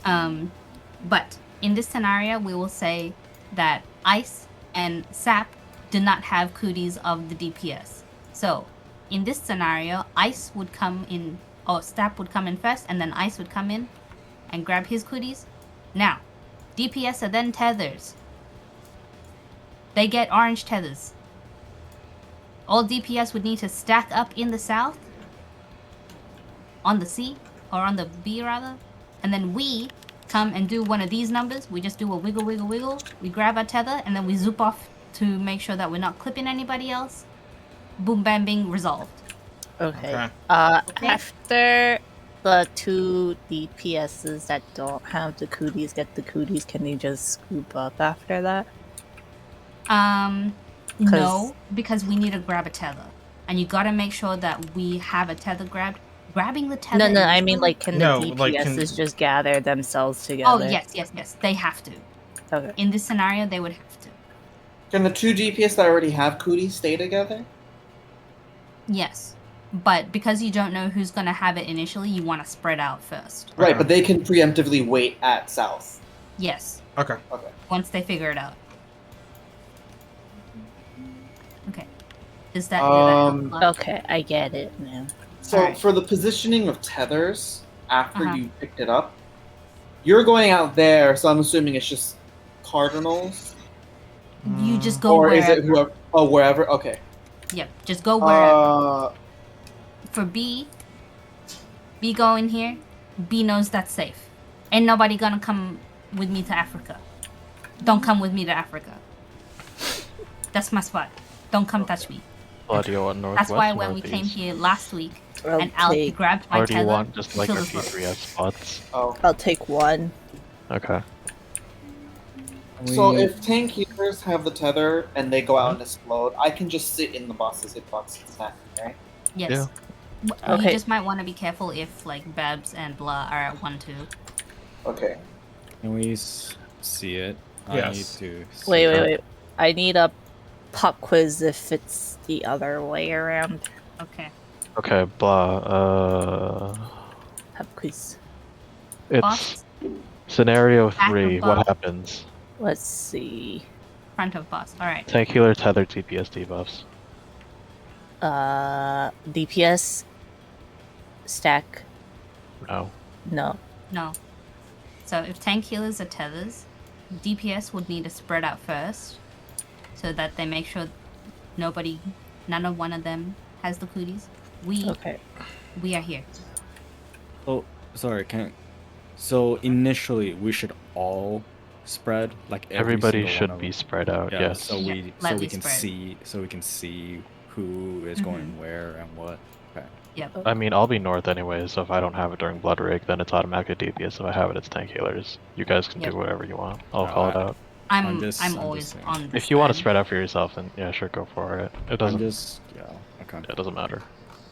S3: But in this scenario, we will say that Ice and Sap do not have cooties of the DPS. So in this scenario, Ice would come in, or Sap would come in first, and then Ice would come in and grab his cooties. Now, DPS are then tethers. They get orange tethers. All DPS would need to stack up in the south, on the C, or on the B rather, and then we come and do one of these numbers, we just do a wiggle, wiggle, wiggle. We grab our tether and then we zoop off to make sure that we're not clipping anybody else. Boom, bam, bing, resolved.
S2: Okay.
S5: Okay.
S3: Okay.
S2: After the 2 DPSs that don't have the cooties get the cooties, can they just scoop up after that?
S3: No, because we need to grab a tether. And you gotta make sure that we have a tether grabbed. Grabbing the tether.
S2: No, I mean,
S3: initially-
S2: like, can
S5: No,
S2: the
S5: like,
S2: DPSs just gather themselves
S3: Oh,
S2: together?
S3: yes. They have to.
S2: Okay.
S3: In this scenario, they would have to.
S1: Can the 2 DPS that already have cooties stay together?
S3: Yes. But because you don't know who's gonna have it initially, you want to spread out first.
S1: Right,
S5: Okay.
S1: but they can preemptively wait at south.
S3: Yes.
S5: Okay.
S1: Okay.
S3: Once they figure it out. Okay. Does that help?
S2: Okay, I get it now.
S1: So
S3: Alright.
S1: for the positioning of tethers after
S3: Uh-huh.
S1: you picked it up, you're going out there, so I'm assuming it's just cardinals,
S3: You just go
S1: or
S3: wherever.
S1: is it whoever? Oh, wherever. Okay.
S3: Yep. Just go wherever.
S1: Uh,
S3: For B go in here. B knows that's safe. Ain't nobody gonna come with me to Africa. Don't come with me to Africa. That's my spot. Don't come touch me.
S6: Well, do you want northwest?
S3: That's why
S6: or
S3: when we came
S6: northeast?
S3: here last week
S2: I'll
S3: and Alex
S2: take,
S3: grabbed my
S6: Or do you
S3: tether.
S6: want just like
S3: till
S6: our
S3: the foot.
S6: P4S spots?
S1: oh.
S2: I'll take 1.
S6: Okay.
S1: So if tank healers have the tether and they go out and explode, I can just sit in the boss's hitbox and attack, right?
S3: Yes.
S6: Yeah.
S3: You
S2: Okay.
S3: just might want to be careful if like Babs and Blah are at 1-2.
S1: Okay.
S7: Can we see it? I
S5: Yes.
S7: need to. See
S2: Wait.
S7: it.
S2: I need a pop quiz if it's the other way around.
S3: Okay.
S6: Okay, blah.
S2: Pop quiz.
S6: It's
S3: Boss,
S6: scenario
S3: Back
S6: 3.
S3: above.
S6: What happens?
S2: Let's see.
S3: front of boss. Alright.
S6: Tank healer, tether, DPS debuffs.
S2: DPS stack.
S6: No.
S2: No.
S3: No. So if tank healers are tethers, DPS would need to spread out first, so that they make sure none of one of them has the cooties.
S2: Okay.
S3: We are here.
S7: Oh, sorry. So initially, we should all spread like
S6: Everybody
S7: single
S6: should
S7: one of
S6: be
S7: them.
S6: spread out.
S7: Yeah,
S6: Yes.
S7: so
S3: Yeah,
S7: we
S3: lightly
S7: can
S3: spread.
S7: see who is going where and what. Okay.
S3: Yep.
S6: I mean, I'll be north anyway, so if I don't have it during Blood Rig, then it's automatically DPS. If I have it, it's tank healers. You guys can
S3: Yep.
S6: do whatever you want. I'll call it out.
S3: I'm
S7: I'm
S3: always
S7: just saying.
S3: on this
S6: If you want to
S3: side.
S6: spread out for yourself, then yeah, sure, go for it. It
S7: I'm
S6: doesn't.
S7: just okay.
S6: It doesn't matter.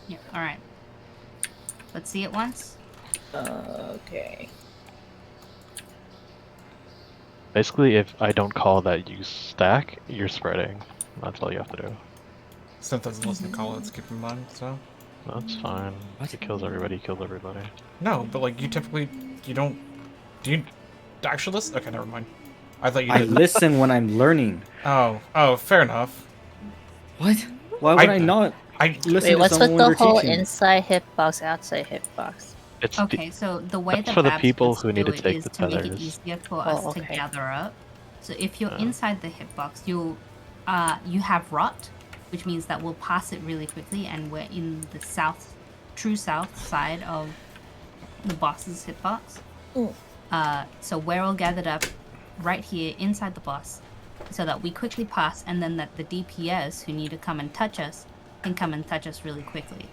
S3: Yeah, alright. Let's see it once.
S2: Okay.
S6: Basically, if I don't call that you stack, you're spreading. That's all you have to do.
S5: Sometimes it doesn't call it, keep in mind, so.
S6: That's fine. If it kills everybody, it kills everybody.
S5: No, but like, you typically, you don't, do you actually listen? Okay, never mind. I thought you
S7: I
S5: did.
S7: listen when I'm learning.
S5: Oh, fair enough.
S7: What? Why would
S5: I-
S7: I not
S5: I
S7: listen
S2: Wait,
S7: to
S2: what's
S7: someone
S2: with
S7: when
S2: the
S7: they're
S2: whole
S7: teaching?
S2: inside hitbox, outside hitbox?
S6: It's
S3: Okay, so the way
S6: That's
S3: that
S6: for the
S3: Babs
S6: people
S3: wants
S6: who need
S3: do
S6: to
S3: it
S6: take
S3: is
S6: the
S3: to make it
S6: tethers.
S3: easier for
S2: Oh,
S3: us to
S2: okay.
S3: gather up. So if you're
S6: Yeah.
S3: inside the hitbox, you have rot, which means that we'll pass it really quickly, and we're in the true south side of the boss's hitbox.
S2: Ooh.
S3: So we're all gathered up right here inside the boss, so that we quickly pass, and then that the DPS who need to come and touch us can come and touch us really quickly.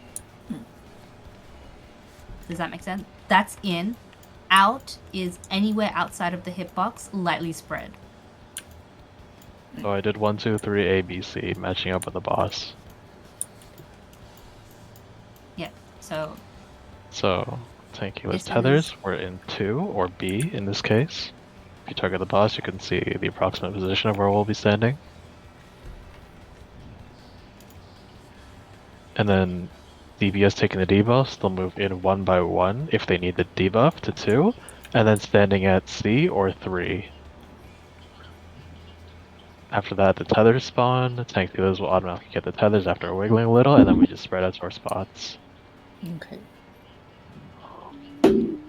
S3: Does that make sense? That's in. Out is anywhere outside of the hitbox, lightly spread.
S6: So I did 1, 2, 3, A, B, C, matching up with the boss.
S3: Yeah. So
S6: So tank healers,
S3: This
S6: tethers were in 2 or B in this case. If you target the boss, you can see the approximate position of where we'll be standing. And then DPS taking the debuffs, they'll move in 1 by 1 if they need the debuff to 2, and then standing at C or 3. After that, the tethers spawn. The tank healers will automatically get the tethers after wiggling a little, and then we just spread out to our spots.
S2: Okay.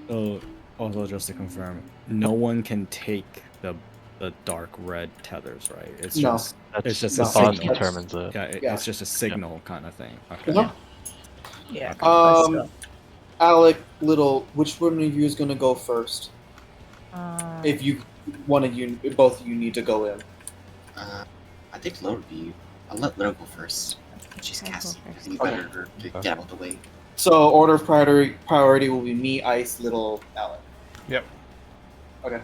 S7: So also just to confirm, no one can take the dark red tethers, right? It's
S1: No.
S7: just
S6: That's
S7: It's just
S6: the
S7: a
S6: boss
S7: signal.
S6: determines it.
S1: Yeah.
S7: it's just a signal kind of thing. Okay.
S1: Yeah.
S2: Yeah.
S1: Alec, Little, which one of you is gonna go first? If you one of you, both of you need to go in.
S8: I think Little be. I'll let Little go first. She's
S4: I'll go
S8: casting.
S4: first.
S8: It'd be better to get out of the way.
S1: So order of priority will be me, Ice, Little, Alec.
S5: Yep.
S1: Okay.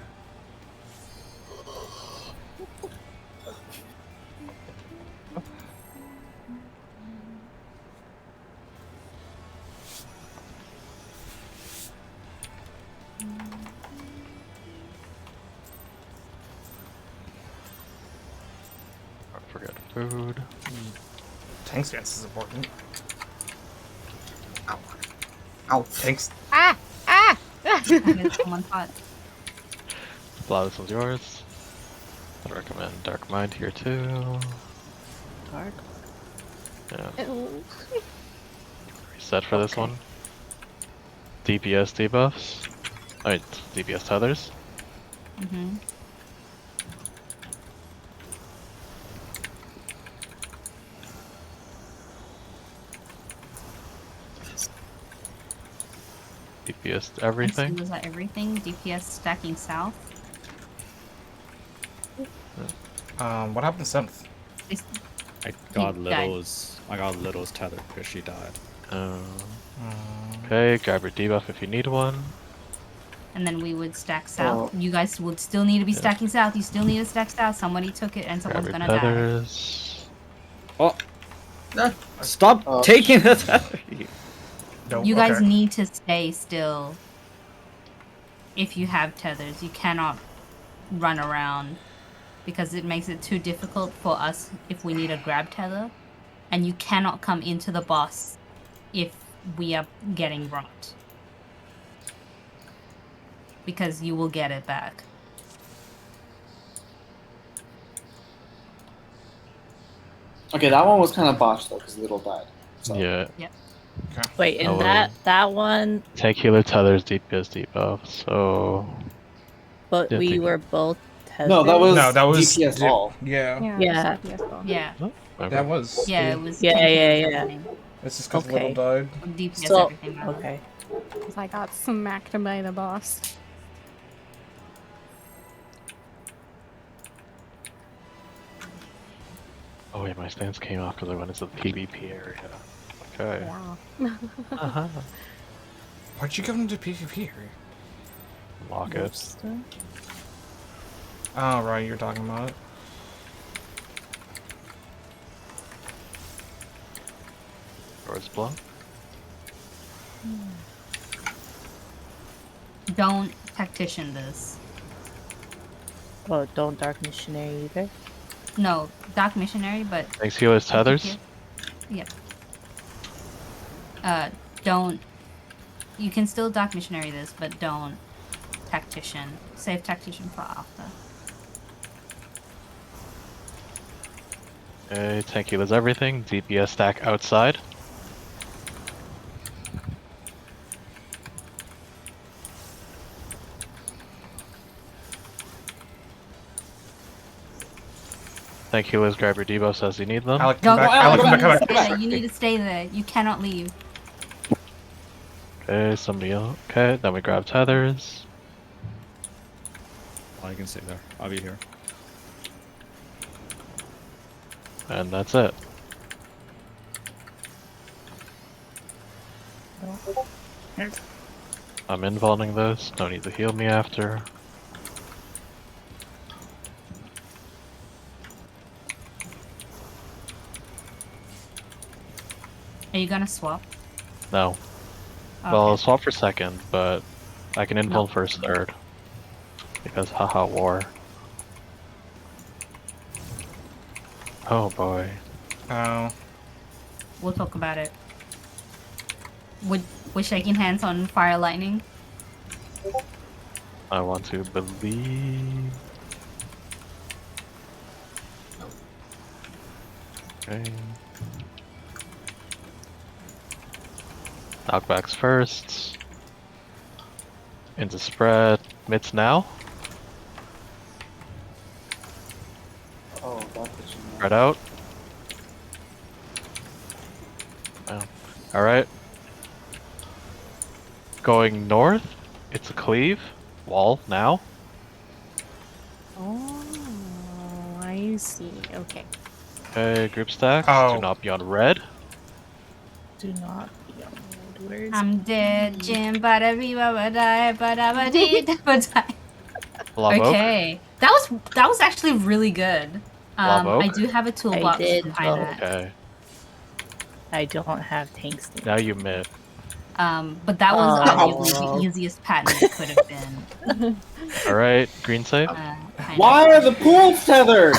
S6: Don't forget food.
S5: Tank stance is important.
S8: Ow. Ow.
S5: Tanks.
S4: Ah! Ah!
S3: Someone's hot.
S6: Blah, this one's yours. I'd recommend Dark Mind here too.
S2: Dark.
S6: Yeah.
S4: Ew.
S6: Reset for this
S2: Okay.
S6: one. DPS debuffs. Alright, DPS tethers.
S3: Mm-hmm.
S6: DPS everything.
S3: Was that everything? DPS stacking south.
S5: What happened to 7th?
S3: It's-
S7: I got
S3: He died.
S7: Little's tether because she died.
S6: Okay, grab your debuff if you need one.
S3: And then we would stack south.
S1: Oh.
S3: You guys would still need to be
S6: Yeah.
S3: stacking south. You still need to stack south. Somebody took it and
S6: Grab
S3: someone's
S6: your
S3: gonna die.
S6: tethers.
S7: Oh,
S8: No.
S7: stop taking the tether.
S5: Don't.
S3: You guys
S5: okay.
S3: need to stay still. If you have tethers, you cannot run around because it makes it too difficult for us if we need a grab tether, and you cannot come into the boss if we are getting rocked because you will get it back.
S1: Okay, that one was kind of botched though, because Little died. So.
S6: Yeah.
S2: Wait, and
S6: Oh,
S2: that one,
S6: Take healer tethers, DPS debuff. So
S2: but
S6: Yeah,
S2: we
S6: take it.
S2: were both tethered.
S1: No, that was
S5: No, that was
S1: DPS all.
S5: Yeah.
S4: Yeah.
S2: Yeah.
S4: Yes, ball.
S3: Yeah,
S6: okay.
S5: That was.
S3: yeah, it was.
S2: Yeah,
S3: 10
S2: yeah,
S3: kills,
S2: yeah.
S3: everything.
S5: It's just because
S2: Okay.
S5: Little died.
S3: DPS
S2: So,
S3: everything. rather.
S2: okay.
S4: 'Cause I got smacked by the boss.
S6: Oh wait, my stance came off because I went into the PvP area. Okay.
S4: Yeah.
S6: Uh-huh.
S5: Why'd you go into PvP area?
S6: Lock it.
S5: Oh, right, you're talking about it.
S6: Doors block.
S3: Don't tactician this.
S2: Oh, don't Dark Missionary either.
S3: No, Dark Missionary, but
S6: Thanks healers tethers.
S3: Yep. Don't. You can still Dark Missionary this, but don't Tactician. Save Tactician for after.
S6: Okay, tank healers everything. DPS stack outside. Tank healers grab your debuffs as you need them.
S5: Alec,
S3: Don't
S5: come back. Alec, come back, come
S3: stay
S5: back.
S3: there. You need to stay there. You cannot leave.
S6: Okay, somebody else. Okay, then we grab tethers.
S7: I can stay there. I'll be here.
S6: And that's it. I'm involving this. No need to heal me after.
S3: Are you gonna swap?
S6: No.
S3: Okay.
S6: Well, I'll swap for second, but I can invul first, third. Because haha, war. Oh boy.
S5: Oh.
S3: We'll talk about it. We're shaking hands on Fire Lightning.
S6: I want to believe. Okay. Knockbacks first. Into spread. Mitts now.
S1: Oh, that's what you mean.
S6: Spread out. Wow. Alright. Going north. It's a cleave. Wall now.
S4: I see. Okay.
S6: Okay, group stacks.
S5: Oh.
S6: Do not be on red.
S2: Do not be on red. Where is
S3: I'm dead, Jim. Bada be bada die, bada dee bada die.
S6: Lava oak.
S3: Okay, that was actually really good.
S6: Lava
S3: I
S6: oak.
S3: do have a toolbox
S2: did
S3: for
S2: vote.
S3: Pine Axe.
S6: Okay.
S2: I don't have tanks.
S6: Now you mid.
S3: But that was arguably
S2: Oh.
S3: the easiest patent it could have been.
S6: All right, green safe.
S3: Pine
S1: Why are the pools tethered?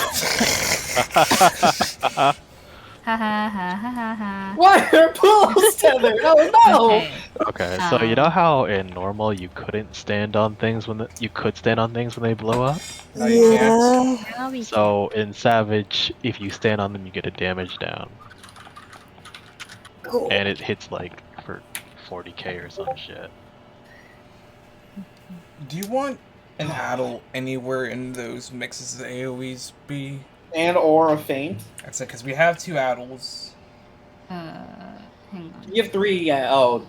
S3: Ha ha ha ha ha ha.
S1: Why are pools tethered? Oh no!
S3: Okay.
S6: Okay, so you know how in normal you couldn't stand on things when you could stand on things when they blow up.
S5: No, you can't.
S4: Now we
S6: So in Savage, if you stand on them, you get a damage down,
S1: Cool.
S6: and it hits like for 40k or some shit.
S5: Do you want an addle anywhere in those mixes of AoEs be?
S1: And or a feint.
S5: That's it, because we have 2 addles.
S3: Hang on.
S1: You have 3, yeah. Oh.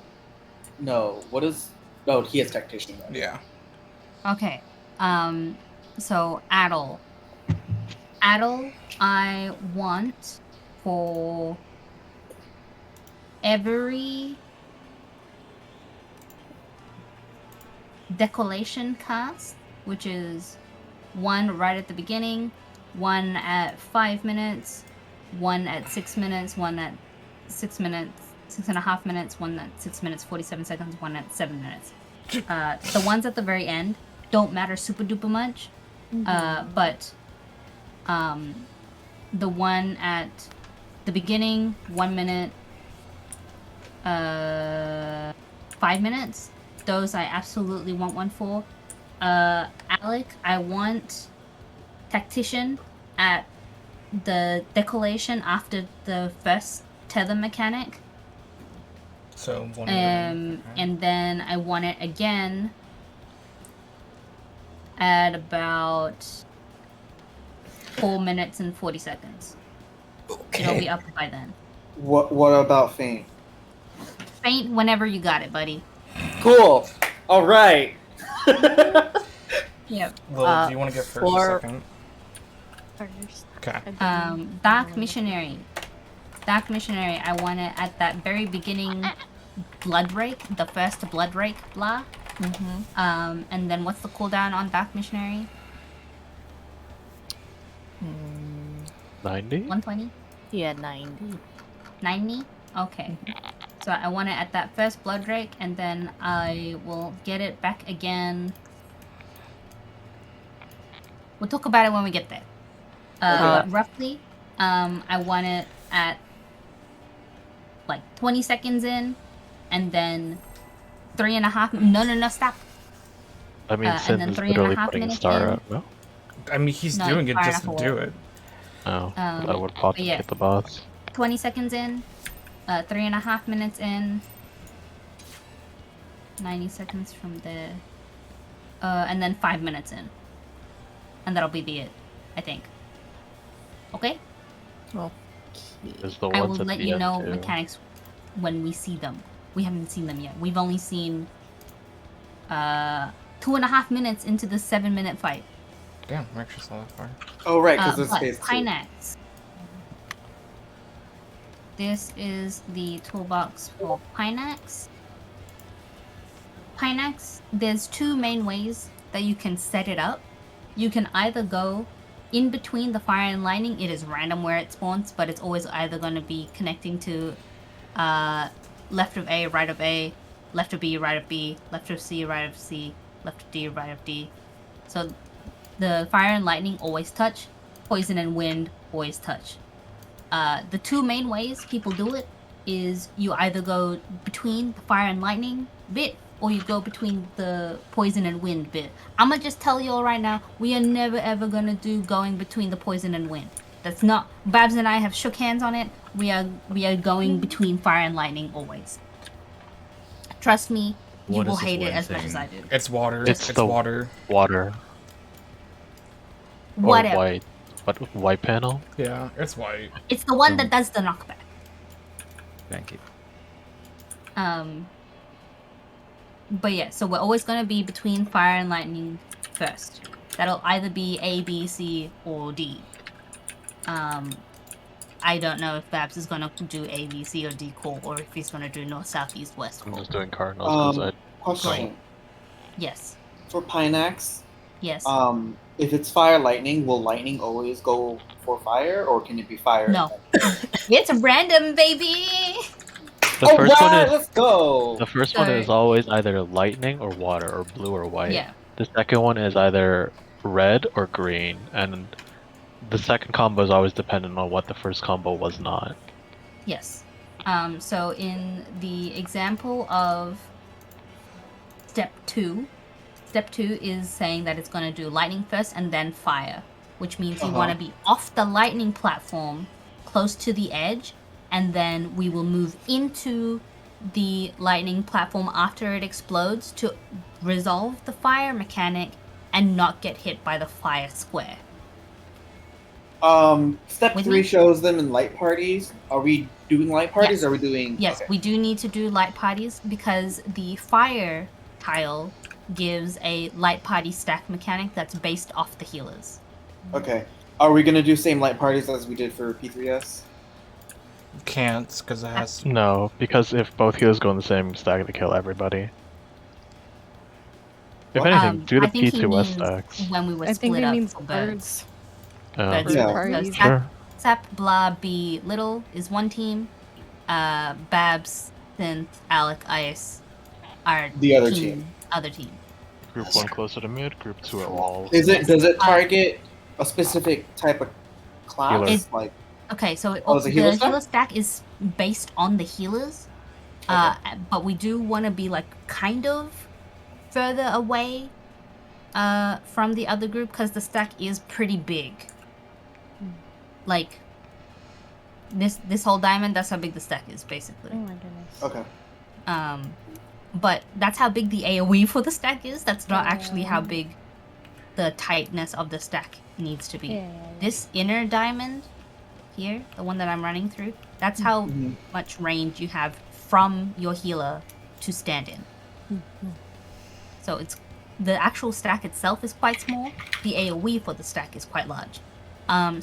S1: No. What is. Oh, he has tactician. Right?
S5: Yeah.
S3: Okay. So Addle. Addle, I want for every decollation cast, which is 1 right at the beginning, 1 at 5 minutes, 1 at 6 minutes, 1 at 6 minutes, 6.5 minutes, 1 at 6 minutes, 47 seconds, 1 at 7 minutes. The ones at the very end don't matter super duper much, but the one at the beginning, 1 minute, 5 minutes, those I absolutely want one for. Alec, I want Tactician at the decollation after the first tether mechanic.
S5: So, 1
S3: And then I want it again at about 4 minutes and 40 seconds. It'll be up by then.
S1: What about feint?
S3: Faint whenever you got it, buddy.
S1: Cool. All right.
S3: Yep.
S5: Well, do you want to get first or second?
S4: first.
S5: Okay.
S3: Dark Missionary. Dark Missionary, I want it at that very beginning blood rake, the first blood rake, blah. And then what's the cooldown on Dark Missionary?
S6: 90?
S3: 120?
S2: Yeah, 90.
S3: 90? Okay. So I want it at that first blood rake, and then I will get it back again. We'll talk about it when we get there. But roughly, I want it at like 20 seconds in, and then 3.5. No, stop.
S6: I mean,
S3: and
S6: Sin
S3: then
S6: is
S3: 3.5
S6: literally putting a
S3: minutes
S6: star
S3: in.
S6: up, no?
S5: I mean, he's
S3: No,
S5: doing it
S3: fire
S5: just to
S3: enough
S5: do
S3: away.
S5: it.
S6: Oh, I would pop to
S3: yeah.
S6: hit the boss.
S3: 20 seconds in, 3.5 minutes in, 90 seconds from there, and then 5 minutes in. And that'll be it, I think. Okay?
S6: There's the
S3: I
S6: ones
S3: will
S6: at
S3: let
S6: the
S3: you
S6: end,
S3: know
S6: too.
S3: mechanics when we see them. We haven't seen them yet. We've only seen 2.5 minutes into the 7-minute fight.
S5: Damn, we're actually still that far.
S1: Oh, right, because it's
S3: But
S1: phase 2.
S3: Pine Axe. This is the toolbox for Pine Axe. Pine Axe, there's 2 main ways that you can set it up. You can either go in between the fire and lightning. It is random where it spawns, but it's always either going to be connecting to left of A, right of A, left of B, right of B, left of C, right of C, left of D, right of D. So the fire and lightning always touch. Poison and wind always touch. The 2 main ways people do it is you either go between the fire and lightning bit, or you go between the poison and wind bit. I'm gonna just tell you all right now, we are never ever gonna do going between the poison and wind. That's not. Babs and I have shook hands on it. We are going between fire and lightning always. Trust me, you
S7: What
S3: will
S7: is this
S3: hate it
S7: one
S3: as much
S7: thing?
S3: as I do.
S5: It's water.
S6: It's
S5: It's
S6: the
S5: water.
S6: Water.
S3: Whatever.
S6: Or white. What, white panel?
S5: Yeah, it's white.
S3: It's the one that does the knockback.
S7: Thank you.
S3: But yeah, so we're always gonna be between fire and lightning first. That'll either be A, B, C, or D. I don't know if Babs is gonna do A, B, C, or D core, or if he's gonna do north, south, east, west
S6: I'm
S3: core.
S6: just doing cardinals because
S1: Question.
S3: Yes.
S1: For Pinax,
S3: Yes.
S1: if it's fire lightning, will lightning always go for fire, or can it be fire?
S3: No. It's random, baby.
S6: the first one is
S1: let's go.
S6: the first one
S3: So-
S6: is always either lightning or water or blue or white.
S3: Yeah.
S6: The second one is either red or green, and the second combo is always dependent on what the first combo was not.
S3: Yes. So in the example of step 2 is saying that it's going to do lightning first and then fire, which means you want to be off the lightning platform close to the edge, and then we will move into the lightning platform after it explodes to resolve the fire mechanic and not get hit by the fire square.
S1: Step
S3: With
S1: 3
S3: me?
S1: shows them in light parties. Are we doing light parties?
S3: Yes.
S1: Or are we doing?
S3: Yes,
S1: Okay.
S3: we do need to do light parties because the fire tile gives a light party stack mechanic that's based off the healers.
S1: Okay. Are we gonna do same light parties as we did for P4S?
S5: Can't, because it has.
S6: No, because if both healers go in the same stack, they kill everybody. If
S1: What?
S6: anything, do the
S3: I think he
S6: P2S
S3: means
S6: stacks.
S3: when we were
S4: I think
S3: split
S4: he
S3: up
S4: means
S3: for birds.
S4: birds.
S6: Oh,
S3: Birds.
S1: Yeah.
S3: So
S4: Parties.
S6: sure.
S3: Sap, Blah, B, Little is one team. Babs, Synth, Alec, Ice are
S1: The other team.
S3: Other team.
S6: Group 1 closer to mid, group 2 at walls.
S1: Does
S3: Yes.
S1: it target a specific type of class?
S6: Healer.
S3: It's-
S1: Like
S3: Okay, so
S1: Oh, it's a healer
S3: the
S1: stack?
S3: healer stack is based on the healers, but we do want to be like kind of further away from the other group because the stack is pretty big. Like this whole diamond, that's how big the stack is basically.
S4: Oh my goodness.
S1: okay.
S3: But that's how big the AoE for the stack is. That's not actually how
S4: Yeah.
S3: big the tightness of the stack needs to be.
S4: Yeah.
S3: This inner diamond here, the one that I'm running through, that's how
S1: Mhm.
S3: much range you have from your healer to stand in. So it's the actual stack itself is quite small. The AoE for the stack is quite large.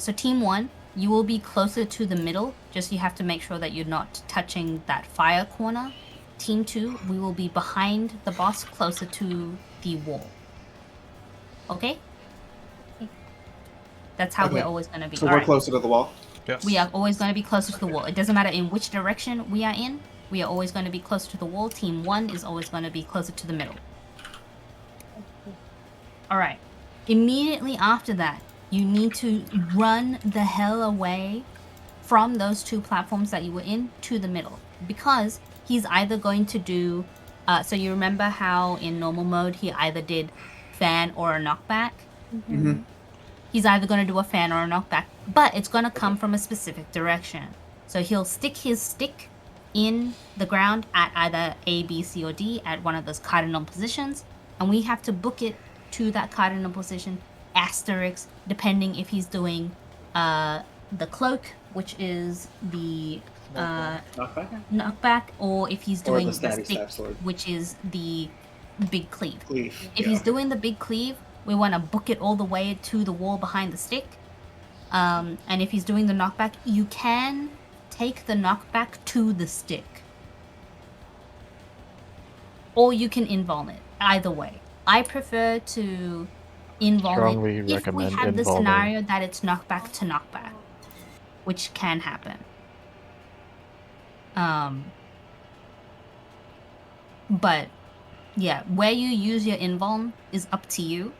S3: So team 1, you will be closer to the middle. Just you have to make sure that you're not touching that fire corner. Team 2, we will be behind the boss, closer to the wall. Okay? That's how
S1: Okay.
S3: we're always going to be.
S1: So
S3: All
S1: we're
S3: right.
S1: closer to the wall.
S5: Yes.
S3: We are always going to be closer to the wall. It doesn't matter in which direction we are in. We are always going to be closer to the wall. Team 1 is always going to be closer to the middle. All right. Immediately after that, you need to run the hell away from those two platforms that you were in to the middle, because he's either going to do. So you remember how in normal mode he either did fan or a knockback.
S1: Mm-hmm.
S3: He's either going to do a fan or a knockback, but it's going to come from a specific direction. So he'll stick his stick in the ground at either A, B, C, or D at one of those cardinal positions, and we have to book it to that cardinal position, asterisk, depending if he's doing the cloak, which is the
S1: Knockback.
S3: knockback, or if he's
S1: Or
S3: doing
S1: the
S3: the
S1: stabby
S3: stick,
S1: stab sword.
S3: which is the big cleave.
S1: Cleave.
S3: If he's doing the big cleave, we want to book it all the way to the wall behind the stick. And if he's doing the knockback, you can take the knockback to the stick. Or you can invuln it. Either way. I prefer to invuln
S6: Strongly
S3: it if we
S6: recommend
S3: have the
S6: invulning.
S3: scenario that it's knockback to knockback, which can happen. But yeah, where you use your invuln is up to you.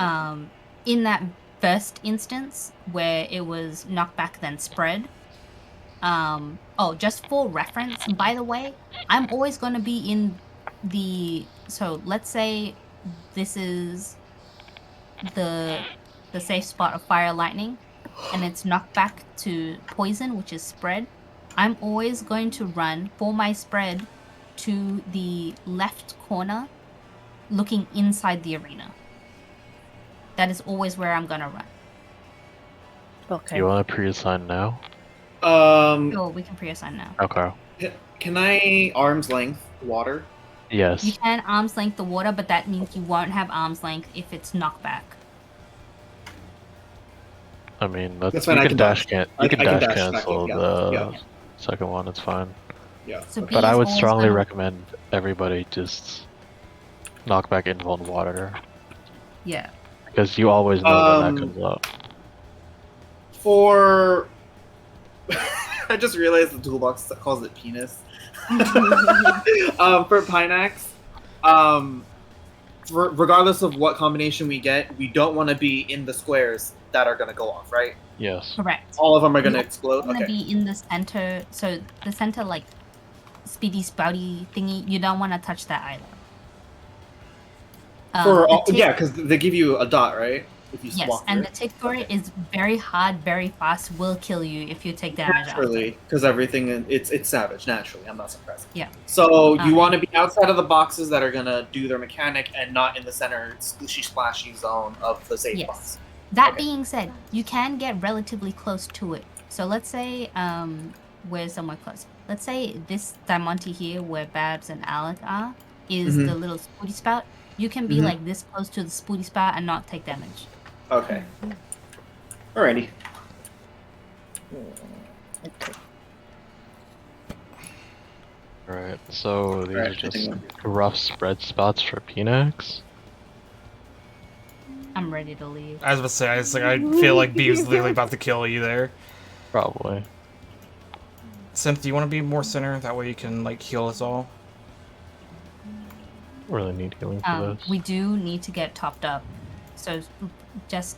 S3: In that first instance where it was knockback then spread. Just for reference, by the way, I'm always going to be in the. So let's say this is the safe spot of fire lightning, and it's knockback to poison, which is spread. I'm always going to run for my spread to the left corner, looking inside the arena. That is always where I'm gonna run.
S2: Okay.
S6: You want to pre-assign now?
S3: So we can pre-assign now.
S6: Okay.
S1: Can I arm's length water?
S3: You
S6: Yes.
S3: can arm's length the water, but that means you won't have arm's length if it's knockback.
S6: I mean, that's
S1: fine.
S6: you
S1: I
S6: can
S1: can
S6: dash
S1: dodge.
S6: can
S1: I
S6: you can
S1: can
S6: dash
S1: dash back
S6: cancel
S1: in, yeah.
S6: the
S1: Yeah.
S6: second one. It's fine.
S1: Yeah.
S3: So B
S6: But I
S3: is
S6: would
S3: always
S6: strongly
S3: gonna-
S6: recommend everybody just knock back invuln water
S3: Yeah.
S6: because you always know when that comes up.
S1: For I just realized the toolbox calls it penis. For Pinax, regardless of what combination we get, we don't want to be in the squares that are going to go off, right?
S6: Yes.
S3: Correct.
S1: All of them are going to
S3: You
S1: explode.
S3: want to
S1: Okay.
S3: be in the center, so the center like speedy spouty thingy. You don't want to touch that either.
S1: Yeah, because they give you a dot, right? If you
S3: Yes,
S1: walk
S3: and
S1: through
S3: the tick for it is very hard, very fast. Will kill you if you take damage
S1: naturally, because everything it's savage naturally. I'm not surprised.
S3: Yeah.
S1: So you want to be outside of the boxes that are gonna do their mechanic, and not in the center splishy splashy zone of the safe box.
S3: That being said, you can get relatively close to it. So let's say we're somewhere close. Let's say this Diamante here, where Babs and Alec are, is the little spooty spout. You can be like this close to the spooty spout and not take damage.
S1: Okay. Alrighty.
S6: Alright, so these
S1: Alright,
S6: are just
S1: continue.
S6: rough spread spots for Pinax.
S3: I'm ready to leave.
S5: I was about to say, I feel like B was literally about to kill you there.
S6: Probably.
S5: Synth, do you want to be more center? That way you can, like, heal us all.
S6: Really need healing for this.
S3: We do need to get topped up. So just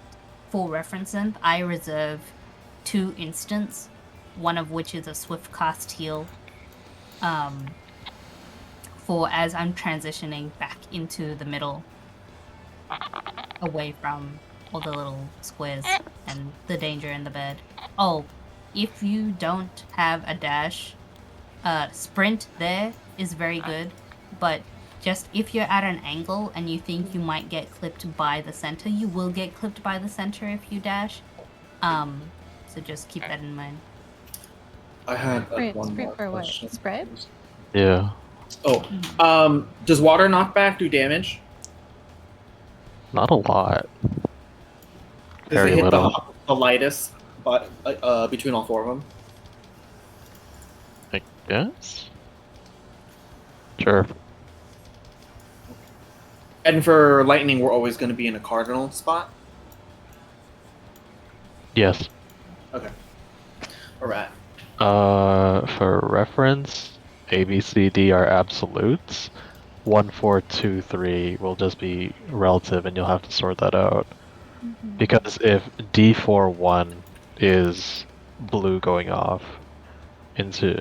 S3: for reference, I reserve 2 instants, one of which is a swift cast heal. For as I'm transitioning back into the middle, away from all the little squares and the danger in the bed. Oh, if you don't have a dash, sprint there is very good, but just if you're at an angle and you think you might get clipped by the center, you will get clipped by the center if you dash. So just keep that in mind.
S1: I had
S4: Sprint,
S1: one
S4: sprint
S1: more
S4: for what?
S1: question.
S4: Spread?
S6: Yeah.
S1: Oh, does water knockback do damage?
S6: Not a lot.
S1: Does
S6: Very
S1: it hit
S6: little.
S1: the lightest, but between all 4 of them?
S6: I guess? Sure.
S1: And for lightning, we're always going to be in a cardinal spot.
S6: Yes.
S1: Okay. Alright.
S6: For reference, A, B, C, D are absolutes. 1, 4, 2, 3 will just be relative, and you'll have to sort that out. Because if D4 1 is blue going off into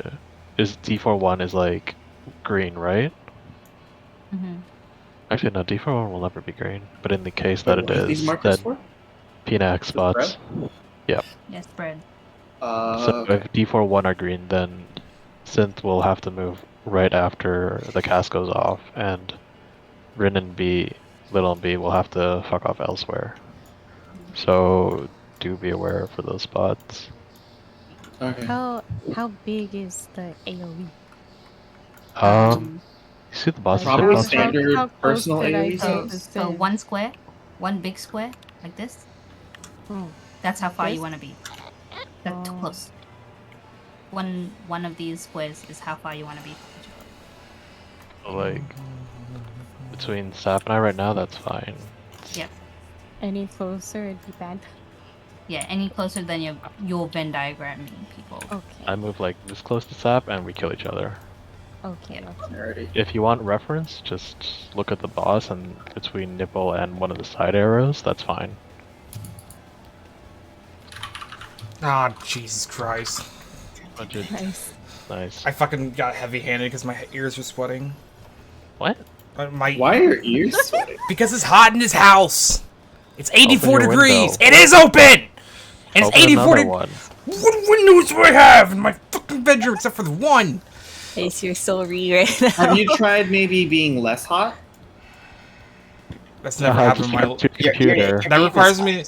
S6: D4 1 is like green, right? Actually, no, D4 1 will never be green. But in the case that it
S1: What are these
S6: is,
S1: markers
S6: then
S1: for?
S6: Pinax spots. Yep.
S3: Yes, spread.
S6: So
S1: Okay.
S6: if D4 1 are green, then Synth will have to move right after the cast goes off, and Rin and B, Little and B will have to fuck off elsewhere. So do be aware for those spots.
S1: Okay.
S4: How big is the AoE?
S6: You see the boss
S1: Probably
S6: hitbox?
S1: standard
S4: how close
S1: personal
S4: could I
S1: AoE
S4: go
S1: size.
S4: to
S3: So
S4: Sid?
S3: one square, one big square, like this.
S4: Oh,
S3: That's how far you
S4: This?
S3: want to be. That's too
S4: Oh.
S3: close. One of these squares is how far you want to be.
S6: Like between Sap and I right now, that's fine.
S3: Yep.
S4: any closer it'd be bad.
S3: Yeah, any closer than your Venn diagramming people.
S4: Okay.
S6: I move like this close to Sap and we kill each other.
S4: Okay.
S1: Alrighty.
S6: If you want reference, just look at the boss and between nipple and one of the side arrows, that's fine.
S5: Ah, Jesus Christ.
S6: Budget.
S4: Nice.
S6: Nice.
S5: I fucking got heavy-handed because my ears were sweating.
S6: What?
S1: Why are your ears sweating?
S5: Because it's hot in his house. It's 84
S6: Open your
S5: degrees.
S6: window.
S5: It is open! And it's
S6: Open
S5: 84
S6: another
S5: degrees.
S6: one.
S5: What windows do I have in my fucking bedroom except for the one?
S2: Face your sorry right now.
S1: Have you tried maybe being less hot?
S5: That's never
S6: Just
S5: happened in my
S6: go to your computer.
S5: That requires me.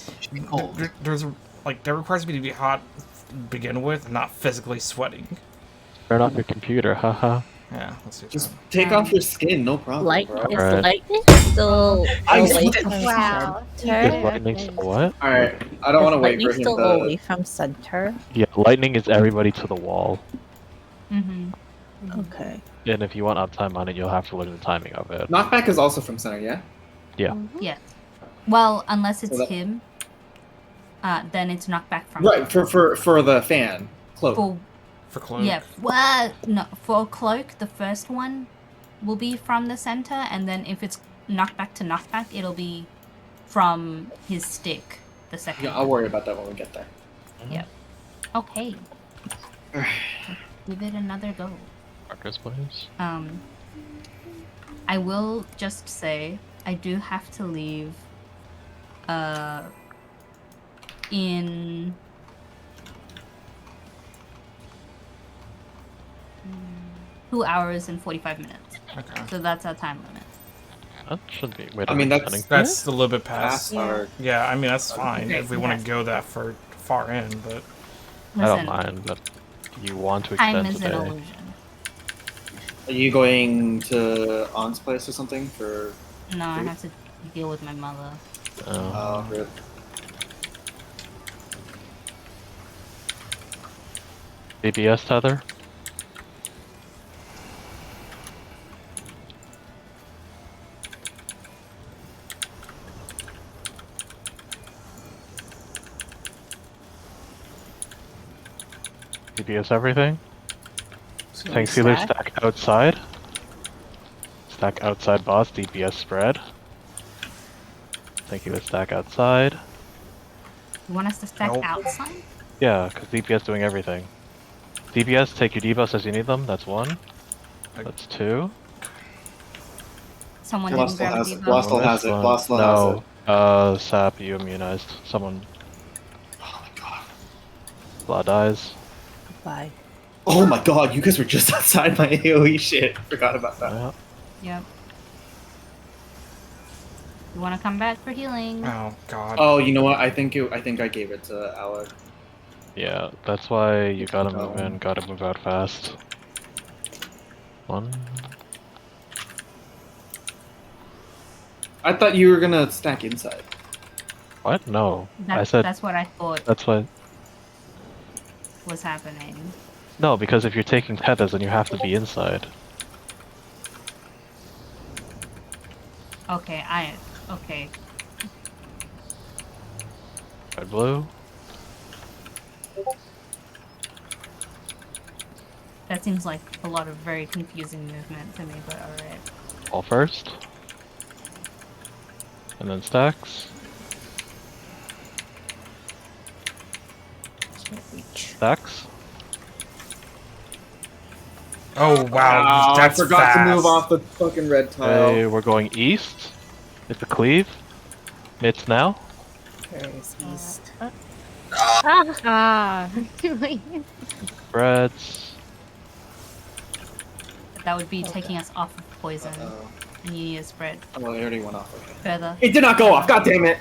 S8: cold.
S5: That requires me to be hot to begin with, not physically sweating.
S6: Turn off your computer, haha.
S5: Yeah, let's do
S1: Just
S5: that.
S1: take off your skin, no problem,
S3: Light
S1: bro.
S3: is
S6: Alright.
S3: lightning still
S1: I-
S3: away
S1: what the
S3: from
S4: Wow.
S3: center?
S6: Is lightning still what?
S1: All right, I don't
S3: Is
S1: want to wait
S3: lightning
S1: for him
S3: still
S1: to.
S3: away from center?
S6: Yeah, lightning is everybody to the wall.
S3: Mm-hmm.
S2: Okay.
S6: And if you want uptime on it, you'll have to learn the timing of it.
S1: Knockback is also from center, yeah.
S6: Yeah.
S3: Yes. Well, unless it's
S1: So that-
S3: him, then it's knockback from
S1: Right
S3: center.
S1: for the fan cloak.
S3: For
S5: For cloak.
S3: yeah, well, no, for cloak, the first one will be from the center, and then if it's knockback to knockback, it'll be from his stick. The second.
S1: Yeah, I'll worry about that when we get there.
S3: Yep. Okay. Let's give it another go.
S6: Marcus, please.
S3: I will just say I do have to leave in 2 hours and 45 minutes.
S5: Okay.
S3: So that's our time limit.
S6: That should be. Wait,
S1: I
S6: are
S1: mean,
S6: we
S1: that's-
S6: cutting?
S5: That's a little bit past.
S1: Fast hard.
S5: Yeah, I mean that's fine
S3: Okay,
S5: if we want
S3: yes.
S5: to go that far in, but
S6: I don't
S3: Listen,
S6: mind, but you want to
S3: time
S6: extend
S3: is an
S6: today.
S3: illusion.
S1: Are you going to On's place or something for?
S3: No, I have to deal with my mother.
S1: Rip.
S6: DPS tether? DPS everything? Tank sealer stack outside. Stack outside boss, DPS spread. Tank healer stack outside.
S3: You want us to stack
S5: Nope.
S3: outside?
S6: Yeah, because DPS doing everything. DPS, take your debuffs as you need them, that's 1. That's 2.
S3: Someone didn't
S1: Blastel
S3: grab a
S1: has it.
S3: debuff?
S1: Blastel has it.
S6: One.
S1: Blastel has it.
S6: No, Sap, you immunized. Someone.
S1: Oh my god.
S6: Blah dies.
S2: Bye.
S1: Oh my god, you guys were just outside my AoE shit. Forgot about that.
S6: Yeah.
S3: Yep. You want to come back for healing?
S5: oh god.
S1: Oh, you know what? I think I gave it to Alec.
S6: Yeah, that's why you gotta
S1: Oh.
S6: move in, gotta move out fast. 1.
S1: I thought you were gonna stack inside.
S6: What? No. I
S3: That's,
S6: said
S3: that's what I thought
S6: that's why.
S3: was happening.
S6: No, because if you're taking tethers, then you have to be inside.
S3: Okay, okay.
S6: Red, blue.
S3: That seems like a lot of very confusing movement to me, but alright.
S6: All first. And then stacks. Stacks.
S5: Oh wow,
S1: Wow, I
S5: that's
S1: forgot
S5: fast.
S1: to move off the fucking red tile.
S6: Okay, we're going east. It's a cleave. Mitts now.
S2: Where is east?
S4: Ah.
S6: Breads.
S3: That would be taking us off of poison,
S1: Uh-oh.
S3: and you need to spread
S1: Oh, well, it already went off. Okay.
S3: further.
S1: It did not go off. God damn it!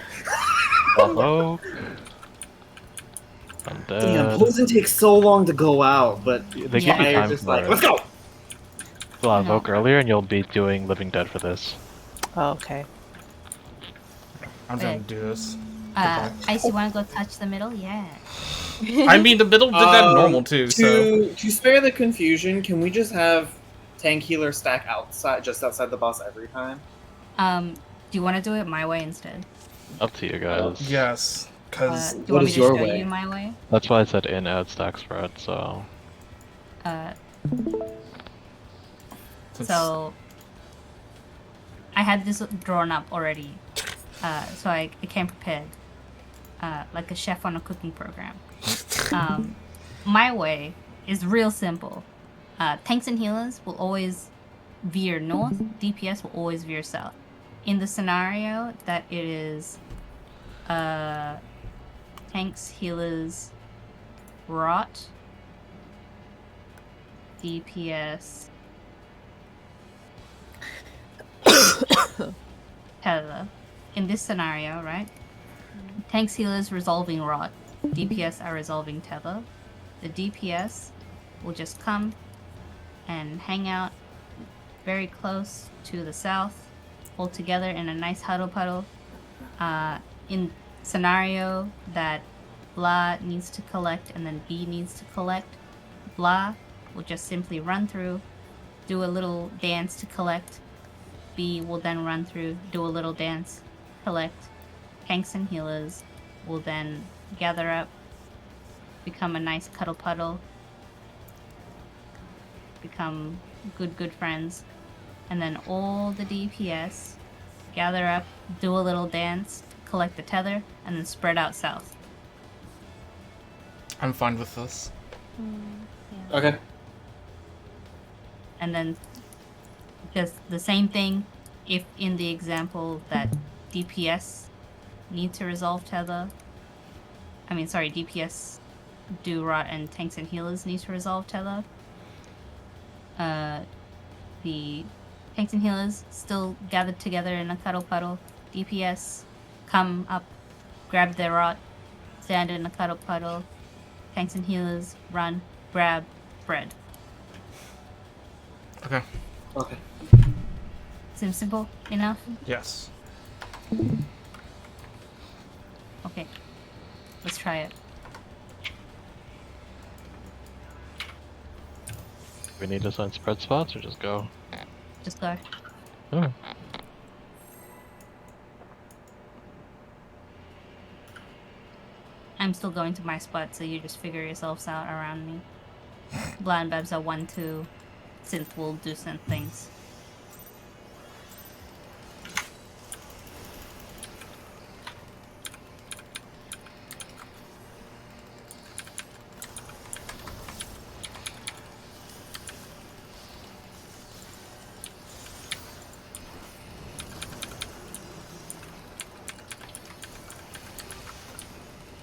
S6: Oak. I'm
S1: Damn,
S6: dead.
S1: poison takes so long to go out, but
S6: They give
S3: Yeah.
S6: you
S1: you're
S6: time
S1: just
S6: for
S1: like,
S6: it.
S1: let's go.
S6: We'll have
S3: No.
S6: Oak earlier, and you'll be doing Living Dead for this.
S2: Oh, okay.
S5: I'm trying to do this.
S3: Ice, you want to go touch the middle? Yeah.
S5: I mean, the middle did that normal too. So
S1: To spare the confusion, can we just have tank healer stack outside, just outside the boss every time?
S3: Do you want to do it my way instead?
S6: Up to you guys.
S5: yes, because
S3: Do you
S1: What
S3: want me
S1: is
S3: to
S1: your
S3: show
S1: way?
S3: you my way?
S6: That's why I said in, out, stack, spread, so...
S3: So I had this drawn up already, so I came prepared, like a chef on a cooking program. My way is real simple. Tanks and healers will always veer north. DPS will always veer south. In the scenario that it is tanks, healers, rot, DPS, tether. In this scenario, right? Tanks, healers resolving rot. DPS are resolving tether. The DPS will just come and hang out very close to the south, all together in a nice huddle puddle. In scenario that blah needs to collect and then B needs to collect, blah will just simply run through, do a little dance to collect. B will then run through, do a little dance, collect. Tanks and healers will then gather up, become a nice cuddle puddle, become good friends, and then all the DPS gather up, do a little dance, collect the tether, and then spread out south.
S5: I'm fine with this.
S4: Yeah.
S1: Okay.
S3: And then just the same thing if in the example that DPS need to resolve tether. DPS do rot and tanks and healers need to resolve tether. The tanks and healers still gathered together in a cuddle puddle. DPS come up, grab their rot, stand in a cuddle puddle. Tanks and healers run, grab, spread.
S5: Okay.
S1: Okay.
S3: Seems simple enough?
S5: Yes.
S3: Okay. Let's try it.
S6: We need to assign spread spots or just go?
S3: Just go.
S6: Oh.
S3: I'm still going to my spot, so you just figure yourselves out around me. Blind Babs are 1-2. Synth will do synth things.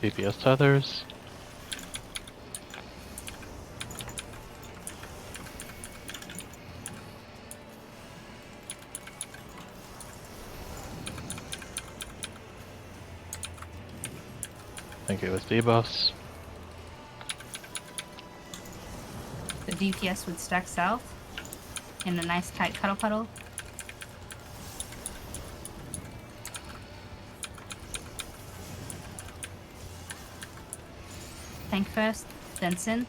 S6: DPS tethers. Thank you, with debuffs.
S3: The DPS would stack south in a nice tight cuddle puddle. Tank first, then synth.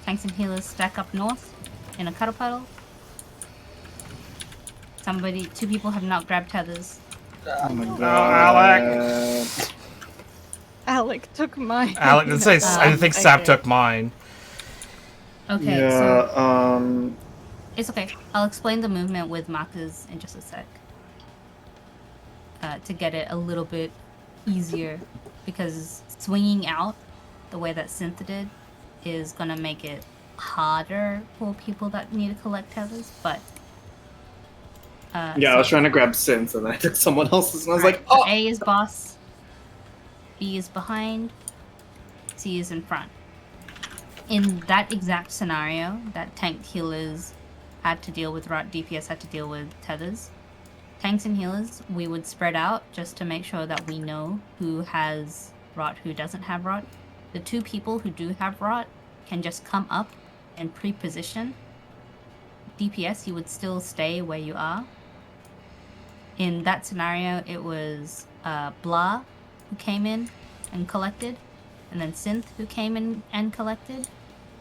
S3: Tanks and healers stack up north in a cuddle puddle. Two people have not grabbed tethers.
S1: Oh my
S5: Alec!
S4: Alec took mine.
S5: Alec, I think Sap took mine.
S3: Okay,
S1: Yeah,
S3: so it's okay. I'll explain the movement with markers in just a sec. To get it a little bit easier, because swinging out the way that Synth did is gonna make it harder for people that need to collect tethers, but
S1: I was trying to grab Synth and I took someone else's and I was like,
S3: so
S1: oh!
S3: A is boss, B is behind, C is in front. In that exact scenario that tank healers had to deal with rot, DPS had to deal with tethers, tanks and healers, we would spread out just to make sure that we know who has rot, who doesn't have rot. The two people who do have rot can just come up and pre-position. DPS, you would still stay where you are. In that scenario, it was Blah who came in and collected, and then Synth who came in and collected,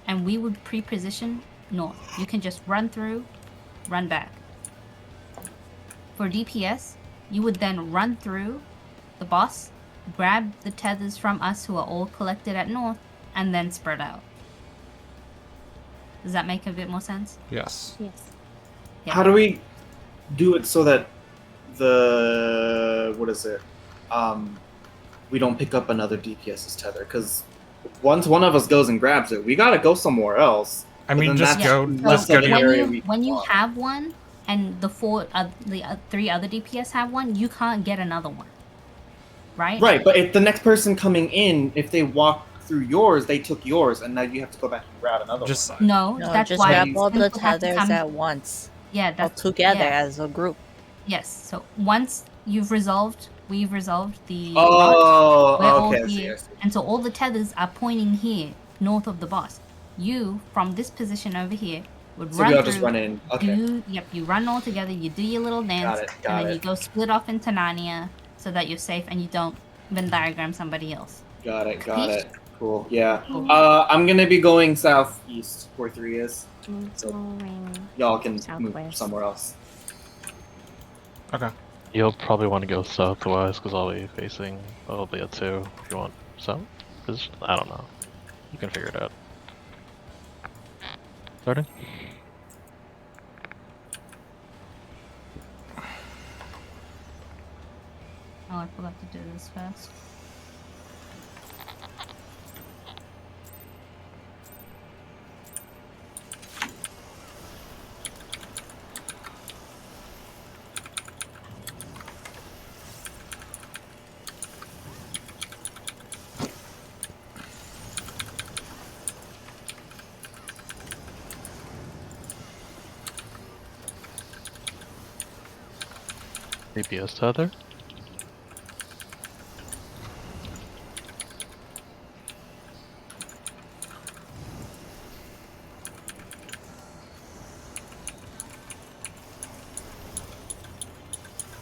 S3: and we would pre-position north. You can just run through, run back. For DPS, you would then run through the boss, grab the tethers from us who are all collected at north, and then spread out. Does that make a bit more sense?
S5: Yes.
S4: Yes.
S3: Yeah.
S1: How do we do it so that we don't pick up another DPS's tether? Because once one of us goes and grabs it, we gotta go somewhere else.
S5: I mean, just go.
S1: Let's
S5: Let's go
S1: the
S5: to
S1: area
S3: when you
S1: want.
S3: have one and the three other DPS have one, you can't get another one, right?
S1: Right, but if the next person coming in, if they walk through yours, they took yours, and now you have to go back and grab another
S5: Just
S1: one.
S3: No,
S2: No,
S3: that's
S2: just
S3: why
S2: grab all the
S3: Synth would have to
S2: tethers
S3: come-
S2: at once.
S3: Yeah,
S2: All
S3: that's
S2: together
S3: yeah.
S2: as a group.
S3: Yes. So once we've resolved the
S1: Oh,
S3: rot, we're all
S1: okay, I see,
S3: here,
S1: I see.
S3: and so all the tethers are pointing here, north of the boss. You, from this position over here, would
S1: So
S3: run
S1: we all
S3: through.
S1: just run in. Okay.
S3: You run all together. You do your little dance,
S1: Got
S3: and then
S1: it.
S3: you go split off into Narnia so that you're safe and you don't Venn diagram somebody else.
S1: Got it.
S3: Capiche?
S1: Cool. Yeah.
S3: Cool.
S1: I'm gonna be going southeast where 3 is. So
S4: Going
S1: y'all can move
S4: southwest.
S1: somewhere else.
S5: Okay.
S6: You'll probably want to go southwest because I'll be facing. I'll be at 2 if you want south. Because I don't know. You can figure it out. Starting.
S3: Oh, I forgot to do this first.
S6: DPS tether.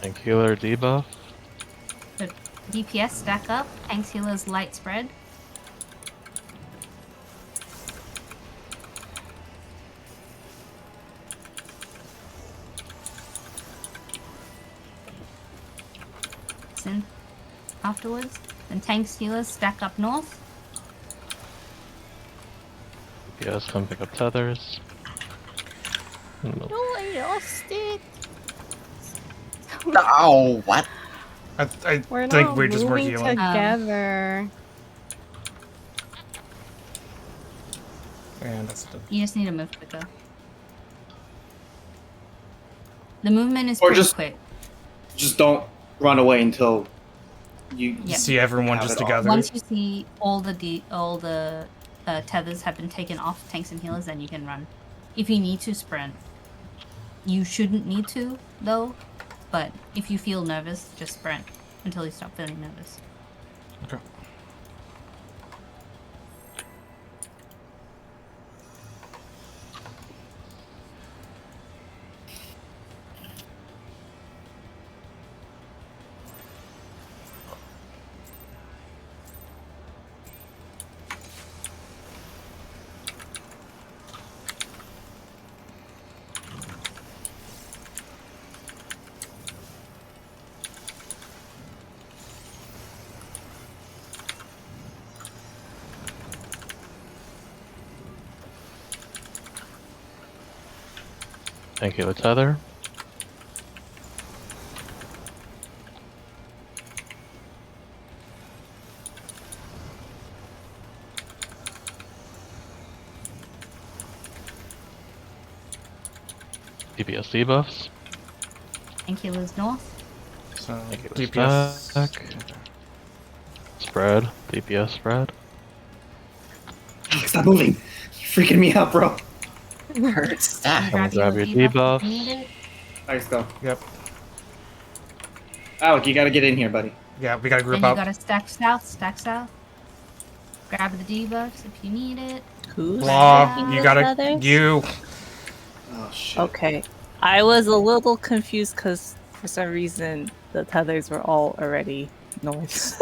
S6: And healer debuff.
S3: The DPS stack up. Tanks healers light spread. Synth afterwards. Then tanks healers stack up north.
S6: DPS come pick up tethers.
S4: No, I lost it.
S8: Oh, what?
S5: I
S4: We're
S5: think
S4: not
S5: we're just
S4: moving
S5: working on.
S4: together.
S5: And that's the.
S3: You just need to move quicker. The movement is
S1: Or
S3: pretty
S1: just-
S3: quick.
S1: Just don't run away until you
S3: Yeah.
S5: See everyone
S1: have
S5: just
S1: it all.
S5: together.
S3: Once you see all the tethers have been taken off tanks and healers, then you can run. If you need to sprint, you shouldn't need to though. But if you feel nervous, just sprint until you stop feeling nervous.
S5: Okay.
S6: Thank you, tether. DPS debuffs.
S3: Tank healers north.
S5: So
S6: Thank you,
S5: DPS.
S6: stack. Spread. DPS spread.
S1: Stop moving. You're freaking me out, bro.
S8: Hurt stack.
S6: Come and grab your
S3: healer
S6: debuff.
S3: if you need it.
S1: Nice go.
S5: Yep.
S1: Alec, you gotta get in here, buddy.
S5: Yeah, we gotta
S3: Then
S5: group
S3: you
S5: up.
S3: gotta stack south, stack south. Grab the debuffs if you need it.
S2: Who's
S5: Blah.
S2: taking
S5: You
S2: the
S5: gotta.
S2: feathers?
S5: You.
S1: Oh shit.
S2: Okay. I was a little confused because for some reason the tethers were all already north.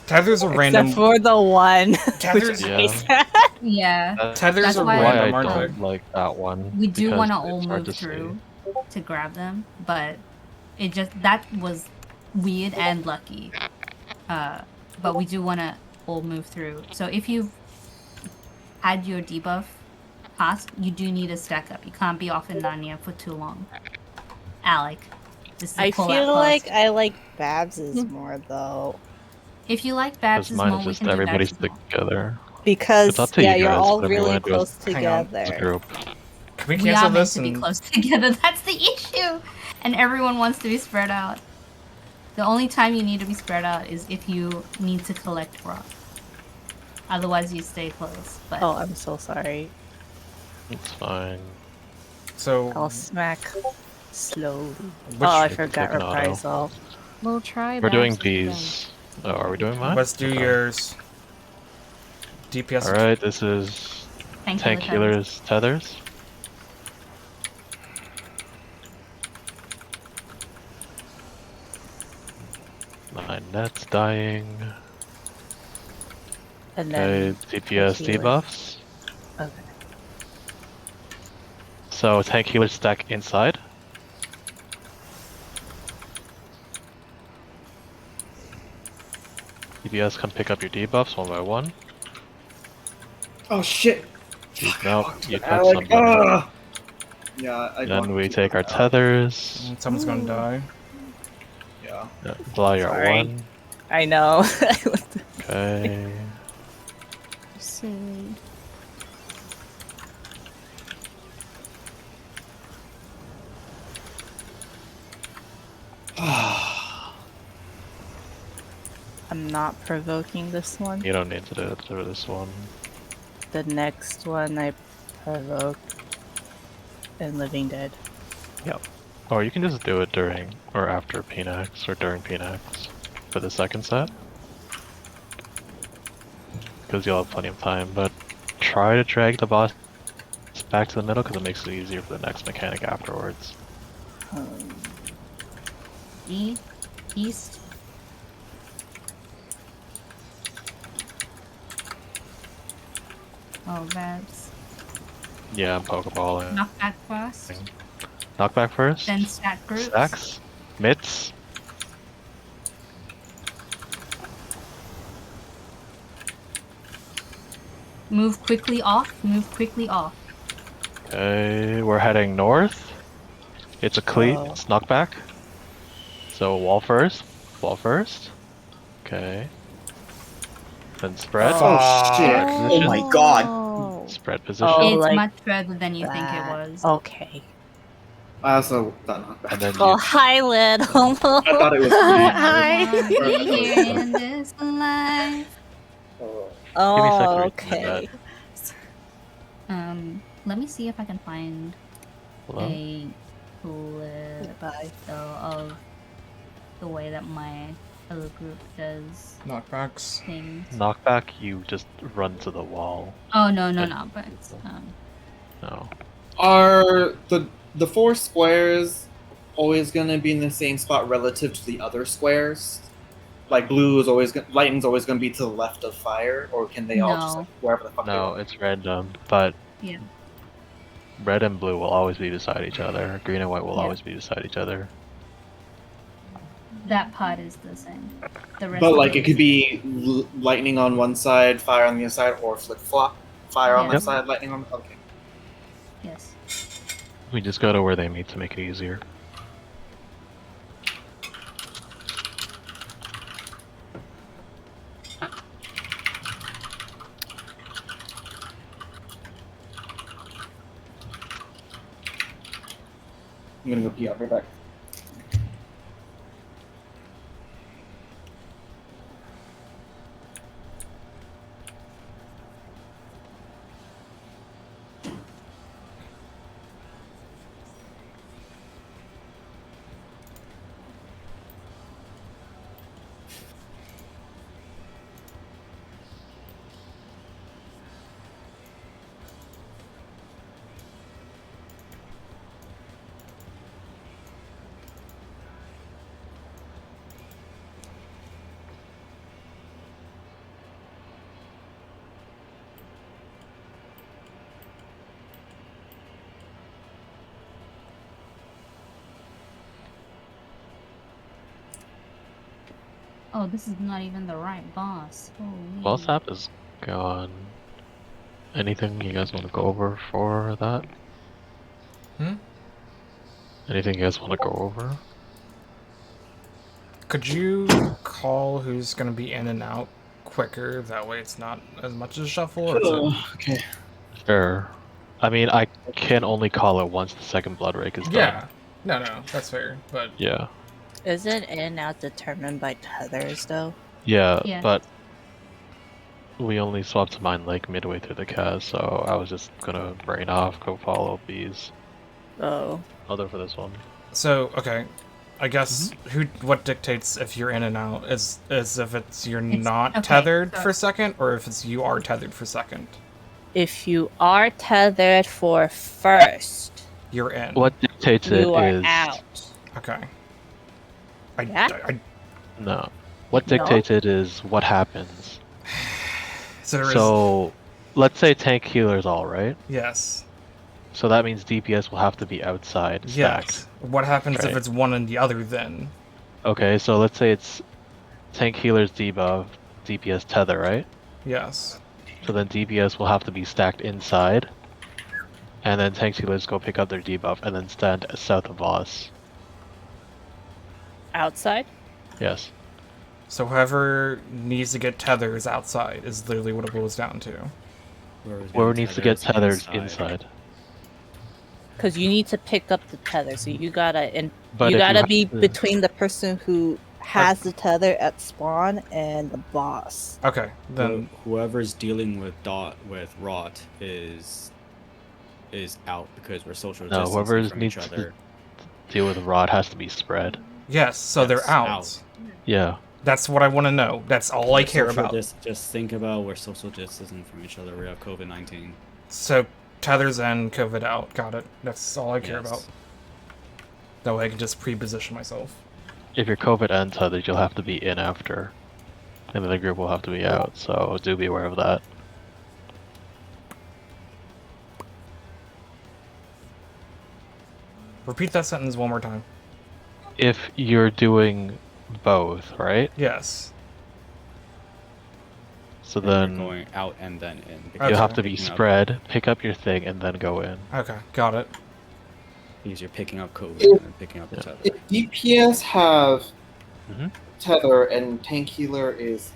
S5: Tethers are random.
S2: Except for the one.
S5: Tethers.
S6: Yeah.
S2: Which
S3: Yeah.
S5: Tethers
S3: That's
S5: are
S3: why
S6: Why I
S5: random, aren't
S6: don't
S5: they?
S6: like that one.
S3: We do
S6: because
S3: want to all
S6: it's hard
S3: move
S6: to see.
S3: through to grab them, but it just that was weird and lucky. But we do want to all move through. So if you've had your debuff passed, you do need to stack up. You can't be off in Narnia for too long. Alec, this is a
S2: I
S3: pull
S2: feel
S3: out
S2: like
S3: post.
S2: I like Babs's more though.
S3: If you like
S6: Because
S3: Babs'
S6: mine
S3: more,
S6: is
S3: we
S6: just
S3: can do
S6: everybody
S3: Babs'
S6: stick
S3: more.
S6: together.
S2: Because
S6: It's up to
S2: yeah,
S6: you
S2: you're
S6: guys,
S2: all
S6: whatever you
S2: really
S6: wanna do
S2: close
S5: Hang on.
S6: As a
S2: together.
S6: group.
S5: Can we
S3: We
S5: cancel
S3: are meant
S5: this
S3: to be
S5: and
S3: close together. That's the issue, and everyone wants to be spread out. The only time you need to be spread out is if you need to collect rock. Otherwise, you stay close. But
S2: Oh, I'm so sorry.
S6: It's fine.
S5: so
S2: I'll smack slowly.
S5: which
S2: Oh, I
S6: It's
S2: forgot
S6: like an auto.
S2: reprisal.
S4: We'll try.
S6: We're doing
S4: Babs again.
S6: B's. Oh, are we doing mine?
S5: let's do
S6: Okay.
S5: yours. DPS.
S6: Alright, this is
S3: Tank
S6: Tank
S3: healer
S6: healers tethers. My net's dying.
S2: And
S6: Okay,
S2: then
S6: DPS
S2: healer.
S6: debuffs.
S2: Okay.
S6: So tank healers stack inside. DPS come pick up your debuffs one by one.
S1: Oh shit!
S6: Nope, you touch
S1: Alec.
S6: somebody.
S1: Yeah, I
S6: Then
S1: blocked
S6: we
S1: two
S6: take our
S1: with Alec.
S6: tethers.
S5: Someone's gonna die.
S1: Yeah.
S6: Yeah, Blah, you're at
S2: Sorry.
S6: 1.
S2: I know.
S6: Okay.
S4: Silly.
S2: I'm not provoking this one.
S6: You don't need to do it through this one.
S2: The next one I provoke and Living Dead.
S6: Yep. Or you can just do it during or after PNAX or during PNAX for the second set. Because you'll have plenty of time, but try to drag the boss back to the middle because it makes it easier for the next mechanic afterwards.
S3: East. Oh, that's
S6: Yeah, I'm Pokeballing.
S3: knockback first.
S6: Knockback first.
S3: Then stack groups.
S6: Stacks. Mitts.
S3: Move quickly off. Move quickly off.
S6: Okay, we're heading north. It's a cleat.
S2: Oh.
S6: It's knockback. So wall first. Wall first. Okay. Then spread.
S1: Oh shit!
S8: Oh my god!
S4: Oh.
S6: Spread position.
S2: Oh,
S3: It's
S2: like
S3: much further than you think it
S2: that.
S3: was.
S2: Okay.
S1: I also thought not bad.
S6: And then
S2: Oh,
S6: you
S2: hi, Lid.
S1: I thought it was.
S2: Hi.
S3: Wanna be here in this life.
S6: Give me a second
S2: Oh,
S6: to read
S2: okay.
S3: Let me see if I can find
S6: Hello?
S3: a clip
S2: Bye.
S3: though of the way that my other group does
S5: Knockbacks.
S3: things.
S6: Knockback, you just run to the wall.
S3: Oh no,
S6: Yeah.
S3: not but
S6: No.
S1: Are the four squares always gonna be in the same spot relative to the other squares? Like blue is always lightning's always gonna be to the left of fire, or can they all just
S3: No.
S1: like wherever the fuck they
S6: No,
S1: want?
S6: it's random, but
S3: yeah.
S6: red and blue will always be beside each other. Green and white will
S3: Yeah.
S6: always be beside each other.
S3: That part is the same. The rest
S1: But
S3: of
S1: like it
S3: is-
S1: could be lightning on one side, fire on the other side, or flip flop, fire on
S3: Yeah.
S1: that side, lightning on. Okay.
S3: Yes.
S6: We just go to where they meet to make it easier.
S1: I'm gonna go pee. I'll be right back.
S3: Oh, this is not even the right boss. Holy.
S6: Boss app is gone. Anything you guys want to go over for that?
S5: Hmm?
S6: Anything you guys want to go over?
S5: Could you call who's gonna be in and out quicker? That way it's not as much as a shuffle, or is it...
S1: Okay.
S6: Sure. I mean, I can only call it once the second blood rake is done.
S5: Yeah. No, that's fair, but...
S6: Yeah.
S2: Isn't in and out determined by tethers, though?
S6: Yeah,
S3: Yeah.
S6: but we only swapped to Mine Lake midway through the cast, so I was just gonna brain off, go follow bees.
S2: Oh.
S6: Other for this one.
S5: So, okay. I guess what dictates if you're in and out is if you're not
S3: okay,
S5: tethered
S3: so-
S5: for second, or if it's you are tethered for second.
S2: if you are tethered for first,
S5: You're in.
S6: What dictates it
S2: you are
S6: is
S2: out.
S5: Okay.
S2: Yeah?
S6: no. What
S2: No?
S6: dictates it is what happens.
S5: So there is.
S6: So, let's say tank healer's all right.
S5: Yes.
S6: So that means DPS will have to be outside stacked.
S5: Yes. What happens if
S6: Right.
S5: it's one and the other then?
S6: Okay, so let's say it's tank healer's debuff, DPS tether, right?
S5: Yes.
S6: So then DPS will have to be stacked inside, and then tank healers go pick up their debuff and then stand south of boss.
S2: Outside?
S6: Yes.
S5: So whoever needs to get tether is outside, is literally what it boils down to.
S6: Whoever needs to get tethered inside.
S2: Because you need to pick up the tether, so you gotta
S6: But
S2: you
S6: if you
S2: gotta
S6: have
S2: be
S6: to-
S2: between the person who has the tether at spawn and the boss.
S5: Okay, then
S7: Whoever's dealing with rot is out because we're social
S6: No,
S7: distancing
S6: whoever
S7: from
S6: needs
S7: each
S6: to
S7: other.
S6: deal with rod has to be spread.
S5: yes, so
S7: Yes,
S5: they're out.
S7: out.
S6: Yeah.
S5: That's what I want to know. That's all I care about.
S7: Just think about we're social distancing from each other. We have COVID-19.
S5: So tethers and COVID out. Got it. That's all I care about. That way I can just pre-position myself.
S6: If you're COVID and tethered, you'll have to be in after. And then the group will have to be out, so do be aware of that.
S5: Repeat that sentence one more time.
S6: If you're doing both, right?
S5: Yes.
S6: So
S7: And you're
S6: then
S7: going out and then in.
S6: you
S5: Okay.
S6: have to be
S7: Picking up-
S6: spread, pick up your thing, and then go in.
S5: Okay, got it.
S7: Because you're picking up COVID and then picking up the tether.
S1: If DPS have
S6: Mhm.
S1: tether and tank healer is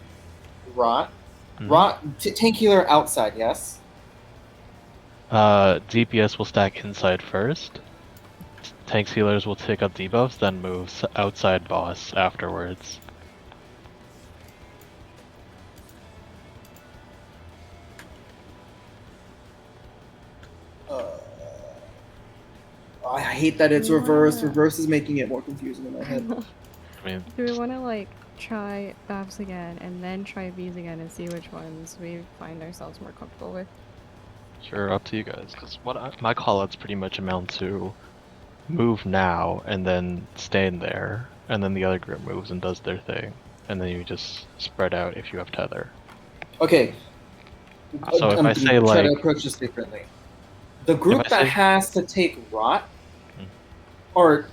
S1: rot,
S6: Mhm.
S1: tank healer outside, yes.
S6: DPS will stack inside first. Tank healers will take up debuffs, then move outside boss afterwards.
S1: I hate that it's reversed. Reverse is making it more confusing in my head.
S6: I mean,
S4: Do we want to like try BAFs again and then try Vs again and see which ones we find ourselves more comfortable with?
S6: sure, up to you guys. Because my callouts pretty much amount to move now and then stay in there, and then the other group moves and does their thing, and then you just spread out if you have tether.
S1: Okay.
S6: So if I say,
S1: try to
S6: like-
S1: approach this differently. The group
S6: I
S1: that
S6: say-
S1: has to take rot,
S6: Hmm.
S1: or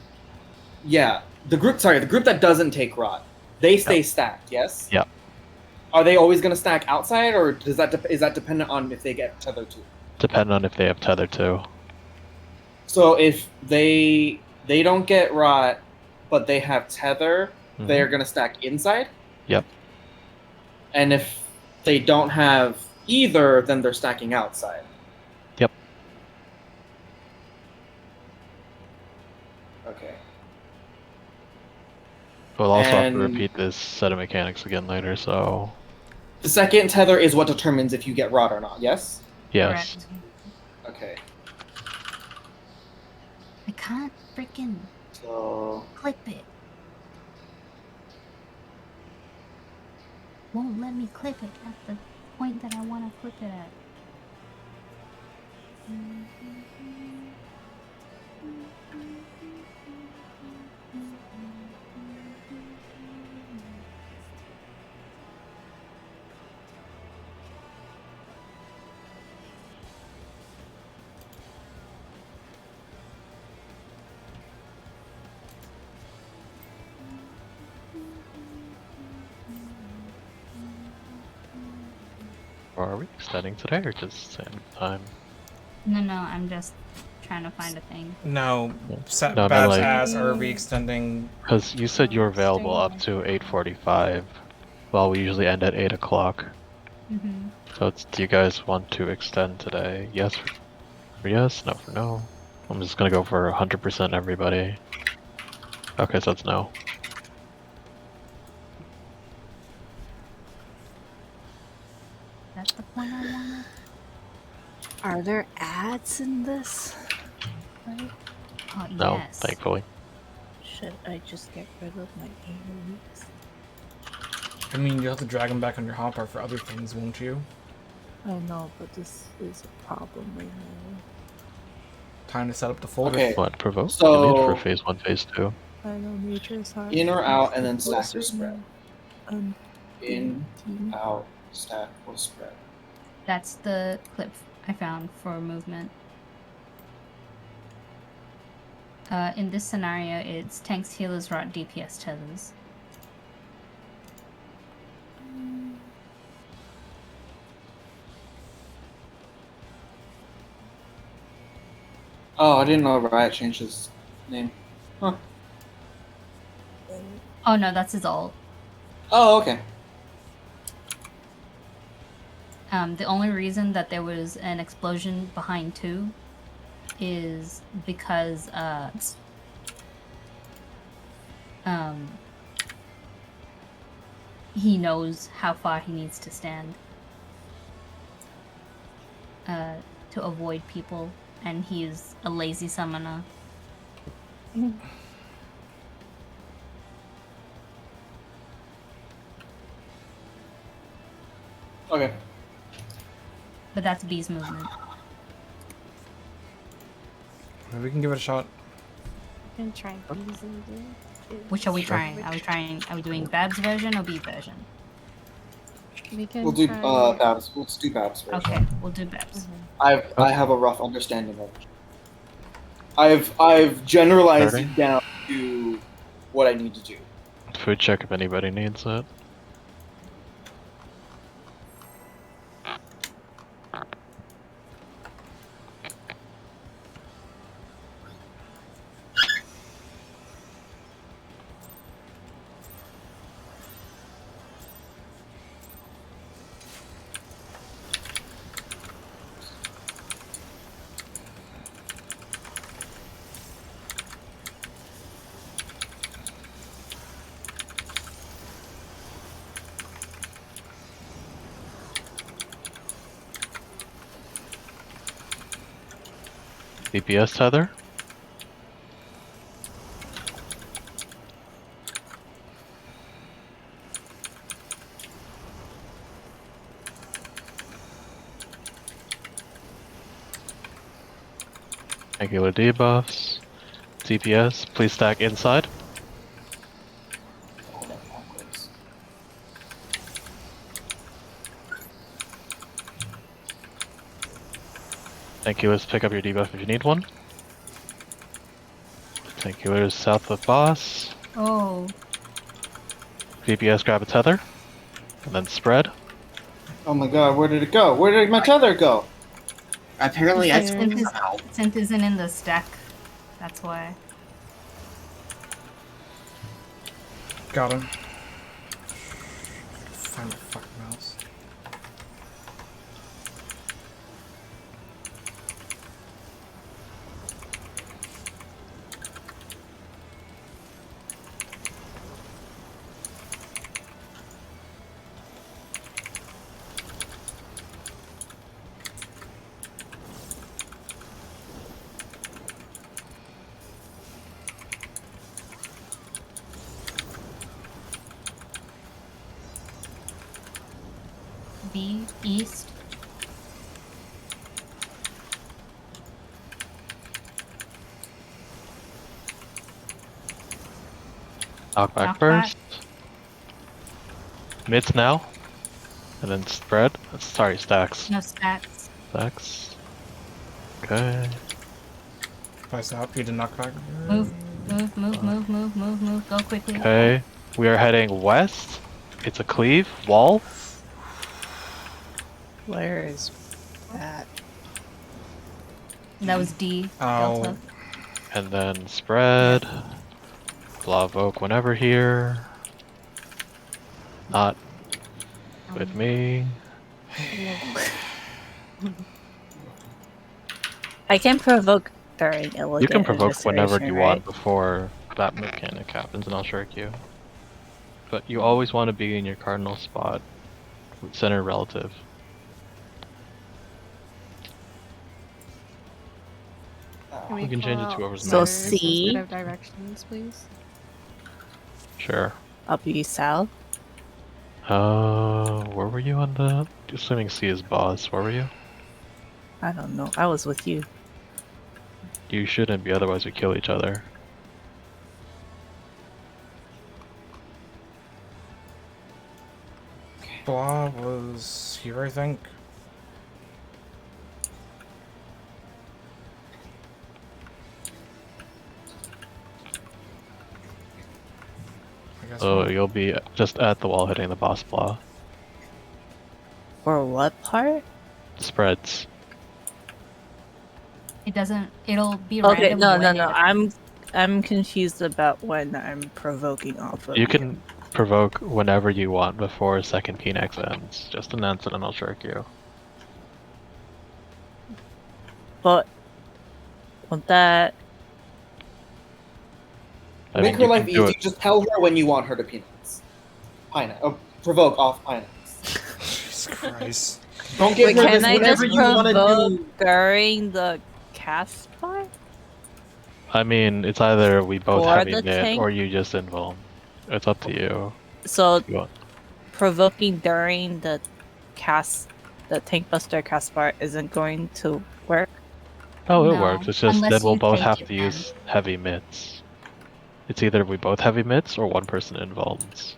S1: yeah, the group that doesn't take rot, they stay stacked. Yes.
S6: Yep.
S1: Are they always going to stack outside, or is that dependent on if they get tether too?
S6: Depending on if they have tether too.
S1: So if they don't get rot, but they have tether,
S6: Mhm.
S1: they're going to stack inside.
S6: Yep.
S1: And if they don't have either, then they're stacking outside.
S6: Yep.
S1: Okay.
S6: We'll also have to
S1: And-
S6: repeat this set of mechanics again later, so
S1: The second tether is what determines if you get rot or not, yes?
S6: yes.
S3: Correct.
S1: Okay.
S3: I can't freaking
S1: So
S3: clip it. Won't let me clip it at the point that I want to clip it at.
S6: Or are we extending today or just same time?
S3: No, I'm just trying to find a thing.
S5: No,
S6: No, I mean,
S5: Babs
S6: like-
S5: asks, are we extending?
S6: Because you said you were available up to 8:45, while we usually end at 8 o'clock.
S3: Mm-hmm.
S6: So do you guys want to extend today? Yes for yes, no for no. I'm just gonna go for 100% everybody. Okay, so it's no.
S3: That's the point I wanted.
S2: Are there ads in this? Right?
S3: Oh,
S6: No,
S3: yes.
S6: thankfully.
S2: Should I just get rid of my AoEs?
S5: I mean, you'll have to drag them back on your hotbar for other things, won't you?
S2: I know, but this is a problem right now.
S5: Time to set up the folder.
S1: Okay.
S6: What, provoke?
S1: So-
S6: You mean for phase 1, phase 2?
S2: I know nature is hard.
S1: In or out, and then stack or spread.
S2: And
S1: In, out, stack, or spread.
S3: That's the clip I found for movement. In this scenario, it's tanks, healers, rot, DPS, tethers.
S1: Oh, I didn't know Riot changed his name. Huh.
S3: Oh no, that's his ult.
S1: Oh, okay.
S3: The only reason that there was an explosion behind 2 is because he knows how far he needs to stand to avoid people, and he is a lazy summoner.
S1: Okay.
S3: But that's B's movement.
S5: Maybe we can give it a shot.
S4: You can try using it.
S3: Which are we trying? Are we doing Bab's version or B version?
S4: We can
S1: We'll do
S4: try...
S1: Babs. Let's do Babs first.
S3: Okay, we'll do Bab's.
S1: I have a rough understanding of it. I've generalized
S6: Starting?
S1: it down to what I need to do.
S6: Food check if anybody needs it. DPS tether? Regular debuffs. DPS, please stack inside. Thank you, let's pick up your debuff if you need one. Thank you, it's south of boss.
S3: Oh.
S6: DPS, grab a tether. And then spread.
S1: Oh my god, where did it go? Where did my tether go?
S8: Apparently, I
S3: Synth, is,
S8: somehow.
S3: Synth isn't in the stack. That's why.
S5: Got him. Find my fucking mouse.
S3: B, east.
S6: Knock back
S3: Knock
S6: first. Mids now. And then spread. Sorry, stacks.
S3: No stacks.
S6: Stacks. Okay.
S5: Price out. You did knock back.
S3: Move, move. Go quickly.
S6: Okay. We are heading west. It's a cleave. Wall.
S2: Where is that?
S3: That was D.
S5: Ow.
S3: Delta.
S6: And then spread. Blavoke whenever here. Not with me.
S2: I can provoke during elegant
S6: You can provoke whenever
S2: administration,
S6: you
S2: right?
S6: want before that mechanic happens, and I'll shirk you. But you always want to be in your cardinal spot, with center relative.
S4: we
S6: You can change it
S4: call
S6: to whoever's
S2: So
S4: letters
S2: C.
S4: instead of directions, please?
S6: Sure.
S2: I'll be south.
S6: Where were you on the? Assuming C is boss. Where were you?
S2: I don't know. I was with you.
S6: You shouldn't be, otherwise we kill each other.
S5: Blah was here, I think. I guess
S6: So
S5: we'll-
S6: you'll be just at the wall hitting the boss blah.
S2: For what part?
S6: Spreads.
S3: It doesn't. It'll be
S2: Okay,
S3: random.
S2: no.
S3: when it-
S2: I'm confused about when I'm provoking off of
S6: You can provoke whenever you want before second Phoenix ends. Just announce it and I'll shark you.
S2: But won't that
S6: I
S1: Make
S6: mean,
S1: her
S6: you
S1: life
S6: can do
S1: easy.
S6: it.
S1: Just tell her when you want her to Pinax. Provoke off Pinax.
S5: Jesus Christ.
S1: Don't give
S2: Wait,
S1: her
S2: can
S1: this
S2: I
S1: whenever
S2: just
S1: you want to
S2: provoke
S1: do.
S2: during the cast part?
S6: I mean, it's either we both
S2: Or
S6: heavy
S2: the
S6: mid
S2: tank?
S6: or you just invuln. It's up to you.
S2: So
S6: You want-
S2: provoking during the tank buster cast part isn't going to work.
S6: Oh, it
S3: No,
S6: works. It's just
S3: unless
S6: then we'll
S3: you
S6: both
S3: take
S6: have
S3: it
S6: to
S3: then.
S6: use heavy mitts. It's either we both heavy mitts or one person invulns.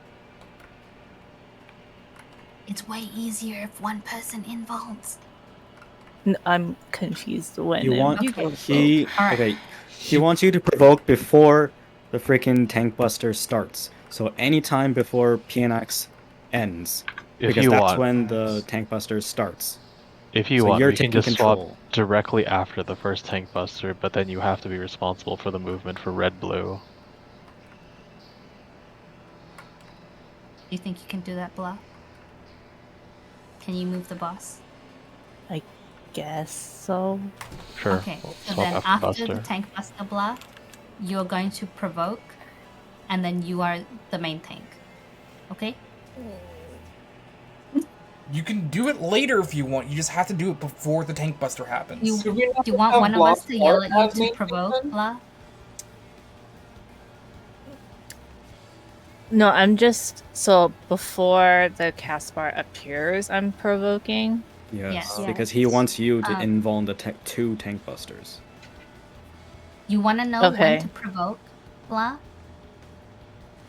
S3: It's way easier if one person invulns.
S2: I'm confused when
S7: You
S2: it
S7: want
S2: will provoke.
S7: he
S3: Alright.
S7: okay? He wants you to provoke before the freaking tank buster starts. So anytime before PNX ends,
S6: If
S7: because
S6: you
S7: that's
S6: want,
S7: when the tank buster starts.
S6: if you
S7: So
S6: want,
S7: you're
S6: we can
S7: taking
S6: just swap
S7: control.
S6: directly after the first tank buster, but then you have to be responsible for the movement for red blue.
S3: Do you think you can do that, Blah? Can you move the boss?
S2: I guess so.
S6: Sure.
S3: Okay,
S6: we'll
S3: so
S6: swap
S3: then
S6: after
S3: after
S6: buster.
S3: the tank buster, Blah, you're going to provoke, and then you are the main tank. Okay?
S5: You can do it later if you want. You just have to do it before the tank buster happens.
S3: You
S1: Should we not
S3: do you want
S1: have
S3: one of us
S1: Blast
S3: to yell at
S1: Art as
S3: you
S1: main
S3: to provoke,
S1: person?
S3: Blah?
S2: No, I'm just so before the cast bar appears, I'm provoking.
S7: Yes,
S3: Yes.
S7: because he wants you to
S3: Um,
S7: invuln the two tank busters.
S3: You want to know when
S2: Okay.
S3: to provoke, Blah?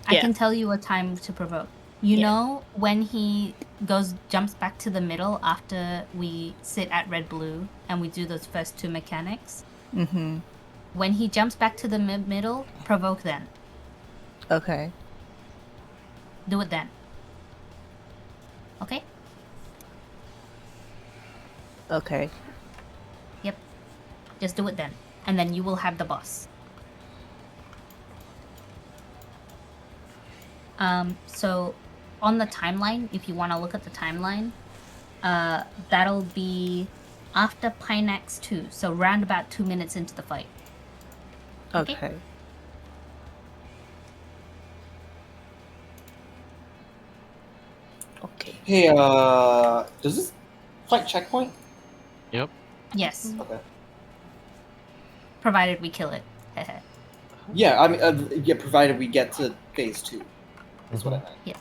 S3: I
S2: Yeah.
S3: can tell you a time to provoke. You
S2: Yeah.
S3: know when he jumps back to the middle after we sit at red blue and we do those first two mechanics?
S2: Mm-hmm.
S3: When he jumps back to the middle, provoke then.
S2: Okay.
S3: Do it then. Okay?
S2: Okay.
S3: Yep. Just do it then. And then you will have the boss. So on the timeline, if you want to look at the timeline, that'll be after Pinax 2, so round about 2 minutes into the fight. Okay.
S2: Okay. Okay.
S1: Hey, does this fight checkpoint?
S6: Yep.
S3: Yes,
S1: Okay.
S3: provided we kill it.
S1: Yeah, I mean, yeah, provided we get to phase 2. That's what I meant.
S3: Yes.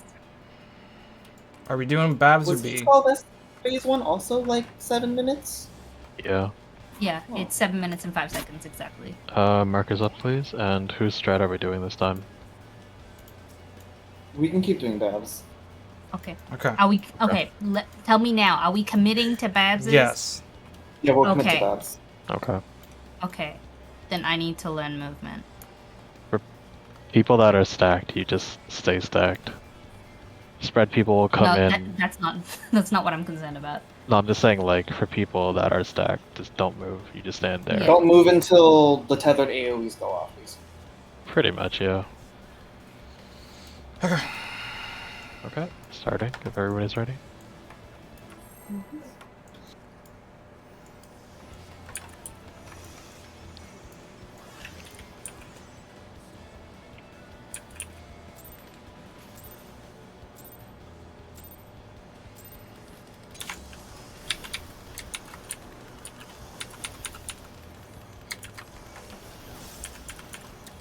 S5: Are we doing Babs or
S1: Was
S5: B?
S1: all this phase 1 also like 7 minutes?
S6: Yeah.
S3: Yeah,
S1: Oh.
S3: it's 7 minutes and 5 seconds exactly.
S6: Markers up, please. And whose strat are we doing this time?
S1: We can keep doing Babs.
S3: Okay.
S5: Okay.
S3: Are we okay? Tell me now. Are we committing to Babs's?
S5: Yes.
S1: Yeah, we'll commit to
S3: Okay.
S1: Babs.
S6: Okay.
S3: Okay. Then I need to learn movement.
S6: People that are stacked, you just stay stacked. Spread people will come
S3: No,
S6: in.
S3: that's not that's not what I'm concerned about.
S6: No, I'm just saying, like, for people that are stacked, just don't move. You just stand there.
S3: Yeah.
S1: Don't move until the tethered AoEs go off, please.
S6: Pretty much, yeah.
S5: Okay.
S6: Okay, starting. If everybody's ready.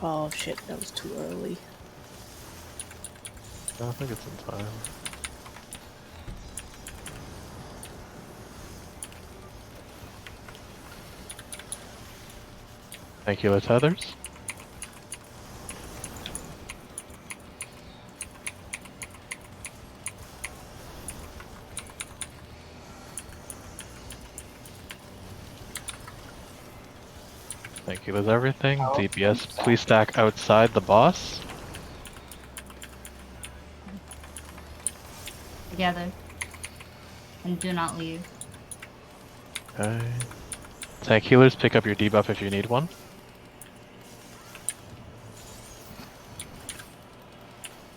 S2: Oh shit, that was too early.
S6: I think it's in time. Thank you, tethers. Thank you, with everything.
S1: Oh,
S6: DPS, please stack outside the boss.
S3: Together. And do not leave.
S6: Okay. Tank healers, pick up your debuff if you need one.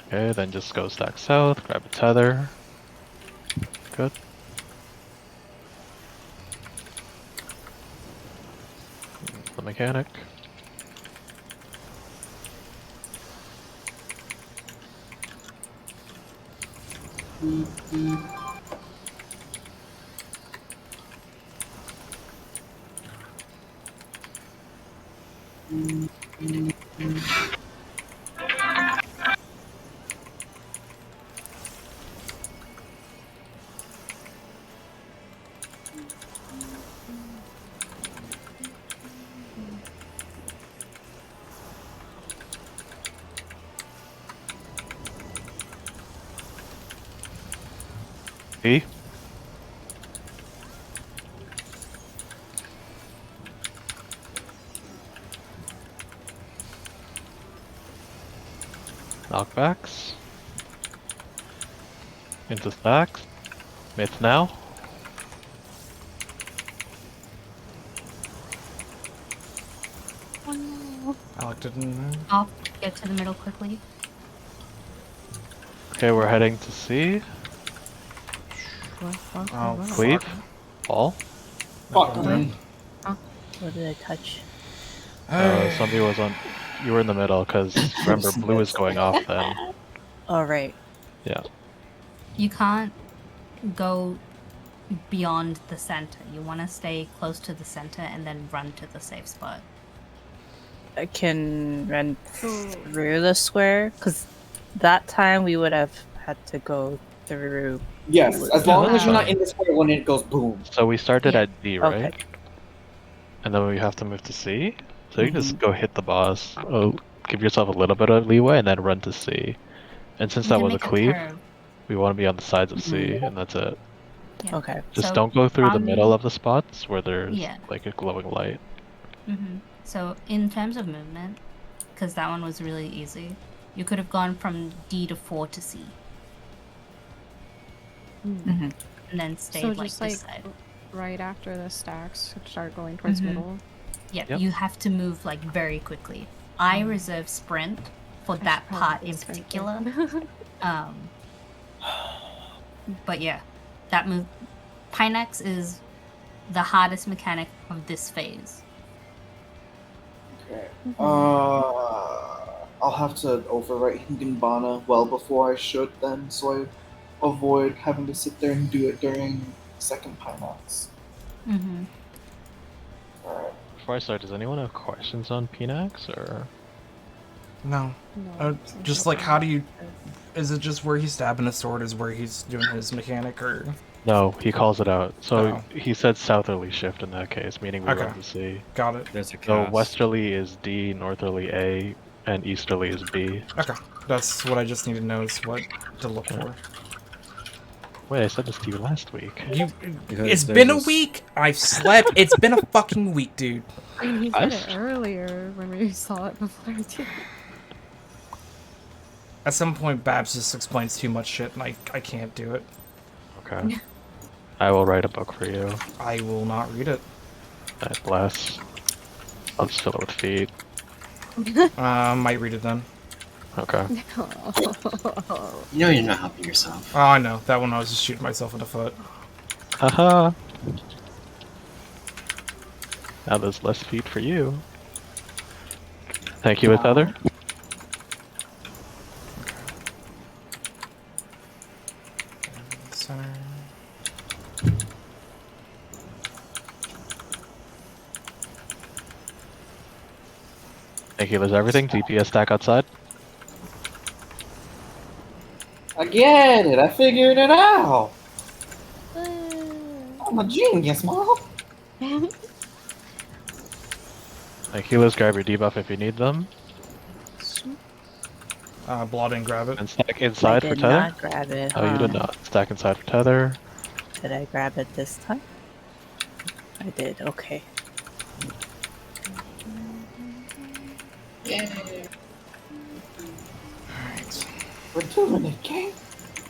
S6: Okay, then just go stack south, grab a tether. Good. The mechanic. E. Knockbacks. Into stacks. Myth now.
S5: Alec didn't.
S3: Off. Get to the middle quickly.
S6: Okay, we're heading to C.
S5: Oh,
S6: Cleave.
S5: fuck.
S6: Fall.
S1: Fuck,
S5: Okay.
S1: man.
S2: What did I touch?
S6: Somebody was on. You were in the middle because remember blue is going off then.
S2: All right.
S6: Yeah.
S3: You can't go beyond the center. You want to stay close to the center and then run to the safe spot.
S2: I can run through the square because that time we would have had to go through.
S1: Yes, as long as you're not in the square when it goes boom.
S6: So we started
S3: Yeah.
S6: at D, right?
S2: Okay.
S6: And then we have to move to C. So you can just go hit the boss. Oh, give yourself a little bit of leeway and then run to C. And since
S3: You
S6: that
S3: can
S6: was a
S3: make
S6: cleave,
S3: curve.
S6: we want to be on the sides of C, and that's it.
S3: Yeah.
S2: Okay.
S6: Just
S3: So
S6: don't go through the
S3: from-
S6: middle of the spots where there's
S3: Yeah.
S6: like a glowing light.
S3: So in terms of movement, because that one was really easy, you could have gone from D to 4 to C.
S2: Mm-hmm.
S3: And then stayed
S4: So
S3: like
S4: just
S3: this
S4: like
S3: side.
S4: right after the stacks start going towards middle.
S3: Yeah,
S6: Yep.
S3: you have to move like very quickly. I reserve sprint for that
S4: should
S3: part
S4: probably
S3: in
S4: sprint
S3: particular.
S4: then.
S3: But yeah, that move. Pineax is the hardest mechanic of this phase.
S1: Okay. I'll have to overwrite Hingenbana well before I should then, so I avoid having to sit there and do it during second Pineax. Alright.
S6: Before I start, does anyone have questions on Pinax or?
S5: No.
S4: No,
S5: Just like, how do you? Is it just where he's stabbing a sword is where he's doing his mechanic, or?
S6: No, he calls it out. So
S5: Oh.
S6: he said southerly shift in that case, meaning we
S5: Okay.
S6: run to C.
S5: Got it.
S7: There's a
S6: So
S7: cast.
S6: westerly is D, northerly A, and easterly is B.
S5: Okay. That's what I just need to know is what to look for.
S6: Wait, I said this to you last week.
S7: Because
S5: It's
S7: there's
S5: been a
S7: this-
S5: week. I've slept. It's been a fucking week, dude.
S4: I mean, he
S6: I
S4: said it
S6: s-
S4: earlier when we saw it before too.
S5: At some point, Babs just explains too much shit, and I can't do it.
S6: Okay. I will write a book for you.
S5: I will not read it.
S6: God bless. I'll just fill it with feet.
S5: Might read it then.
S6: Okay.
S8: You know you're not helping yourself.
S5: Oh, I know. That one I was just shooting myself in the foot.
S6: Haha. Now there's less feet for you. Thank you, with other.
S5: Center.
S6: Thank you, there's everything. DPS stack outside.
S1: I get it. I figured it out. I'm a genius, Mom.
S6: Like healers, grab your debuff if you need them,
S5: Blood didn't grab it.
S6: and stack
S2: I
S6: inside for
S2: did
S6: tether.
S2: not grab it.
S6: Oh, you did not. Stack inside for tether.
S2: Did I grab it this time? I did. Okay.
S5: Alright.
S1: We're doing it, gang.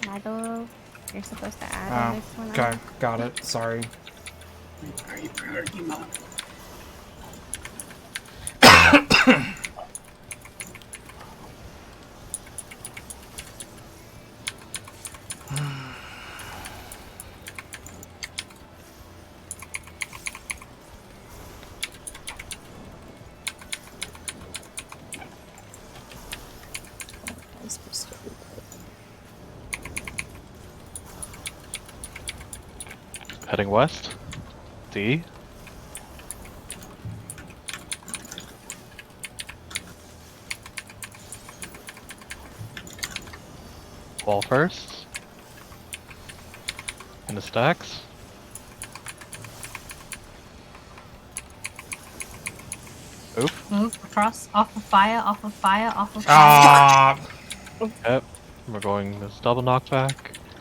S4: Shadow, you're supposed to add on
S5: Oh,
S4: this one.
S5: okay, got it. Sorry.
S8: Are you priority mode?
S2: I'm supposed to
S6: Heading west. D. Wall first. In the stacks. Oof.
S3: Move across, off of fire, off of fire, off of fire.
S5: Ah!
S6: Yep. We're going this double knockback.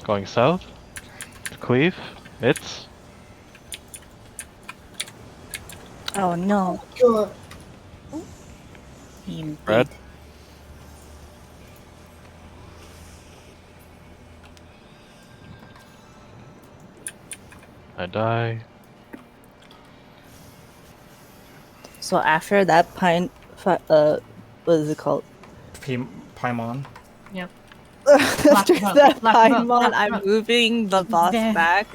S6: Going south. To Cleave. It's.
S2: Oh no.
S1: God.
S2: Indeed.
S6: Red. I die.
S2: So after that what is it called?
S5: Paimon.
S3: Yep.
S2: After
S3: rock,
S2: that
S3: black rock,
S2: Paimon,
S3: black
S2: I'm
S3: rock.
S2: moving the boss
S3: There.
S2: back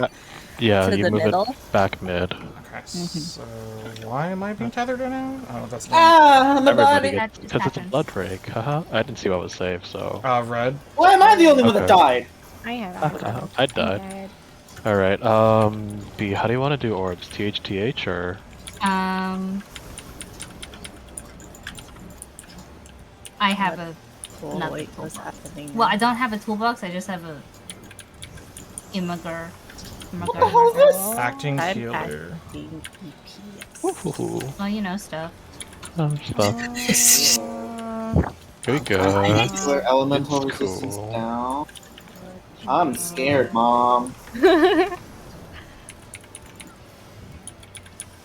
S6: Yeah,
S2: to
S6: you
S2: the
S6: move
S2: middle.
S6: it back mid.
S5: Okay, so why am I being tethered right now? Oh, that's not.
S1: Ah, the
S6: Everybody
S1: body.
S6: gets,
S3: That just
S6: because it's a
S3: happens.
S6: blood break. Haha. I didn't see what was saved, so.
S5: Red.
S1: Why am I the only one that
S6: Okay.
S1: died?
S4: I have.
S6: I
S4: I'm
S6: died.
S4: dead.
S6: Alright, B, how do you want to do orbs? THTH or?
S3: I have a
S2: Oh,
S3: Another
S2: wait, what's
S3: toolbox.
S2: happening?
S3: well,
S2: now?
S3: I don't have a toolbox. I just have a immigrant.
S1: What the hell is this?
S5: Acting
S2: I'm
S5: healer.
S2: acting DPS.
S6: Ooh,
S3: Well, you know stuff.
S6: stuff.
S4: Oh,
S6: Very good.
S1: Healer elemental
S6: It's
S1: resistance
S6: cool.
S1: down. I'm scared, Mom.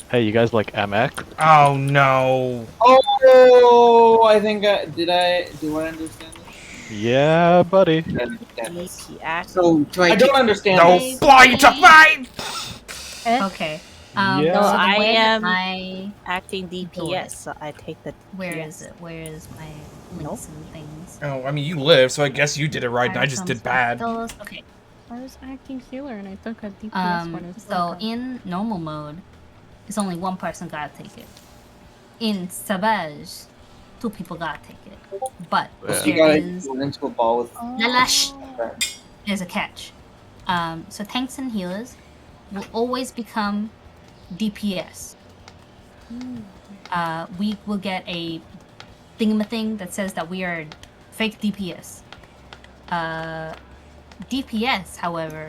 S6: Hey, you guys like MX?
S5: Oh no.
S1: Oh, I think do I understand this?
S6: Yeah, buddy.
S1: I don't understand this.
S2: DP act.
S8: So do
S1: I
S8: I?
S1: don't understand
S5: No,
S1: this.
S5: boy, you took mine!
S3: Okay.
S6: Yeah.
S2: No,
S3: so the
S2: I
S3: way that
S2: am
S3: I
S2: acting
S3: do
S2: DPS,
S3: it.
S2: so I take the
S3: Where
S2: DPS.
S3: is it? Where is my links and things?
S5: Oh, I mean, you live, so I guess you did it right, and I just did bad.
S3: Okay.
S4: I was acting healer and I took a DPS one as
S3: So
S4: well.
S3: in normal mode, it's only one person gotta take it. In Savage, 2 people gotta take it. But
S6: Yeah.
S1: So you
S3: there
S1: gotta
S3: is
S1: go into a ball with.
S3: Lalash.
S1: Okay.
S3: There's a catch. So tanks and healers will always become DPS. We will get a thingamathing that says that we are fake DPS. DPS, however,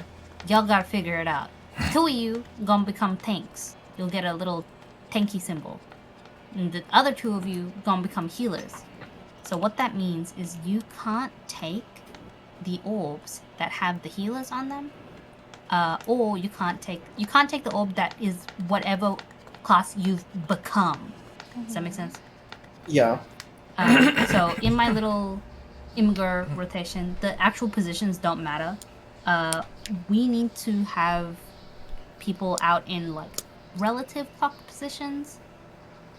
S3: y'all gotta figure it out. 2 of you gonna become tanks. You'll get a little tanky symbol. And the other 2 of you gonna become healers. So what that means is you can't take the orbs that have the healers on them, or you can't take the orb that is whatever class you've become. Does that make sense?
S1: Yeah.
S3: So in my little Imgur rotation, the actual positions don't matter. We need to have people out in like relative clock positions.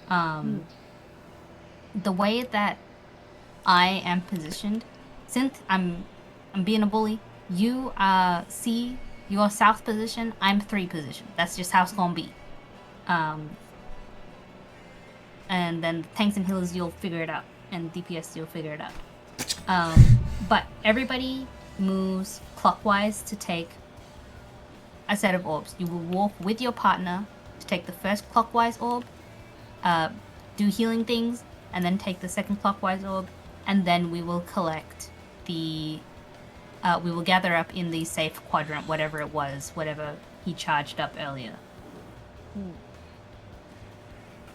S3: The way that I am positioned, since I'm being a bully, you see your south position, I'm 3 position. That's just how it's gonna be. And then tanks and healers, you'll figure it out, and DPS, you'll figure it out. But everybody moves clockwise to take a set of orbs. You will walk with your partner to take the first clockwise orb, do healing things, and then take the second clockwise orb, and then we will collect the we will gather up in the safe quadrant, whatever it was, whatever he charged up earlier.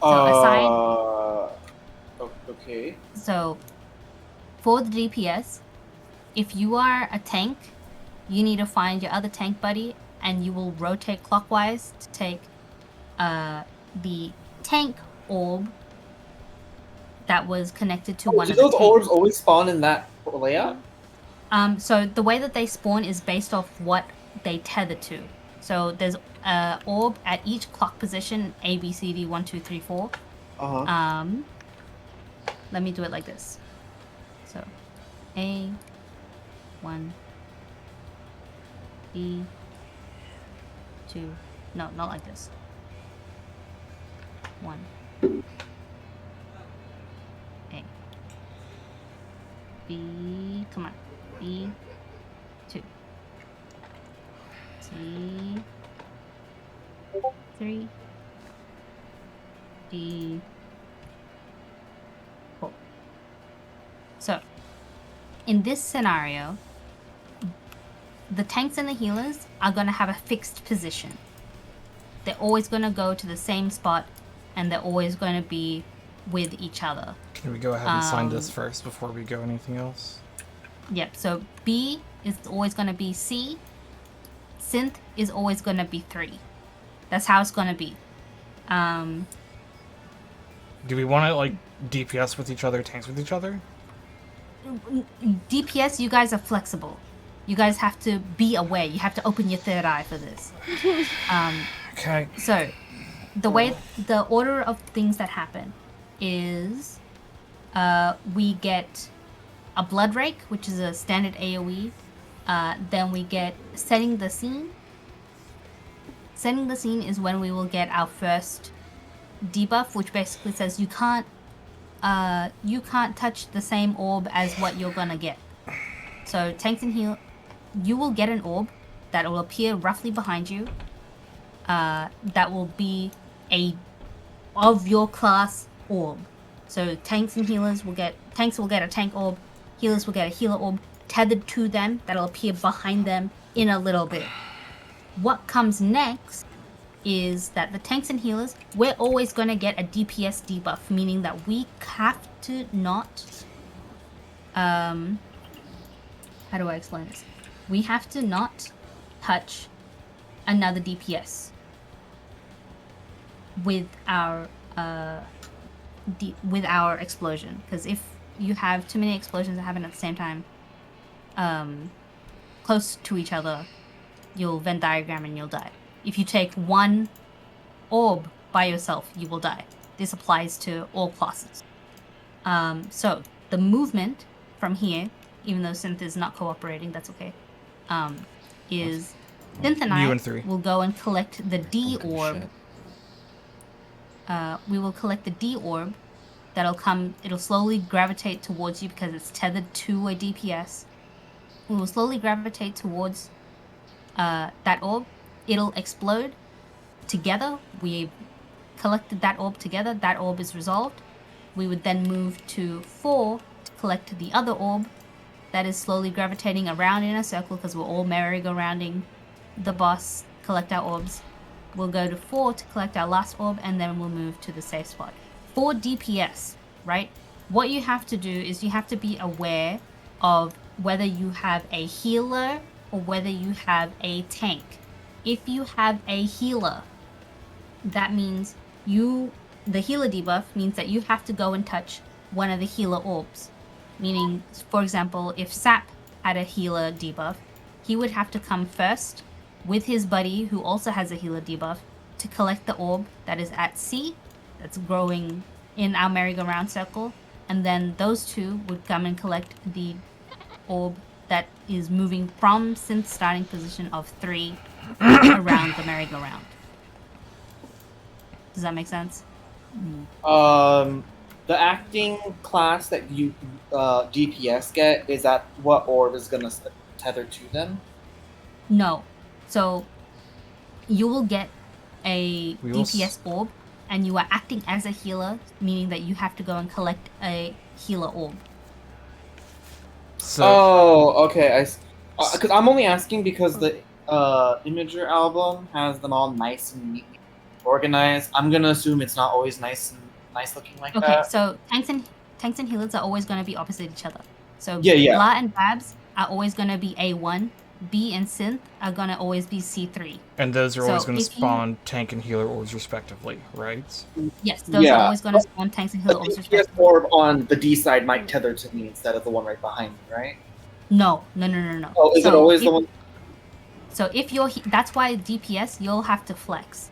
S3: So aside,
S1: Okay.
S3: so for the DPS, if you are a tank, you need to find your other tank buddy, and you will rotate clockwise to take the tank orb that was connected to one
S1: Do
S3: of the
S1: those
S3: tanks.
S1: orbs always spawn in that layout?
S3: So the way that they spawn is based off what they tether to. So there's orb at each clock position, A, B, C, D, 1, 2, 3, 4. Let me do it like this. So A, 1, B, 2. No, not like this. 1. A. B, come on. B, 2. C, 3. D, 4. So, in this scenario, the tanks and the healers are going to have a fixed position. They're always going to go to the same spot, and they're always going to be with each other.
S5: Can we go ahead and sign this first before we go anything else?
S3: Yep, so B is always going to be C. Synth is always going to be 3. That's how it's going to be.
S5: Do we want to, like, DPS with each other, tanks with each other?
S3: DPS, you guys are flexible. You guys have to be aware. You have to open your third eye for this.
S5: Okay.
S3: So, the order of things that happen is we get a Blood Rake, which is a standard AoE. Then we get Setting the Scene. Setting the Scene is when we will get our first debuff, which basically says you can't touch the same orb as what you're gonna get. So tanks and heal, you will get an orb that will appear roughly behind you. That will be of your class orb. So tanks and healers will get a tank orb, healers will get a healer orb tethered to them that'll appear behind them in a little bit. What comes next is that the tanks and healers, we're always going to get a DPS debuff, meaning that we have to not how do I explain this? We have to not touch another DPS with our explosion, because if you have too many explosions that happen at the same time close to each other, you'll Venn diagram and you'll die. If you take one orb by yourself, you will die. This applies to all classes. So the movement from here, even though Synth is not cooperating, that's okay, is Synth and I will go and collect the D orb. We will collect the D orb. It'll slowly gravitate towards you because it's tethered to a DPS. We will slowly gravitate towards that orb. It'll explode. Together, we collected that orb together. That orb is resolved. We would then move to 4 to collect the other orb that is slowly gravitating around in a circle because we're all merry-go-rounding the boss, collect our orbs. We'll go to 4 to collect our last orb, and then we'll move to the safe spot. For DPS, right, what you have to do is you have to be aware of whether you have a healer or whether you have a tank. If you have a healer, that means the healer debuff means that you have to go and touch one of the healer orbs. Meaning, for example, if Sap had a healer debuff, he would have to come first with his buddy who also has a healer debuff to collect the orb that is at C, that's growing in our merry-go-round circle, and then those two would come and collect the orb that is moving from Synth's starting position of 3 around the merry-go-round. Does that make sense?
S1: The acting class that you DPS get, is that what orb is gonna tether to them?
S3: No. So you will get a DPS orb, and you are acting as a healer, meaning that you have to go and collect a healer orb.
S1: So, okay. Because I'm only asking because the Imager album has them all nice and neatly organized. I'm gonna assume it's not always nice looking like
S3: Okay,
S1: that.
S3: so tanks and healers are always going to be opposite each other. So
S1: Yeah.
S3: Blah and Babs are always going to be A1. B and Synth are going to always be C3.
S5: And those are always
S3: So
S5: going to
S3: if you-
S5: spawn tank and healer orbs respectively, right?
S3: Yes, those are always going to spawn tanks and
S1: The
S3: healer orbs
S1: DPS
S3: respectively.
S1: orb on the D side might tether to me instead of the one right behind me, right?
S3: No.
S1: Oh, is it always the one?
S3: So if you're that's why DPS you'll have to flex.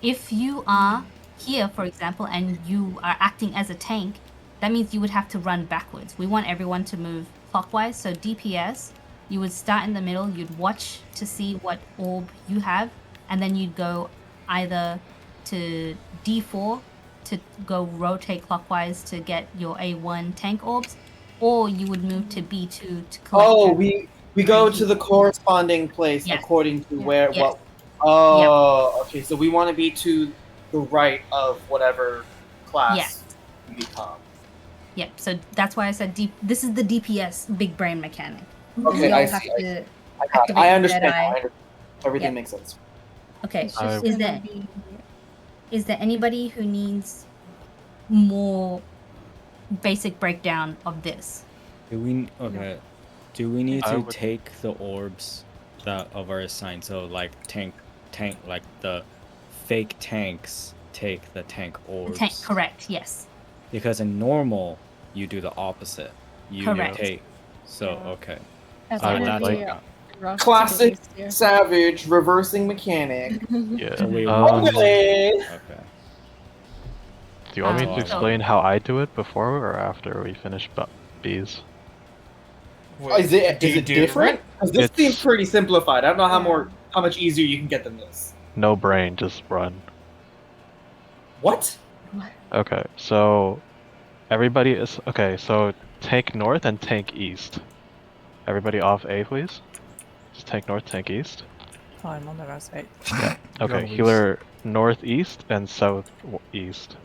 S3: If you are here, for example, and you are acting as a tank, that means you would have to run backwards. We want everyone to move clockwise. So DPS, you would start in the middle. You'd watch to see what orb you have, and then you'd go either to D4 to go rotate clockwise to get your A1 tank orbs, or you would move to B2 to collect.
S1: Oh,
S3: your
S1: we go to the corresponding place
S3: Yes.
S1: according to where
S3: Yes.
S1: what. Oh, okay. So we want to be to the right of whatever class
S3: Yes.
S1: we become.
S3: Yep. So that's why I said this is the DPS big brain mechanic.
S1: Okay,
S3: We
S1: I
S3: all
S1: see.
S3: have to
S1: I got it.
S3: activate
S1: I
S3: the
S1: understand.
S3: Jedi.
S1: I understand. Everything
S3: Yep.
S1: makes sense.
S3: Okay.
S4: It's just
S3: Is
S4: gonna
S3: there
S4: be
S3: is there anybody who needs more basic breakdown of this?
S7: Do we need
S6: I
S7: to
S6: would-
S7: take the orbs that of our assigned? So like tank like the fake tanks take the tank orbs.
S3: Tank, correct? Yes.
S7: Because in normal you do the opposite. You
S3: Correct.
S7: take. So
S4: Yeah.
S7: okay.
S4: That's
S6: I
S4: gonna
S6: would
S4: be
S6: like-
S4: rough to
S1: Classic
S4: get used to.
S1: Savage reversing mechanic.
S6: Yeah.
S7: So wait,
S1: Okay.
S7: Okay.
S6: Do you want me
S3: So-
S6: to explain how I do it before or after we finish bees?
S1: Is it different? Because this
S6: It's-
S1: seems pretty simplified. I don't know
S4: Yeah.
S1: how much easier you can get than this.
S6: No brain, just run.
S1: What?
S6: Okay, so everybody is okay. So tank north and tank east. Everybody off A, please. Just tank north, tank east.
S2: Oh, I'm on the wrong side.
S5: You're
S6: Okay,
S5: on
S6: healer northeast and southeast.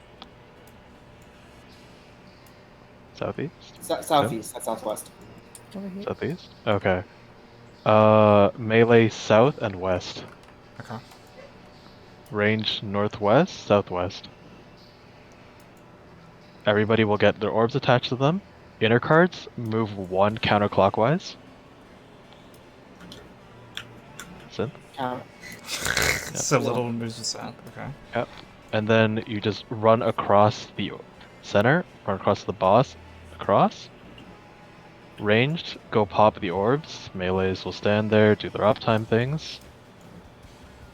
S6: Southeast?
S1: Southeast. That's southwest.
S4: Over here.
S6: Southeast? Okay. Melee south and west.
S5: Okay.
S6: Range northwest, southwest. Everybody will get their orbs attached to them. Inner cards, move one counterclockwise. Synth.
S1: Count.
S5: So little moves the sound. Okay.
S6: And then you just run across the center, run across the boss, across. Ranged, go pop the orbs. Melees will stand there, do their uptime things.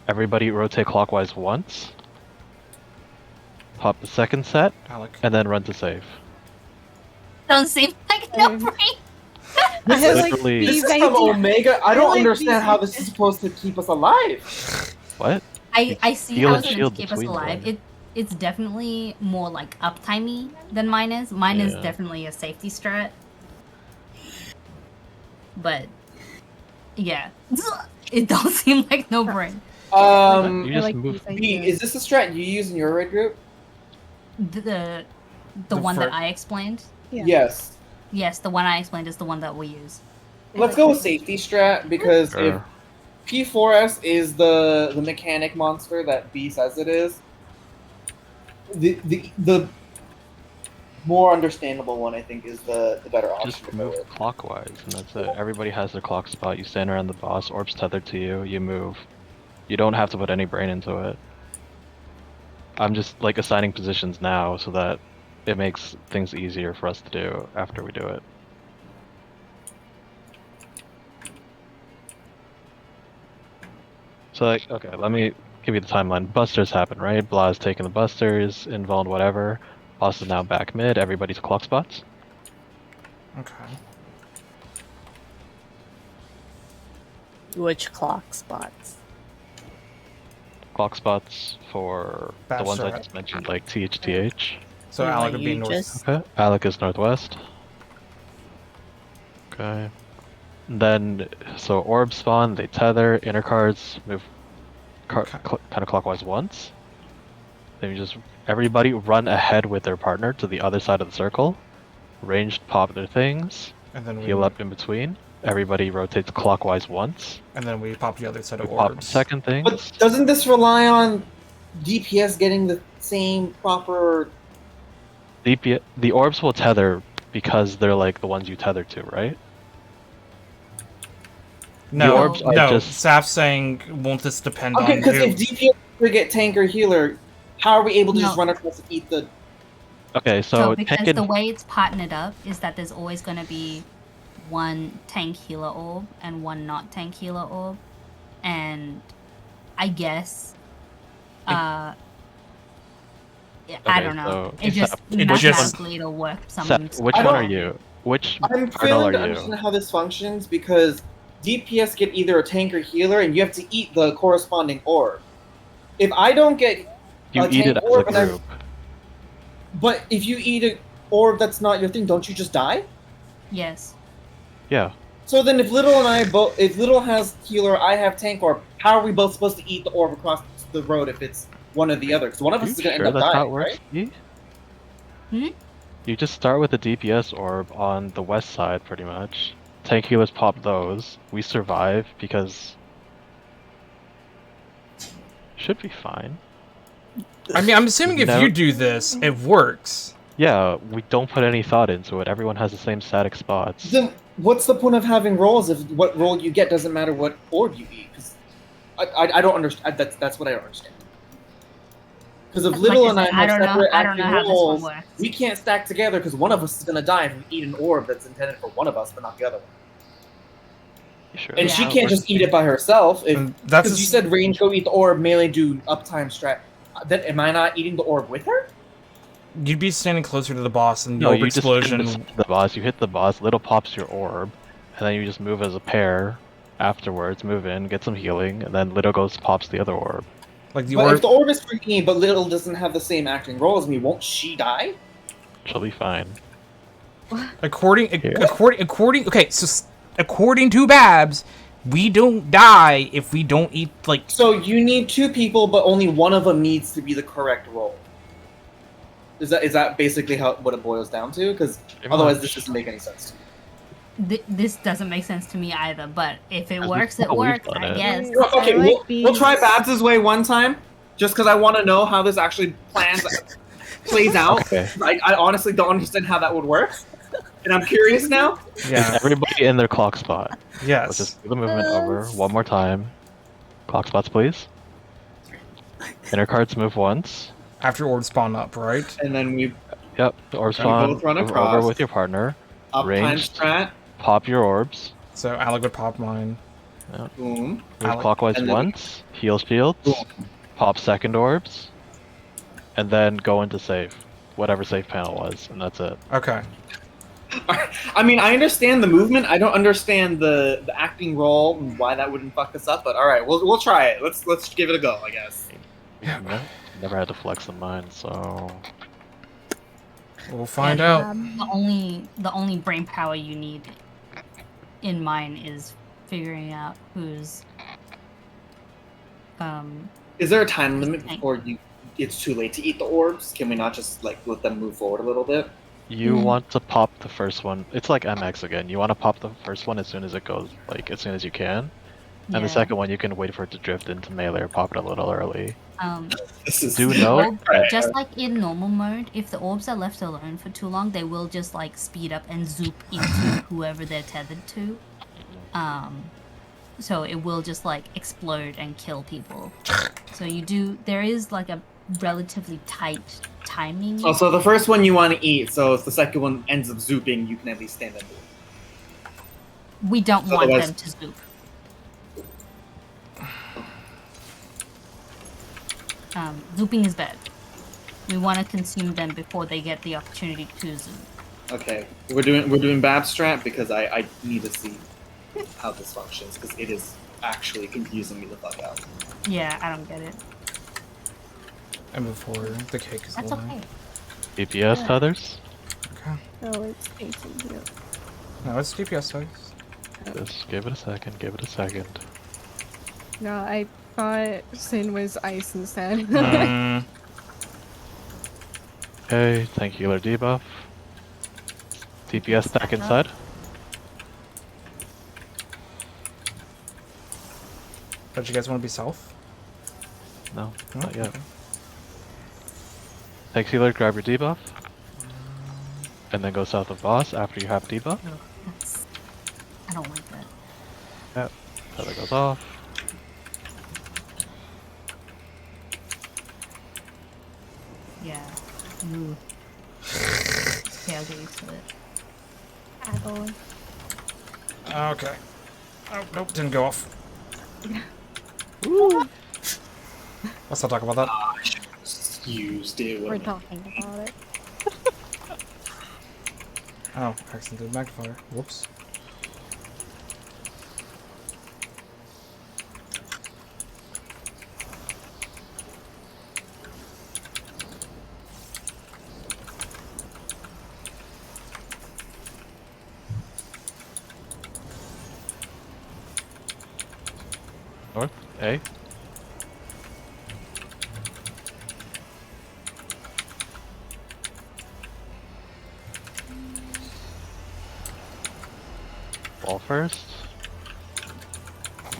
S6: Everybody rotate clockwise once. Pop the second set,
S5: Alec.
S6: and then run to save.
S3: Don't seem like no brain.
S1: This
S4: I
S1: is
S4: like
S6: literally-
S1: This
S4: these
S1: is from
S4: ideas.
S1: Omega. I don't
S4: like
S1: understand
S4: these
S1: how this is supposed to keep us alive.
S6: What?
S3: I see
S6: Heal
S3: how
S6: and
S3: it's meant
S6: shield
S3: to keep us
S6: between
S3: alive.
S6: them.
S3: It's definitely more like uptimey than mine is. Mine is
S6: Yeah.
S3: definitely a safety strat. But yeah, it don't seem like no brain.
S6: You
S4: I
S6: just
S4: like
S6: move.
S4: these
S1: B,
S4: ideas.
S1: is this a strat you use in your raid group?
S3: The
S5: The
S3: one
S5: fir-
S3: that I explained.
S4: Yeah.
S1: Yes.
S3: Yes, the one I explained is the one that we use.
S1: Let's go with safety strat because if
S6: Sure.
S1: P4S is the mechanic monster that B says it is, the more understandable one I think is the better option
S6: Just
S1: to go
S6: move
S1: with.
S6: clockwise, and that's it. Everybody has their clock spot. You stand around the boss, orbs tethered to you, you move. You don't have to put any brain into it. I'm just like assigning positions now so that it makes things easier for us to do after we do it. So like, okay, let me give you the timeline. Busters happen, right? Blah is taking the busters, invuln whatever. Boss is now back mid, everybody's clock spots.
S5: Okay.
S2: Which clock spots?
S6: Clock spots for the ones I
S5: Bastard.
S6: just mentioned, like THTH.
S5: So
S2: Yeah,
S5: Alec would be
S2: you
S5: north.
S2: just-
S6: Okay. Alec is northwest. Okay. Then, so orb spawn, they tether, inner cards, move
S5: Okay.
S6: counterclockwise once. Then you just, everybody run ahead with their partner to the other side of the circle. Ranged pop their things,
S5: And then we
S6: heal up in between. Everybody rotates clockwise once.
S5: And then we pop the other set
S6: We
S5: of
S6: pop
S5: orbs.
S6: second things.
S1: But doesn't this rely on DPS getting the same proper?
S6: The orbs will tether because they're like the ones you tether to, right?
S5: No,
S6: orbs are
S5: no.
S6: just-
S5: Saf's saying, won't this depend
S1: Okay,
S5: on
S1: because
S5: who?
S1: if DPS we get tank or healer, how are we able to just
S3: No.
S1: run across and eat the?
S6: Okay,
S3: So
S6: so
S3: because
S6: tank
S3: the
S6: and
S3: way it's partnered up is that there's always going to be one tank healer orb and one not tank healer orb, and I guess, I
S6: Okay,
S3: don't know.
S6: so
S3: It just
S5: It just-
S3: mathematically it'll work.
S6: Seth, which
S1: I
S6: one are
S1: don't-
S6: you? Which
S1: I'm
S6: cardinal
S1: failing to
S6: are you?
S1: understand how this functions because DPS get either a tank or healer, and you have to eat the corresponding orb. If I don't get
S6: You
S1: a
S6: eat
S1: tank
S6: it as a
S1: orb, and
S6: group.
S1: but if you eat an orb that's not your thing, don't you just die?
S3: Yes.
S6: Yeah.
S1: So then, if Little and I both, if Little has healer, I have tank orb, how are we both supposed to eat the orb across the road if it's one or the other? Because one of
S6: Are
S1: us
S6: you
S1: is going to
S6: sure
S1: end up
S6: that's how
S1: dying,
S6: it works?
S1: right?
S6: Yi?
S3: Hmm?
S6: You just start with the DPS orb on the west side, pretty much. Tank healers pop those. We survive because should be fine.
S5: I mean, I'm assuming if
S6: No.
S5: you do this, it works.
S6: Yeah, we don't put any thought into it. Everyone has the same static spots.
S1: Then what's the point of having rolls if what roll you get doesn't matter what orb you eat? Because I don't understand. That's what I don't understand. Because if
S3: Like
S1: Little
S3: I
S1: and I
S3: said,
S1: have separate
S3: I don't know
S1: acting
S3: how this one
S1: rolls,
S3: works.
S1: we can't stack together because one of us is going to die if we eat an orb that's intended for one of us but not the other one.
S6: You sure
S1: And
S6: that's
S1: she
S6: how it
S1: can't
S6: works?
S1: just eat it by herself.
S5: And that's
S1: Because you said range, go eat the orb, melee do uptime strat. Then am I not eating the orb with her?
S5: You'd be standing closer to the boss, and the
S6: No,
S5: orb
S6: you just
S5: explosion.
S6: hit the boss. You hit the boss. Little pops your orb, and then you just move as a pair. Afterwards, move in, get some healing, and then Little goes pops the other orb.
S5: Like the
S1: But
S5: orb.
S1: if the orb is for me, but Little doesn't have the same acting role as me, won't she die?
S6: She'll be fine.
S5: According to Babs, we don't die if we don't eat like.
S1: So you need two people, but only one of them needs to be the correct role. Is that basically what it boils down to? Because otherwise, this doesn't make any sense to me.
S3: This doesn't make sense to me either, but if it
S6: Because
S3: works,
S6: that's
S3: it
S6: how we've
S3: works,
S6: done
S3: I
S6: it.
S3: guess.
S1: Well, okay,
S4: I like
S1: we'll try
S4: bees.
S1: Babs' way one time, just because I want to know how this actually plays out.
S6: Okay.
S1: I honestly don't understand how that would work, and I'm curious now.
S6: Is
S5: Yeah.
S6: everybody in their clock spot? Let's
S5: Yes.
S6: just do the movement over one more time. Clock spots, please. Inner cards move once.
S5: After orbs spawn up, right?
S1: And then we
S6: Yep. Orb
S1: Then
S6: spawn
S1: both run
S6: over
S1: across.
S6: with your partner.
S1: uptime
S6: Ranged.
S1: strat,
S6: Pop your orbs.
S5: So Alec would pop mine.
S1: boom.
S6: Move
S5: Alec-
S6: clockwise
S1: and then-
S6: once. Heal shields.
S1: Boom.
S6: Pop second orbs. And then go into save. Whatever save panel was, and that's it.
S5: Okay.
S1: I mean, I understand the movement. I don't understand the acting role and why that wouldn't fuck us up. But all right, we'll try it. Let's give it a go. I guess.
S5: Yeah.
S6: Never had to flex in mine, so
S5: We'll find
S3: Yeah,
S5: out.
S3: The only brain power you need in mine is figuring out who's
S1: Is there a time limit before it's too late to eat the orbs? Can we not just like let them move forward a little bit?
S6: you
S3: Mhm.
S6: want to pop the first one. It's like MX again. You want to pop the first one as soon as it goes, like as soon as you can. And
S3: yeah.
S6: the second one, you can wait for it to drift into melee or pop it a little early.
S1: This is
S6: Do
S3: the
S6: note
S3: orb-
S6: that
S3: just like in normal mode, if the orbs are left alone for too long, they will just like speed up and zoop into whoever they're tethered to. So it will just like explode and kill people. So there is like a relatively tight timing.
S1: Oh, so the first one you want to eat. So if the second one ends up zooping, you can at least stand under it.
S3: We don't want
S1: Otherwise-
S3: them to zoop. Zooping is bad. We want to consume them before they get the opportunity to zoop.
S1: Okay, we're doing Bab strat because I need to see how this functions because it is actually confusing me the fuck out.
S3: Yeah, I don't get it.
S5: I move forward. The cake is
S3: That's
S5: alive.
S3: okay.
S6: DPS tethers.
S5: Okay.
S4: Oh, it's facing you.
S5: No, it's DPS studies.
S6: Just give it a second. Give it a second.
S4: No, I thought Sin was ice instead.
S5: Mm,
S6: Okay, tank healer debuff. DPS stack inside.
S5: but you guys want to be self?
S6: No,
S5: No?
S6: not yet.
S5: Okay.
S6: Tank healer, grab your debuff. And then go south of boss after you have debuff.
S3: No, that's. I don't like that.
S6: Yep. Tether goes off.
S3: Yeah. Ooh. Okay, I'll get used to it.
S4: Add-on.
S5: Okay. Oh, nope, didn't go off.
S6: Woo!
S5: Let's not talk about that.
S1: I should have just used it.
S4: We're
S1: With
S4: talking about it.
S5: Oh, accident magnifier. Whoops.
S6: North, A. Ball first.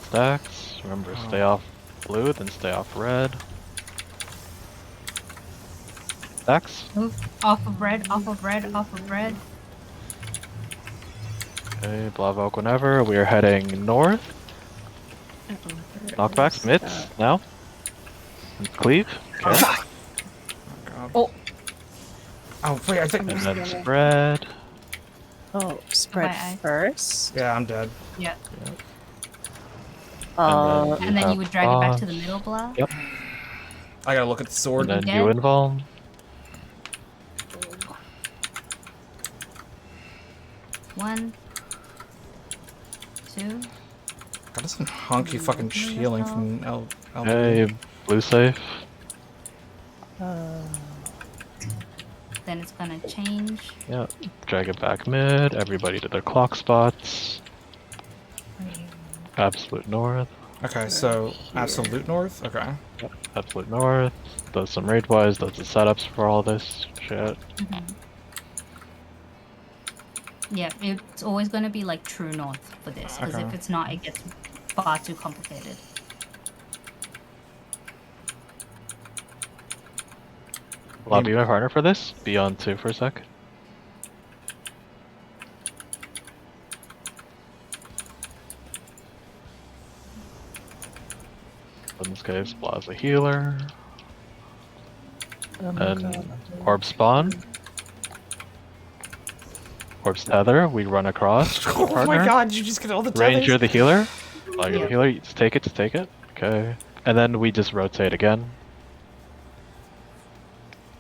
S6: Stacks. Remember, stay off blue, then stay off red. Stacks.
S3: Move off of red, off of red, off of red.
S6: Okay, Blavalk whenever. We are heading north. Knockbacks, mitts, now. And cleave. Okay.
S5: Oh, God.
S2: Oh.
S5: Oh, wait, I think.
S6: And then spread.
S2: Oh, spread
S3: Bye.
S2: first.
S5: Yeah, I'm dead.
S3: Yeah. And then
S6: have
S3: you would drag it back to the
S6: boss.
S3: middle block.
S6: Yep.
S5: I gotta look at the sword.
S6: And then
S3: Dead?
S6: you invuln.
S3: One. Two.
S5: God, that's some honky fucking healing from L.
S6: Okay, blue safe.
S3: Then it's gonna change.
S6: Yep. Drag it back mid. Everybody to their clock spots. Absolute north.
S5: Okay, so absolute north. Okay.
S6: Yep. Absolute north. Does some raid wise. Does the setups for all this shit.
S3: Yeah, it's always gonna be like true north for this, because
S5: Okay.
S3: if it's not, it gets far too complicated.
S6: Will I be my partner for this? Be on 2 for a sec. In this case, Bla's a healer. And orb spawn. Orbs tether, we run across.
S5: Oh
S6: partner.
S5: my God! You just get all the
S6: Ranger
S5: tethers?
S6: the healer. Blag the healer, you just take it, Okay. And then we just rotate again.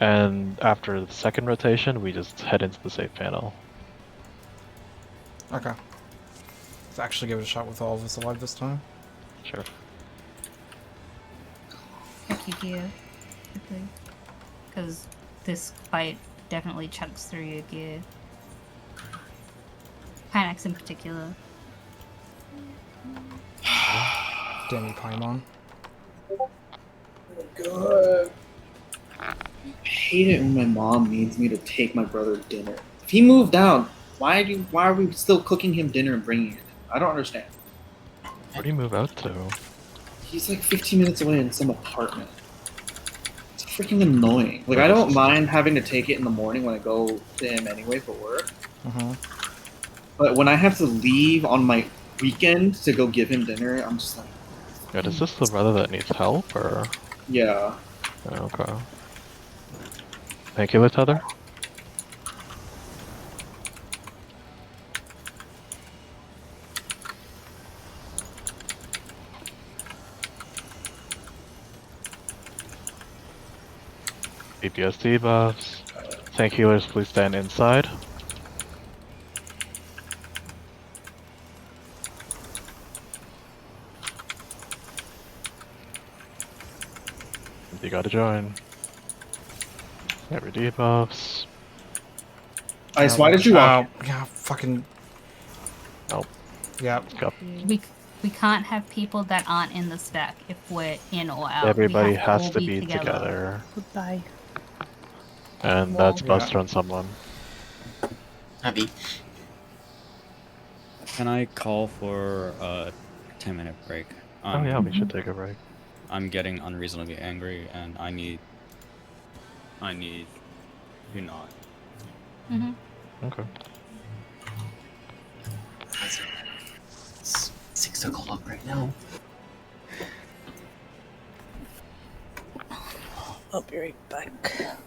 S6: And after the second rotation, we just head into the safe panel.
S5: Okay. Let's actually give it a shot with all of us alive this time.
S6: Sure.
S3: Check your gear quickly, because this fight definitely chunks through your gear. Panax in particular.
S5: Damn you, Paimon.
S1: God. I hate it when my mom needs me to take my brother dinner. If he moved out, why are we still cooking him dinner and bringing it? I don't understand.
S6: Where do you move out to?
S1: He's like 15 minutes away in some apartment. It's freaking annoying. Like, I don't mind having to take it in the morning when I go to him anyway for work. But when I have to leave on my weekend to go give him dinner, I'm just like...
S6: Yeah, is this the brother that needs help, or...?
S1: Yeah.
S6: Okay. Thank you, Tether. DPS debuffs. Tank healers, please stand inside. You gotta join. Every debuffs.
S1: Ice, why did you walk?
S5: Yeah, fucking.
S6: Nope.
S5: Yeah.
S6: Go.
S3: We can't have people that aren't in the stack if we're in or out.
S6: Everybody
S3: We have
S6: has
S3: all
S6: to be together.
S2: Goodbye.
S6: And
S3: Well,
S6: that's Buster on someone.
S8: Heavy.
S7: Can I call for a 10-minute break?
S6: Oh yeah, we should take a break.
S7: I'm getting unreasonably angry, and I need I need you not.
S3: Mm-hmm.
S6: Okay.
S8: It's 6 o'clock right now.
S2: I'll be right back.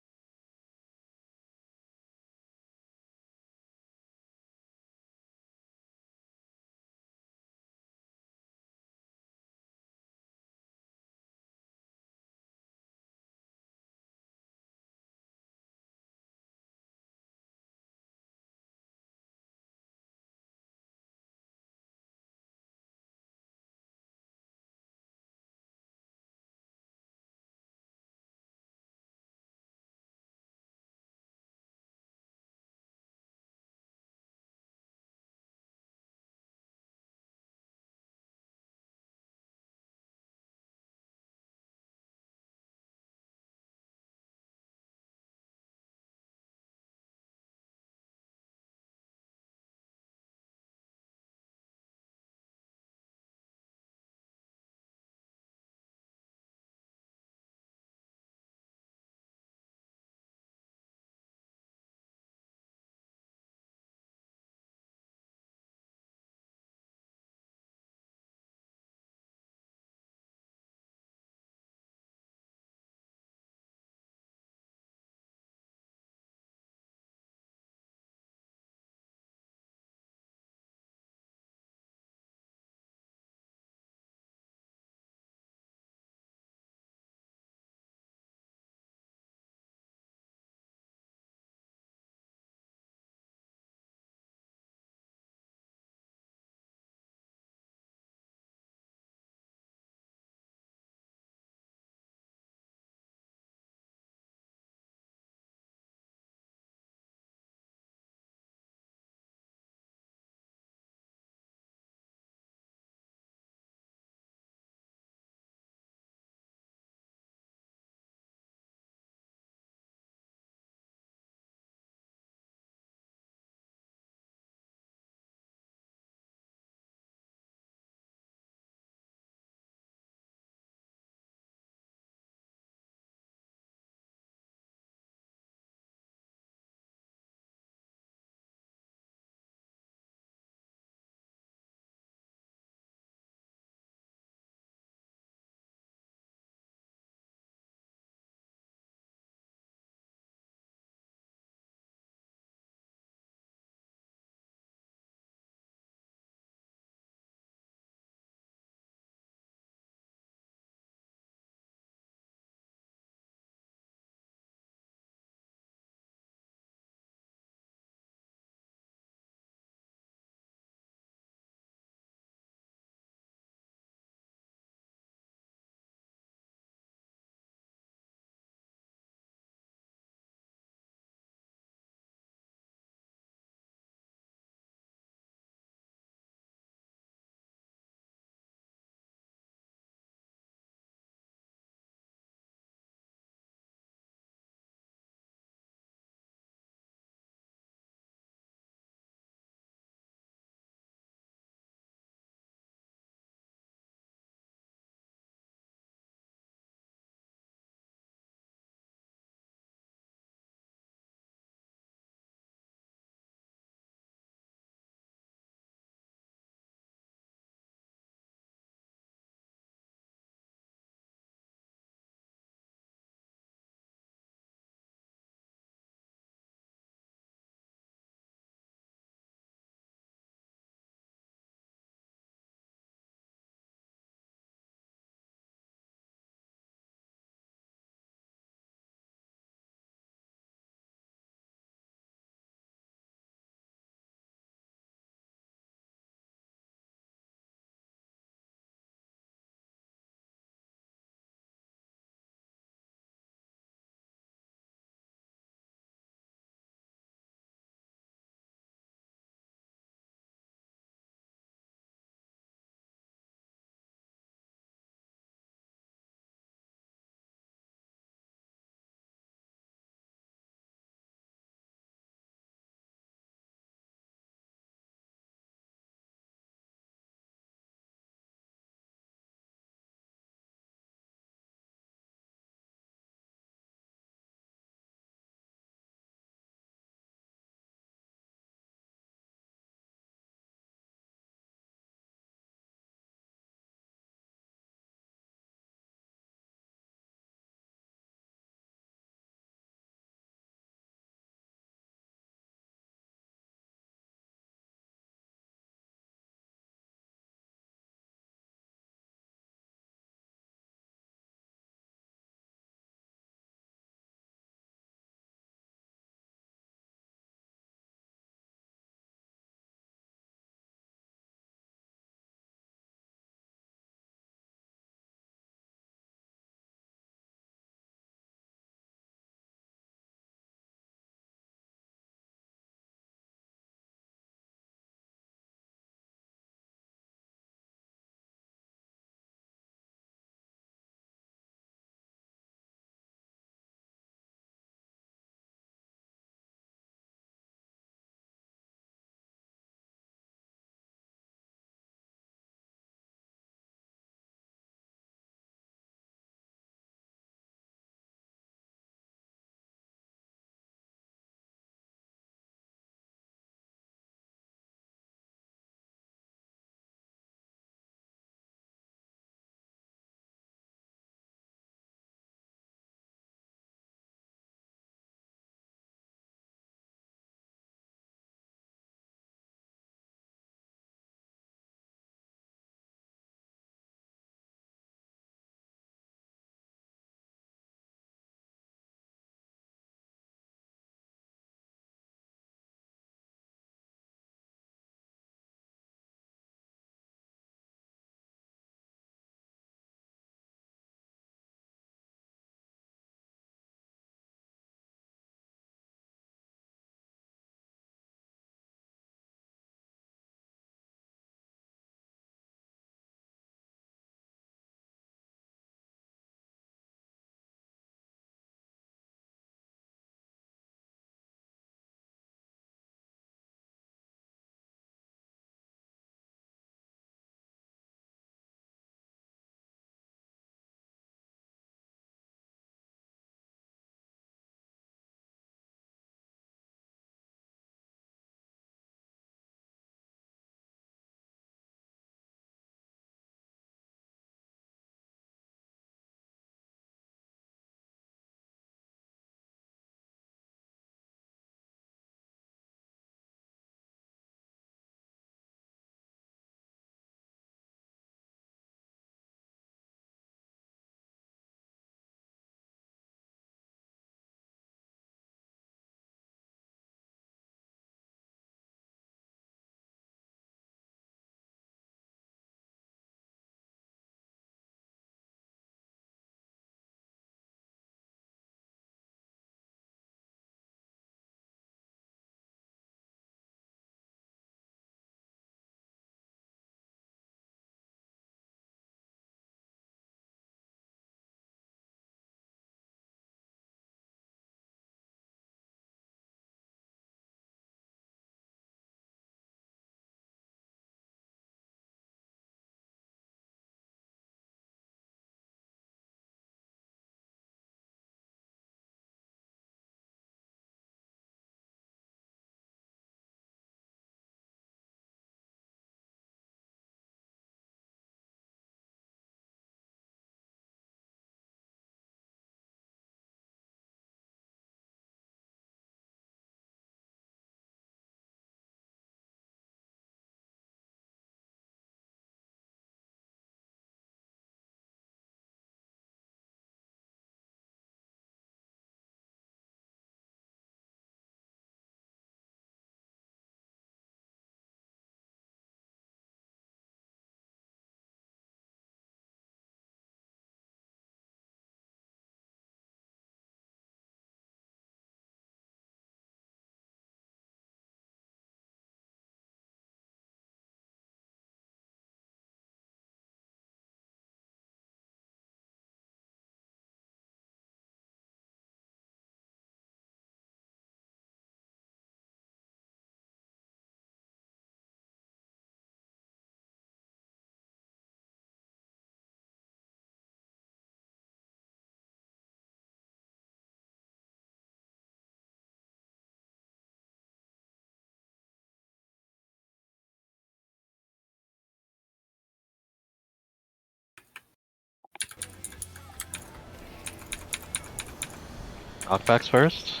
S6: Knockbacks first.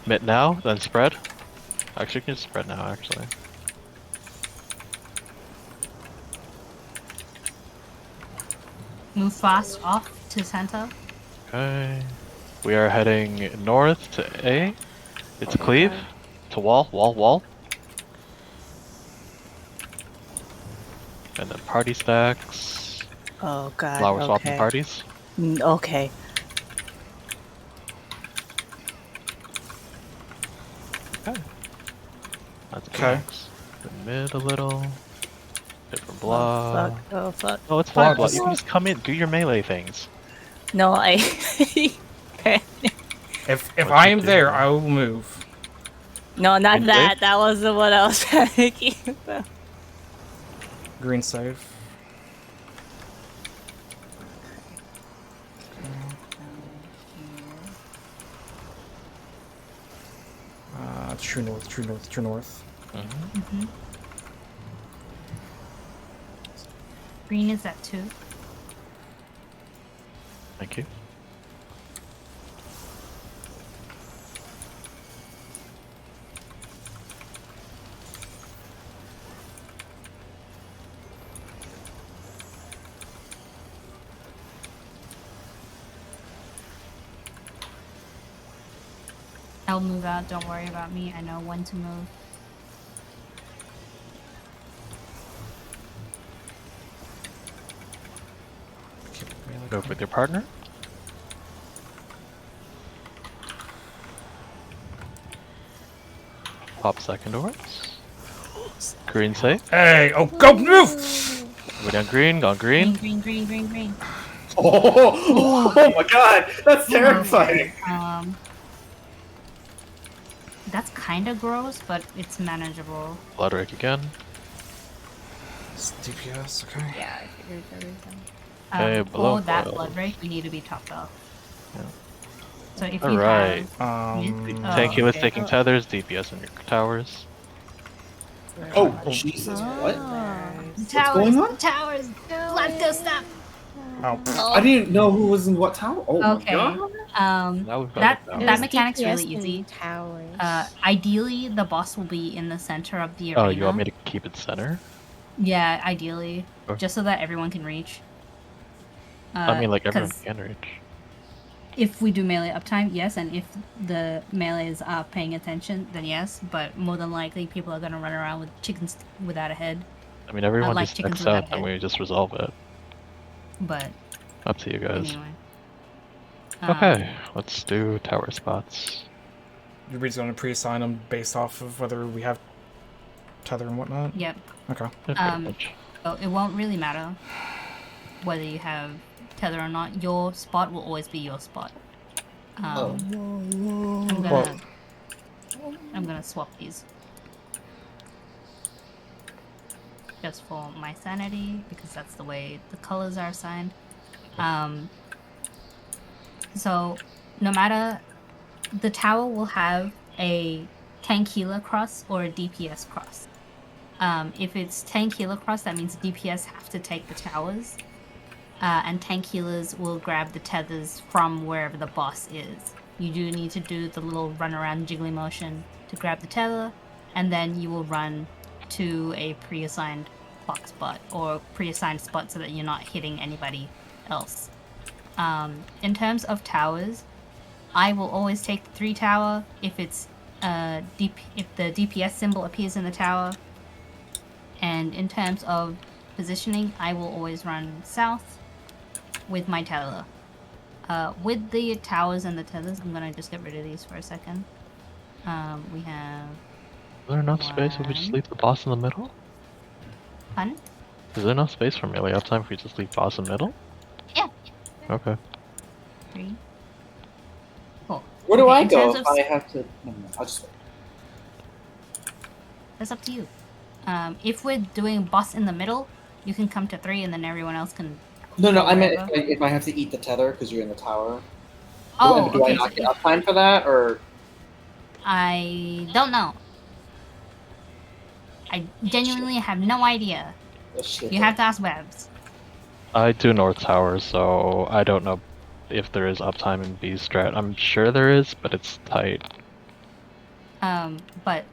S6: Mid now, then spread. Actually, you can spread now, actually.
S3: Move fast off to center.
S6: Okay. We are heading north to A. It's cleave. To wall, wall, wall. And then party stacks.
S2: Oh god.
S6: Flower swapping
S2: Okay.
S6: parties.
S2: Okay.
S6: Okay. That's
S5: Okay.
S6: next. The mid a little. Different
S2: Oh
S6: blah.
S2: fuck. Oh fuck.
S6: Oh, it's fine,
S2: Fuck.
S6: blah. You can just come in, do your melee things.
S2: No, I.
S5: If
S6: What
S5: I
S6: you
S5: am
S6: do?
S5: there, I will move.
S2: No, not
S6: Green
S2: that.
S6: save?
S2: That wasn't what I was panicking about.
S5: Green save. True north, true north, true north.
S3: Mm-hmm. Green is at 2.
S6: Thank you.
S3: I'll move out. Don't worry about me. I know when to move.
S6: Go with your partner. Pop second orbs. Green safe.
S5: Hey, oh, go move!
S6: We're down green, gone green.
S3: Green.
S1: Oh my god, that's terrifying.
S3: That's kind of gross, but it's manageable.
S6: Blood rake again.
S5: It's DPS, okay.
S4: Yeah, I figured everything.
S6: Okay, below
S3: For that
S6: boils.
S3: blood rake, we need to be topped off.
S6: Yeah.
S3: So if
S6: All
S3: you
S6: right.
S3: have...
S6: Tanky was
S3: okay.
S6: taking tethers, DPS in your towers.
S1: Oh, Jesus, what?
S3: Towers,
S1: going on?
S3: towers! Let's go stop!
S5: Oh.
S1: I didn't know who was in what tower. Oh
S3: Okay.
S1: my god.
S6: Now we've got
S3: That
S6: the towers.
S3: that mechanic's
S4: DPS
S3: really
S4: and
S3: easy.
S4: Towers.
S3: Ideally, the boss will be in the center of the arena.
S6: Oh, you want me to keep it center?
S3: Yeah, ideally.
S6: Okay.
S3: Just so that everyone can reach.
S6: I mean, like everyone
S3: 'cause
S6: can reach.
S3: if we do melee uptime, yes, and if the melees are paying attention, then yes, but more than likely people are gonna run around with chickens without a head.
S6: I mean, everyone
S3: like
S6: just
S3: chickens
S6: steps
S3: without
S6: out
S3: a
S6: and
S3: head.
S6: we just resolve it.
S3: But
S6: Up to you guys.
S3: anyway.
S6: Okay, let's do tower spots.
S5: Everybody's gonna pre-assign them based off of whether we have tether and whatnot?
S3: Yep.
S5: Okay.
S6: Yeah, pretty much.
S3: So it won't really matter whether you have tether or not. Your spot will always be your spot. I'm gonna swap these. Just for my sanity, because that's the way the colors are assigned. So no matter, the tower will have a tank healer cross or a DPS cross. If it's tank healer cross, that means DPS have to take the towers, and tank healers will grab the tethers from wherever the boss is. You do need to do the little run around jiggly motion to grab the tether, and then you will run to a pre-assigned box spot or pre-assigned spot so that you're not hitting anybody else. In terms of towers, I will always take the 3 tower if it's if the DPS symbol appears in the tower. And in terms of positioning, I will always run south with my tether. With the towers and the tethers, I'm gonna just get rid of these for a second. We have...
S6: Is there enough space if we just leave the boss in the middle?
S3: Fun?
S6: Is there enough space for melee uptime if we just leave boss in the middle?
S3: Yeah.
S6: Okay.
S3: 3. Cool.
S1: Where do I
S3: in
S1: go
S3: terms
S1: if
S3: of
S1: I have to? No, I'll just wait.
S3: That's up to you. If we're doing boss in the middle, you can come to 3 and then everyone else can...
S1: No,
S3: go
S1: I meant
S3: wherever.
S1: if I have to eat the tether because you're in the tower.
S3: Oh,
S1: do I
S3: okay.
S1: not
S3: So
S1: get uptime for that, or?
S3: I don't know. I genuinely have no idea.
S1: Oh, shit.
S3: You have to ask Webs.
S6: I do north tower, so I don't know if there is uptime in B strat. I'm sure there is, but it's tight.
S3: But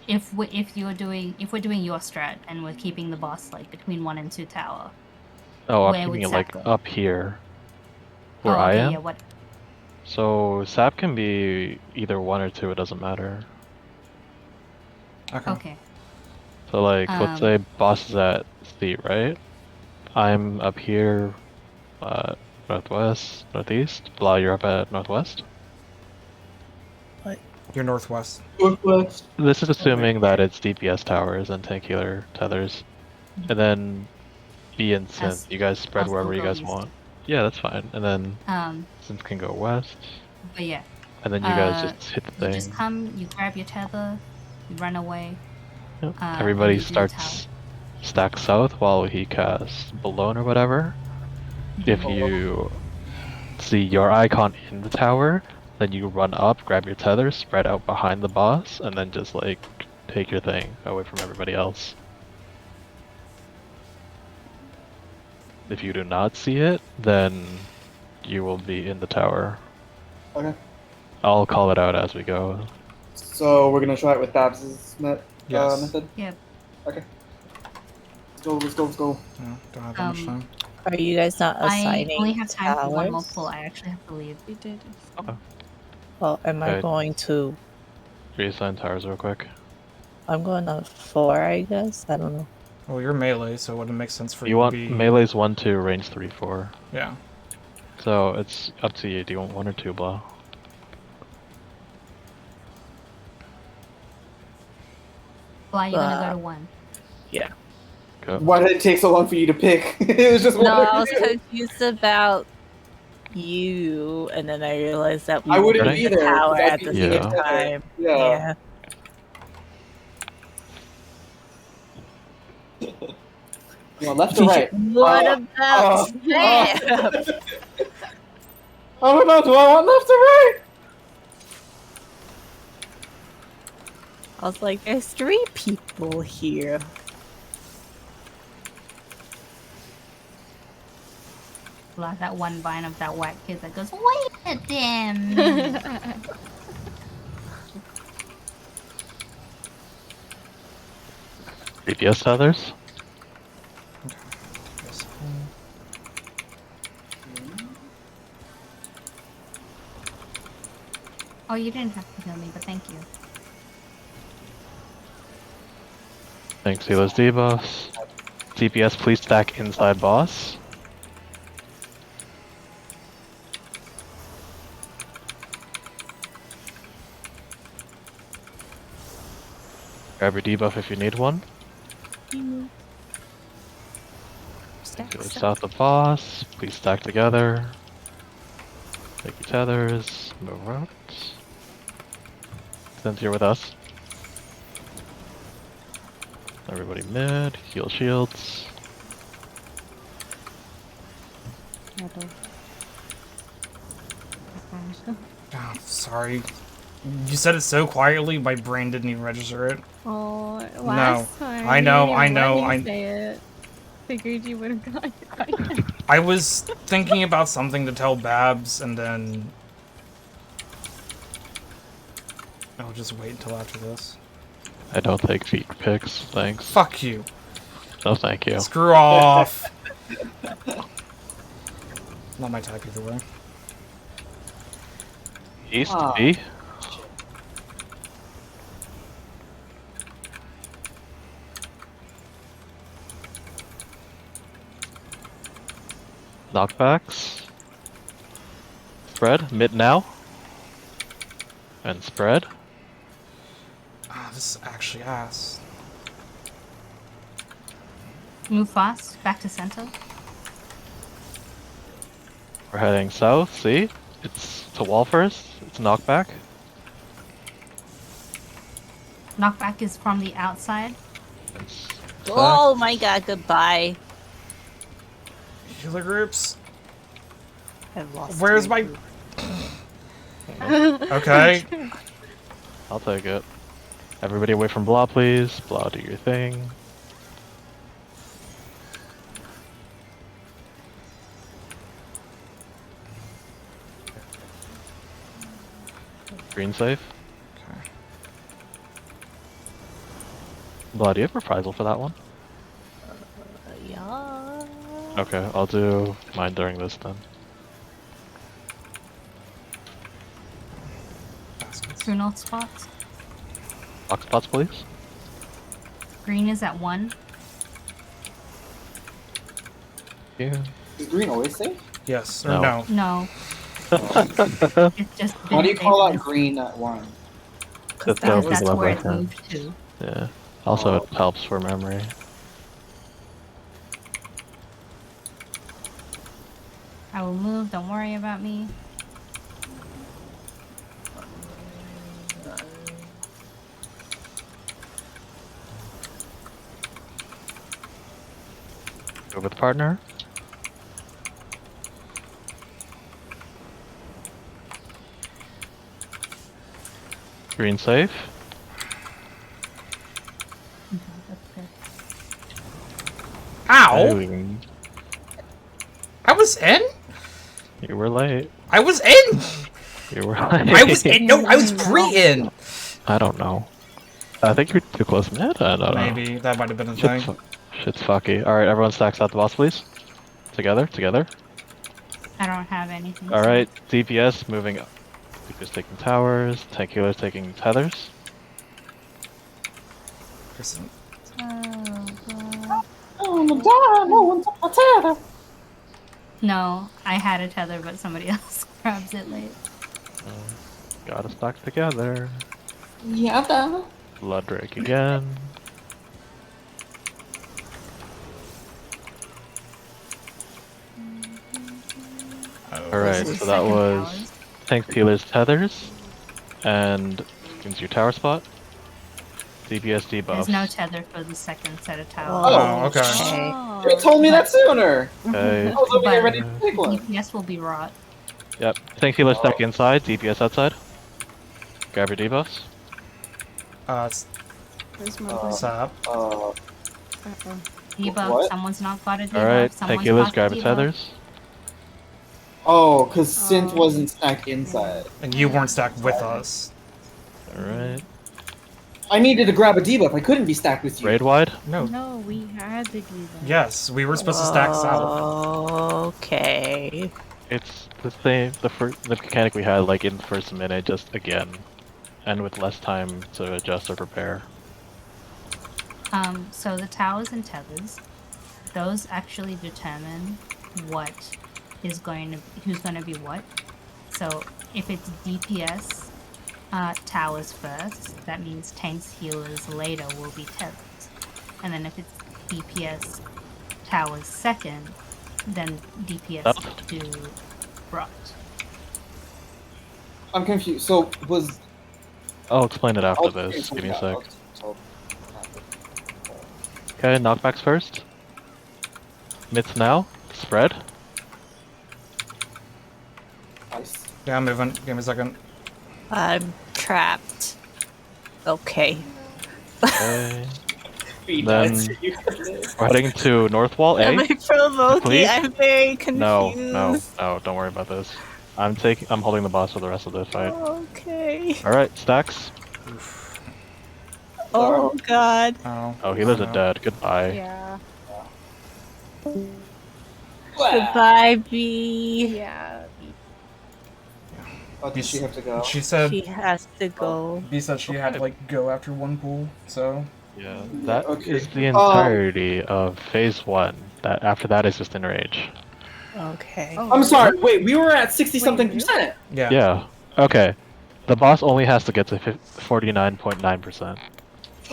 S3: if we're doing your strat and we're keeping the boss like between 1 and 2 tower,
S6: Oh, I'm
S3: where would
S6: keeping it
S3: Sap
S6: like
S3: go?
S6: up here, where
S3: Oh,
S6: I
S3: okay,
S6: am.
S3: yeah, what?
S6: So sap can be either 1 or 2. It doesn't matter.
S5: Okay.
S3: Okay.
S6: So like, let's say boss is at C, right? I'm up here, northwest, northeast. Blah, you're up at northwest.
S5: You're northwest.
S1: Northwest.
S6: This is assuming that it's DPS towers and tank healer tethers. And then B and synth,
S3: As-
S6: you guys spread
S3: I'll
S6: wherever
S3: still
S6: you
S3: go
S6: guys
S3: east.
S6: want. Yeah, that's fine. And then synth can go west.
S3: But yeah.
S6: And then you guys just hit the
S3: You
S6: thing.
S3: just come, you grab your tether, you run away.
S6: Yep.
S3: and
S6: Everybody
S3: you do the tower.
S6: starts stack south while he casts balloon or whatever. If you see your icon in the tower, then you run up, grab your tether, spread out behind the boss, and then just like take your thing away from everybody else. If you do not see it, then you will be in the tower.
S1: Okay.
S6: I'll call it out as we go.
S1: So we're gonna try it with Babs'
S5: Yes.
S1: method.
S3: Yep.
S1: Okay. Let's go. Let's go.
S5: No, don't have that much time.
S2: Are you guys not
S3: I
S2: assigning
S3: only have time for one more
S2: towers?
S3: pull. I actually have to leave.
S4: We did.
S2: Well, am I
S6: Okay.
S2: going to?
S6: Reassign towers real quick.
S2: I'm going to 4, I guess. I don't know.
S5: Well, you're melee, so it wouldn't make sense for you
S6: You want
S5: to be...
S6: melee's 1, 2, range 3, 4.
S5: Yeah.
S6: So it's up to you. Do you want 1 or 2, Blah?
S3: Fly, you're gonna go to 1.
S2: Yeah.
S6: Go.
S1: Why did it take so long for you to pick? It was just
S2: No,
S1: one.
S2: I was confused about you, and then I realized that we
S1: I
S2: were
S1: wouldn't
S2: in
S1: be
S2: the
S1: there,
S2: tower
S1: 'cause I'd
S2: at
S1: be
S2: the
S6: using
S2: same
S6: it
S1: together.
S2: time.
S1: Yeah. You want left or right?
S2: What about Sam?
S1: I don't know. Do I want left or right?
S2: I was like, there's 3 people here.
S3: Like that one vine of that white kid that goes, wait a damn.
S6: DPS tethers?
S5: Yes.
S3: Oh, you didn't have to heal me, but thank you.
S6: Thanks, healers debuffs. DPS, please stack inside boss. Grab your debuff if you need one. Healers south of boss, please stack together. Take your tethers, move out. Since you're with us. Everybody mid, heal shields.
S5: Oh, sorry. You said it so quietly, my brain didn't even register it.
S4: Oh, last time.
S5: I
S4: you
S5: know,
S4: didn't
S5: I
S4: even
S5: know,
S4: let me
S5: I-
S4: say it. Figured you would have gotten it quiet.
S5: I was thinking about something to tell Babs, and then... I'll just wait until after this.
S6: I don't take feet picks, thanks.
S5: Fuck you.
S6: No thank you.
S5: Screw off. Not my type either way.
S6: East
S1: Ah.
S6: B. Knockbacks. Spread, mid now. And spread.
S5: Ah, this is actually ass.
S3: Move fast, back to center.
S6: We're heading south, see? It's to wall first, it's knockback.
S3: Knockback is from the outside.
S6: It's
S2: Oh my god, goodbye.
S5: Healer groups.
S2: I've lost.
S5: Where's my... Okay.
S6: I'll take it. Everybody away from Blah, please. Blah, do your thing. Green safe.
S5: Okay.
S6: Blood, do you have reprisal for that one?
S2: Yeah.
S6: Okay, I'll do mine during this then.
S5: Baskets.
S3: True North spots.
S6: Box spots, please.
S3: Green is at 1.
S6: Yeah.
S1: Is green always safe?
S5: Yes. Or
S6: No.
S5: no.
S3: No. It's just
S1: How do you
S3: been
S1: call out
S3: saved
S1: green at 1?
S6: That
S3: because
S6: tells me
S3: that's
S6: level
S3: where
S6: I
S3: it
S6: can.
S3: moved to.
S6: Yeah. Also,
S1: Oh.
S6: it helps for memory.
S3: I will move. Don't worry about me.
S6: Go with partner. Green safe.
S3: Okay, that's good.
S5: Ow!
S6: Hey,
S5: I was in?
S6: you were late.
S5: I was in!
S6: You were late.
S5: I was in! No, I was pre-in!
S6: I don't know. I think you're too close, man. I don't know.
S5: Maybe. That might have been a thing.
S6: Shit's fucky. Alright, everyone stacks out the boss, please. Together.
S3: I don't have anything.
S6: Alright, DPS moving up. DPS taking towers, tank healers taking tethers.
S5: Kristen.
S3: Oh,
S1: Oh my god, no one took my tether.
S3: no, I had a tether, but somebody else grabs it late.
S6: Gotta stack together.
S1: Yeah, da.
S6: Blood Drake again. Alright,
S3: This is
S6: so that
S3: second
S6: was
S3: towers.
S6: tank healers tethers. And into your tower spot. DPS debuffs.
S3: There's no tether for the second set of towers.
S5: Oh, okay.
S2: Okay.
S1: You told me that sooner.
S6: Okay.
S1: I was over here
S3: But
S1: ready to pick one.
S3: DPS will be rot.
S6: Yep. Tank healers stack inside, DPS outside. Grab your debuffs.
S4: Where's my
S1: Uh,
S5: Stop.
S4: Uh-oh.
S3: Debuff.
S1: What?
S3: Someone's not got a debuff.
S6: Alright, tank
S3: Someone's
S6: healers,
S3: got
S6: grab
S3: a
S6: your
S3: debuff.
S6: tethers.
S1: Oh, because Synth
S4: Oh.
S1: wasn't stacked inside.
S5: And you weren't stacked with us.
S6: Alright.
S1: I needed to grab a debuff. I couldn't be stacked with you.
S6: Raid wide.
S5: No.
S4: No, we had to do that.
S5: Yes, we were supposed to stack south.
S2: Okay.
S6: It's the same, the mechanic we had like in the first minute, just again. And with less time to adjust or prepare.
S3: So the towers and tethers, those actually determine what is going to, who's going to be what. So if it's DPS towers first, that means tanks healers later will be tethers. And then if it's DPS towers second, then DPS do rot.
S1: I'm confused. So was
S6: I'll explain it after
S1: I'll
S6: this.
S1: explain
S6: Give me a
S1: that.
S6: sec.
S1: I'll-
S6: Okay, knockbacks first. Mitts now. Spread.
S1: Nice.
S5: Yeah, I'm moving. Give me a second.
S2: I'm trapped. Okay.
S6: Okay.
S1: Be
S6: Then-
S1: nice.
S6: We're heading to North Wall
S2: Am
S6: A.
S2: I provoking?
S6: Please?
S2: I'm very confused.
S6: No, don't worry about this. I'm holding the boss for the rest of the fight.
S2: Okay.
S6: Alright, stacks.
S2: Oh god.
S5: Oh.
S6: Oh, healers
S5: no.
S6: are dead. Goodbye.
S4: Yeah.
S2: Goodbye, B.
S4: Yeah.
S1: Oh, did she have to go?
S5: She said.
S2: She has to go.
S5: B said she had to like go after one pool. So.
S6: Yeah, that is
S1: okay.
S6: the entirety of phase 1. That after that is just enrage.
S2: Okay.
S4: Oh,
S1: I'm sorry. Wait, we were at 60-something
S4: Wait,
S1: percent.
S5: Yeah.
S6: Yeah. Okay. The boss only has to get to 49.9%.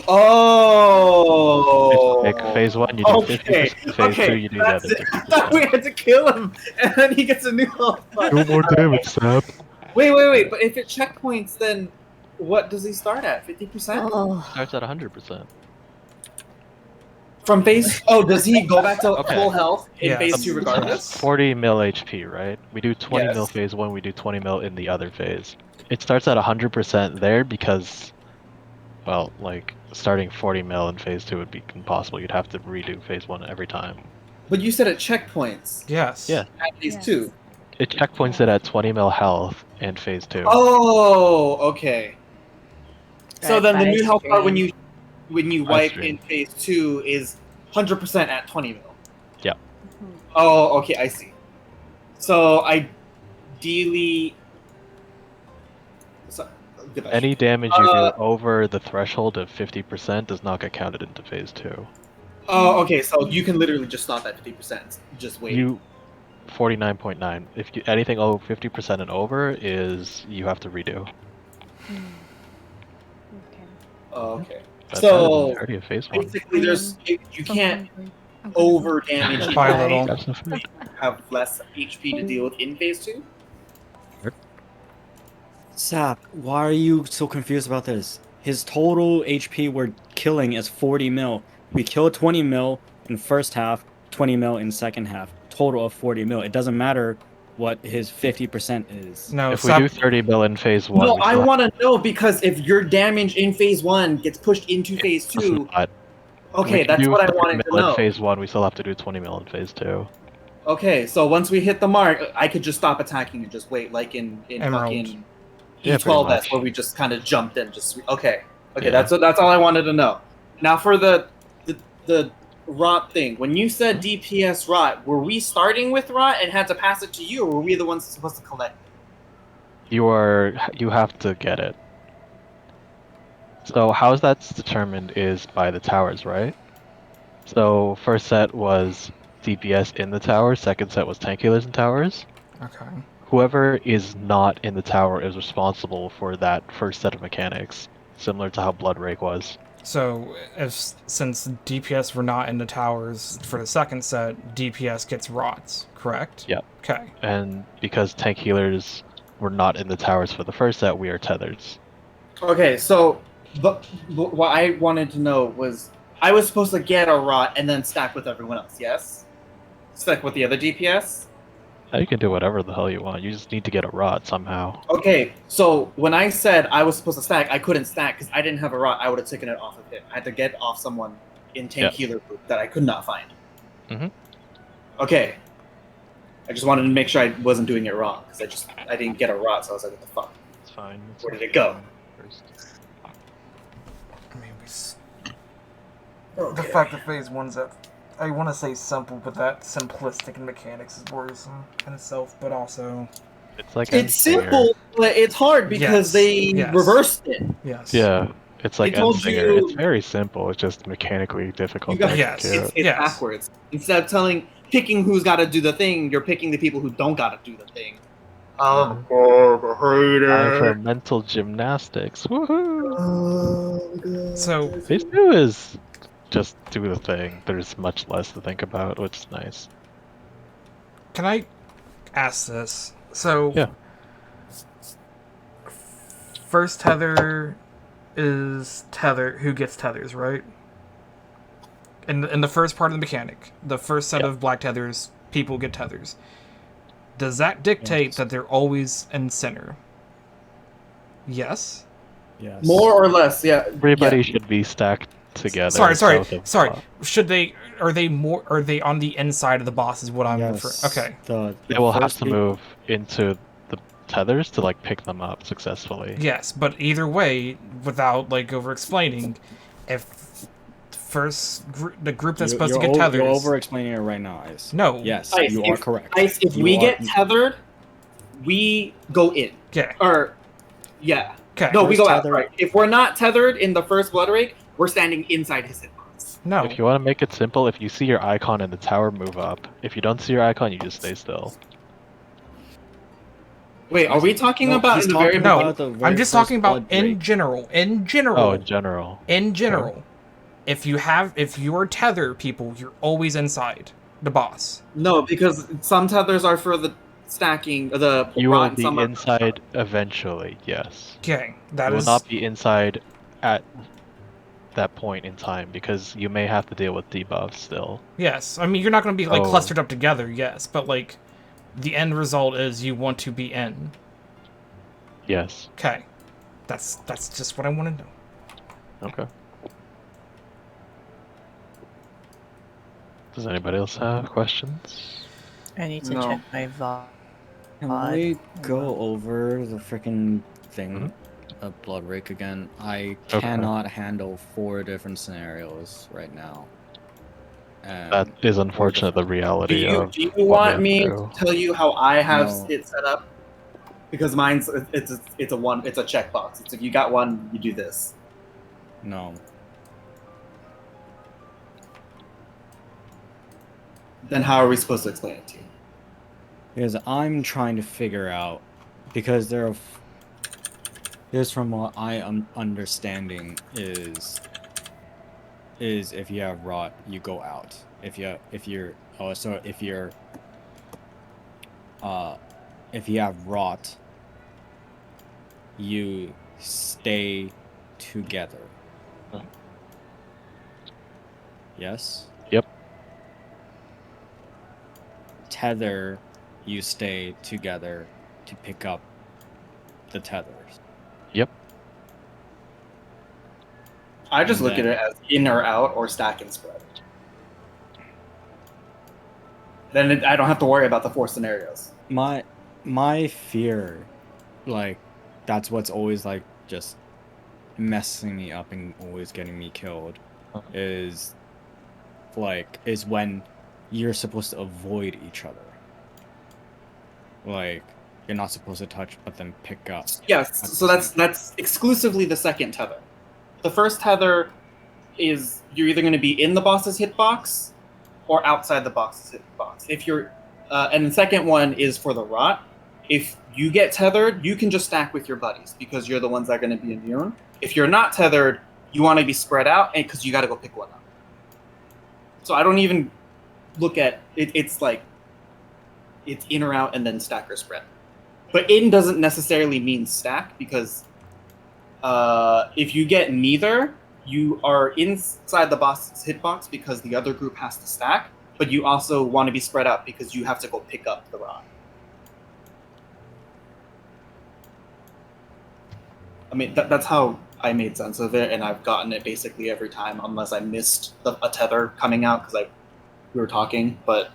S1: Oh.
S6: Like phase 1, you do 50%. Phase 2, you do the
S1: that's
S6: other
S1: it. I thought we
S6: 50%.
S1: had to kill him, and then he gets a new health bar.
S6: Do more damage, Sap.
S1: Wait. But if it checkpoints, then what does he start at? 50%?
S2: Oh.
S6: Starts at 100%.
S1: From phase? Oh, does he go back to
S6: Okay.
S1: full health in
S5: Yes.
S1: phase 2 regardless?
S6: 40 mil HP, right? We do 20 mil
S1: Yes.
S6: phase 1, we do 20 mil in the other phase. It starts at 100% there because, well, like, starting 40 mil in phase 2 would be impossible. You'd have to redo phase 1 every time.
S1: But you said it checkpoints
S5: Yes.
S6: Yeah.
S1: at phase
S4: Yes.
S1: 2.
S6: It checkpoints it at 20 mil health in phase 2.
S1: Oh, okay. So
S2: Right,
S1: then the
S2: by
S1: new health bar when
S2: stream.
S1: you
S6: By
S1: wipe
S6: stream.
S1: in phase 2 is 100% at 20 mil.
S6: Yeah.
S1: Oh, okay, I see. So ideally, so, good question.
S6: Any damage you do over the threshold of 50% does not get counted into phase 2.
S1: Oh, okay. So you can literally just stop at 50%. Just wait.
S6: You 49.9. If you anything over 50% and over is you have to redo.
S4: Okay.
S1: Oh, okay.
S6: That's the
S1: So
S6: entirety of phase 1.
S1: basically, there's you
S4: I'm
S1: can't
S4: hungry. I'm gonna go.
S1: over damage
S5: By a
S1: in
S5: little.
S6: Grab some food.
S1: have less HP to deal with in phase 2.
S7: Sap, why are you so confused about this? His total HP we're killing is 40 mil. We kill 20 mil in first half, 20 mil in second half. Total of 40 mil. It doesn't matter what his 50% is.
S5: No,
S6: If we do 30 mil in phase 1,
S1: No,
S6: we
S1: I
S6: still
S1: want to know because if your damage in phase 1 gets pushed into phase
S6: does
S1: 2,
S6: not.
S1: okay,
S6: We can
S1: that's
S6: do
S1: what I
S6: 30
S1: wanted to
S6: mil in
S1: know.
S6: phase 1, we still have to do 20 mil in phase 2.
S1: Okay, so once we hit the mark, I could just stop attacking and just wait, like in
S5: Emerald.
S1: fucking
S6: Yeah, pretty
S1: E12S,
S6: much.
S1: where we just kind of jumped in. Just okay,
S6: Yeah.
S1: that's all I wanted to know. Now for the rot thing, when you said DPS rot, were we starting with rot and had to pass it to you, or were we the ones supposed to collect it?
S6: You have to get it. So how that's determined is by the towers, right? So first set was DPS in the tower, second set was tank healers in towers.
S5: Okay.
S6: Whoever is not in the tower is responsible for that first set of mechanics, similar to how Blood Rake was.
S5: So, since DPS were not in the towers for the second set, DPS gets rots, correct?
S6: Yep.
S5: Okay.
S6: And because tank healers were not in the towers for the first set, we are tethers.
S1: Okay, so but what I wanted to know was I was supposed to get a rot and then stack with everyone else. Yes, stack with the other DPS.
S6: Now you can do whatever the hell you want. You just need to get a rod somehow.
S1: Okay, so when I said I was supposed to stack, I couldn't stack because I didn't have a rot. I would have taken it off of him. I had to get off someone in tank healer group that I could not find.
S6: Mhm.
S1: Okay, I just wanted to make sure I wasn't doing it wrong because I didn't get a rot, so I was like, what the fuck?
S6: It's fine. It's
S1: Where did it go?
S6: First.
S5: I mean, the fact that phase one's that I want to say simple, but that simplistic in mechanics is worrisome in itself. But also,
S6: It's like
S1: It's
S6: Endstinger.
S1: simple, but it's hard because they reversed it.
S5: yes.
S6: Yeah, it's like
S1: They told
S6: Endstinger.
S1: you-
S6: It's very simple. It's just mechanically difficult
S1: You
S6: to
S1: got
S5: Yes.
S6: execute.
S1: it's backwards. Instead of picking who's got to do the thing, you're picking the people who don't got to do the thing. Oh god, I hate
S6: Time for
S1: it.
S6: mental gymnastics. Woohoo!
S1: Oh, God.
S5: So
S6: Phase 2 is just do the thing. There's much less to think about, which is nice.
S5: can I ask this? So
S6: Yeah.
S5: first tether is tether. Who gets tethers, right? In the first part of the mechanic, the first set of black tethers, people get tethers. Does that dictate that they're always in center? Yes.
S7: Yes.
S1: More or less, yeah.
S6: Everybody
S1: yeah.
S6: should be stacked together.
S5: Sorry.
S6: south of
S5: Should they? Are they on the inside of the boss? Is what I'm referring. Okay.
S6: They will have
S7: first
S6: to
S7: people-
S6: move into the tethers to like pick them up successfully.
S5: Yes, but either way, without like over explaining, if the group that's supposed to get tethers.
S7: You're over explaining it right now, Ice.
S5: No.
S7: Yes,
S1: Ice,
S7: you are correct.
S1: Ice, if
S7: You
S1: we
S7: are-
S1: get tethered, we go in.
S5: Okay.
S1: Or, yeah.
S5: Okay.
S1: No, we
S7: First
S1: go out.
S7: tether-
S1: Right. If we're not tethered in the first blood rake, we're standing inside his hitbox.
S5: No.
S6: If you want to make it simple, if you see your icon in the tower, move up. If you don't see your icon, you just stay still.
S1: Wait, are we talking
S7: No,
S1: about
S7: he's
S1: in the
S7: talking
S1: very
S5: No,
S7: about the very
S5: I'm just
S7: first
S5: talking about
S7: blood
S5: in
S7: break.
S5: general. In general.
S6: Oh, in general.
S5: In general. If you're tether people, you're always inside the boss.
S1: No, because some tethers are for the stacking, the
S6: You
S1: rot,
S6: will
S1: and
S6: be
S1: some are-
S6: inside eventually, yes.
S5: Okay,
S6: You
S5: that
S6: will
S5: is
S6: not be inside at that point in time because you may have to deal with debuffs still.
S5: yes. I mean, you're not going to be like
S6: Oh.
S5: clustered up together, yes, but like the end result is you want to be in.
S6: Yes.
S5: Okay, that's just what I want to know.
S6: Okay. Does anybody else have questions?
S2: I need to
S1: No.
S2: check my VOD.
S7: Can
S2: odd.
S7: we go over the freaking thing
S6: Mm-hmm.
S7: of Blood Rake again? I
S6: Okay.
S7: cannot handle 4 different scenarios right now.
S6: That
S7: And
S6: is
S7: 4
S6: unfortunate. The
S7: different-
S6: reality of
S1: Do you
S6: what we
S1: want
S6: have
S1: me
S6: to
S1: to
S6: do.
S1: tell you how I have
S7: No.
S1: it set up? Because mine's it's a checkbox. It's if you got one, you do this.
S7: No.
S1: Then how are we supposed to explain it to you?
S7: Because I'm trying to figure out, because there's from what I am understanding is if you have rot, you go out. If you have rot, you stay together.
S6: Mhm.
S7: Yes?
S6: Yep.
S7: Tether, you stay together to pick up the tethers.
S6: Yep.
S1: I just
S7: And
S1: look at
S7: then-
S1: it as in or out or stack and spread. Then I don't have to worry about the 4 scenarios.
S7: My fear, like, that's what's always like just messing me up and always getting me killed, is when you're supposed to avoid each other. Like, you're not supposed to touch but then pick up.
S1: Yes, so that's exclusively the second tether. The first tether is you're either going to be in the boss's hitbox or outside the boss's hitbox. If you're, and the second one is for the rot. If you get tethered, you can just stack with your buddies because you're the ones that are going to be immune. If you're not tethered, you want to be spread out, and because you got to go pick one up. So I don't even look at it. It's like it's in or out, and then stack or spread. But in doesn't necessarily mean stack because if you get neither, you are inside the boss's hitbox because the other group has to stack, but you also want to be spread out because you have to go pick up the rod. I mean, that's how I made sense of it, and I've gotten it basically every time, unless I missed a tether coming out because we were talking, but.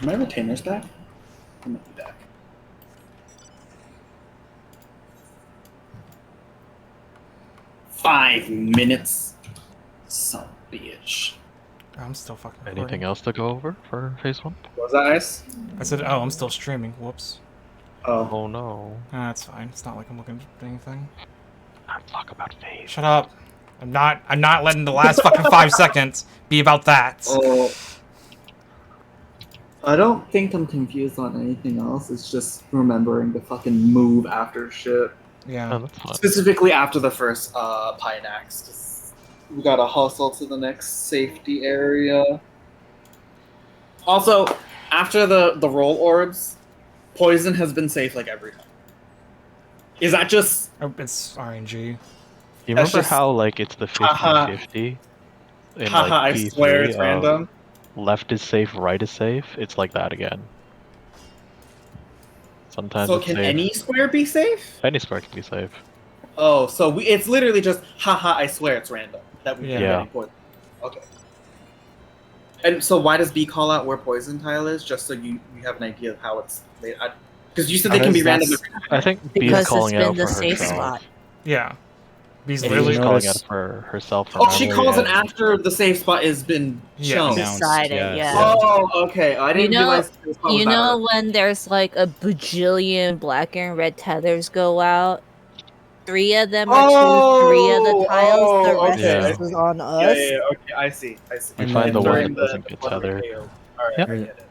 S1: Are my retainers back? They might be back. Five minutes. Son of a bitch.
S5: I'm still fucking recording.
S6: Anything else to go over for phase 1?
S1: What was that, Ice?
S5: I said, oh, I'm still streaming. Whoops.
S1: Oh.
S6: Oh no.
S5: That's fine. It's not like I'm looking at anything.
S6: Talk about phase.
S5: Shut up. I'm not letting the last fucking 5 seconds be about that.
S1: Oh. I don't think I'm confused on anything else. It's just remembering to fucking move after shit.
S5: Yeah.
S6: Oh, that's fine.
S1: Specifically after the first Pinax. We gotta hustle to the next safety area. Also, after the roll orbs, poison has been safe like every time. Is that just...
S5: Oh, it's RNG.
S6: You
S1: That's
S6: remember
S1: just-
S6: how like it's the
S1: Haha.
S6: 50-50? In
S1: Haha,
S6: like
S1: I swear it's
S6: P3,
S1: random.
S6: left is safe, right is safe. It's like that again. Sometimes
S1: So
S6: it's
S1: can
S6: safe.
S1: any square be safe?
S6: Any square can be safe.
S1: Oh, so it's literally just, haha, I swear it's random. That we
S5: Yeah.
S1: get any poison. Okay. And so why does B call out where poison tile is? Just so you have an idea of how it's laid out? Because you said they can be random every time.
S6: I think B's
S2: Because
S6: calling
S2: it's
S6: out
S2: been the
S6: for
S2: safe
S6: herself.
S2: spot.
S5: Yeah. He's
S6: B's
S5: literally...
S6: calling out
S7: Notice-
S6: for herself. For
S1: Oh, she
S6: memory
S1: calls it
S6: and-
S1: after the safe spot has been
S5: Yeah.
S1: shown.
S7: Announced,
S2: Decided,
S7: yes.
S2: yeah.
S1: Oh, okay. I didn't
S2: You know-
S1: realize the safe spot was
S2: You
S1: that
S2: know
S1: early.
S2: when there's like a bajillion black and red tethers go out? 3 of them are to 3 of the tiles. The rest
S6: okay.
S2: is on
S1: Yeah,
S2: us.
S1: yeah, okay, I see.
S6: We
S7: And
S6: find
S7: then
S6: the one
S7: during
S6: that doesn't get tethered.
S1: Alright,
S6: Yep.
S1: I get it.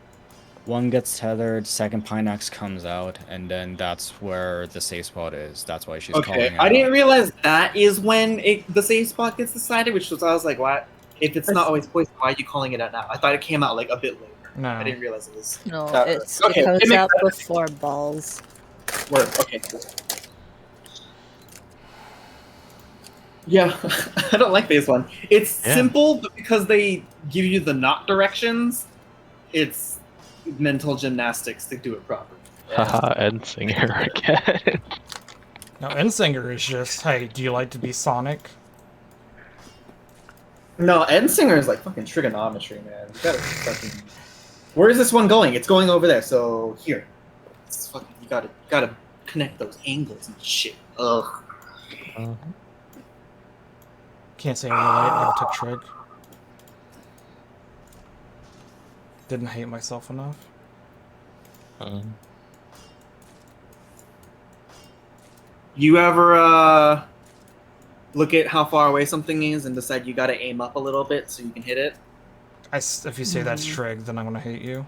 S7: One gets tethered, second Pinax comes out, and then that's where the safe spot is. That's why she's
S1: Okay,
S7: calling it
S1: I didn't
S7: out.
S1: realize that is when the safe spot gets decided, which was I was like, why? If it's not always poison, why are you calling it out now? I thought it came out like a bit later.
S5: No.
S1: I didn't realize it was.
S2: No,
S1: that early.
S2: it
S1: Okay,
S2: comes
S1: it makes
S2: out
S1: sense.
S2: before balls.
S1: Word. Okay. Cool. Yeah, I don't like phase 1. It's
S6: Yeah.
S1: simple, but because they give you the not directions, it's mental gymnastics to do it properly.
S6: Haha, End Singer again.
S5: Now, Endsinger is just, hey, do you like to be Sonic?
S1: No, Endsinger is like fucking trigonometry, man. You gotta fucking. Where is this one going? It's going over there. So here, it's fucking. You gotta connect those angles and shit. Ugh.
S5: Can't say I relate, never took trig. Didn't hate myself enough.
S1: You ever look at how far away something is and decide you gotta aim up a little bit so you can hit it?
S5: If you say that's trig, then I'm gonna hate you.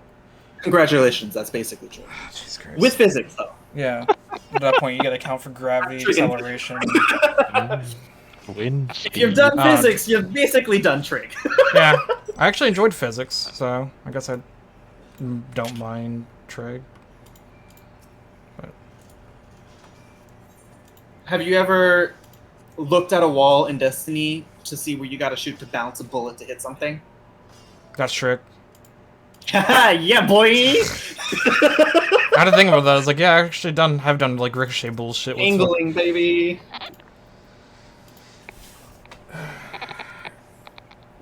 S1: Congratulations, that's basically true.
S5: Jesus Christ.
S1: With physics, though.
S5: Yeah. At that point, you gotta account for gravity,
S1: Trig and-
S5: acceleration.
S6: Wind
S1: If you've
S6: speed.
S1: done physics, you've basically done trig.
S5: Yeah. I actually enjoyed physics, so I guess I don't mind trig. But
S1: Have you ever looked at a wall in Destiny to see where you gotta shoot to bounce a bullet to hit something?
S5: that's trig.
S1: Yeah, boy!
S5: I had to think about that. I was like, yeah, I actually have done like ricochet bullshit with
S1: Angling, baby.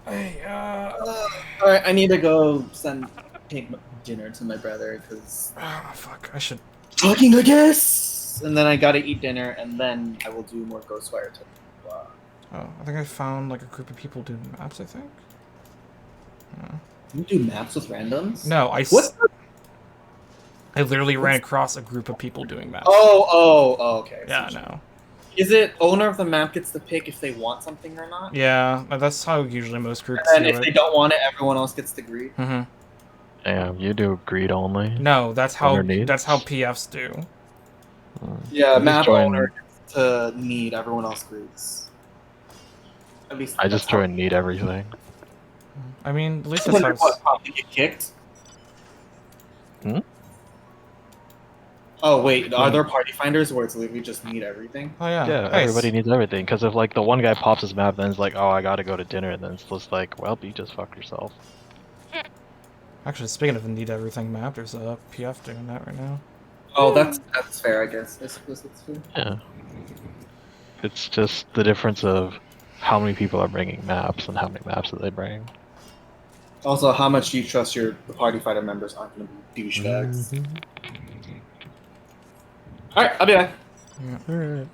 S5: Hey,
S1: Alright, I need to go take dinner to my brother, because...
S5: oh, fuck. I should...
S1: Fucking I guess! And then I gotta eat dinner, and then I will do more Ghostwire.
S5: Oh, I think I found like a group of people doing maps, I think?
S1: You do maps with randoms?
S5: No,
S1: What?
S5: I literally ran across a group of people doing maps.
S1: Oh, okay.
S5: Yeah, no.
S1: Is it owner of the map gets to pick if they want something or not?
S5: Yeah, that's how usually most groups
S1: And
S5: do
S1: if they
S5: it.
S1: don't want it, everyone else gets to greet.
S5: Mm-hmm.
S6: Damn, you do greed only.
S5: No, that's how
S6: Underneath?
S5: PFs do.
S1: Yeah,
S6: I just
S1: map
S6: joined-
S1: owner gets to need, everyone else greets. At least
S6: I just joined Need Everything.
S5: I mean, at least that's how it's...
S1: What, probably get kicked?
S6: Hmm?
S1: Oh wait, are there party finders where it's literally just need everything?
S5: Oh yeah.
S6: Yeah,
S5: Nice.
S6: everybody needs everything. Because if like the one guy pops his map, then it's like, oh, I gotta go to dinner, and then it's just like, well, you just fucked yourself.
S5: Actually, speaking of the need everything map, there's a PF doing that right now.
S1: Oh, that's fair, I guess. I suppose that's fair.
S6: Yeah. It's just the difference of how many people are bringing maps and how many maps that they bring.
S1: Also, how much do you trust the party fighter members aren't going to be douchebags? Alright, I'll be back.
S5: Yeah.
S6: Alright.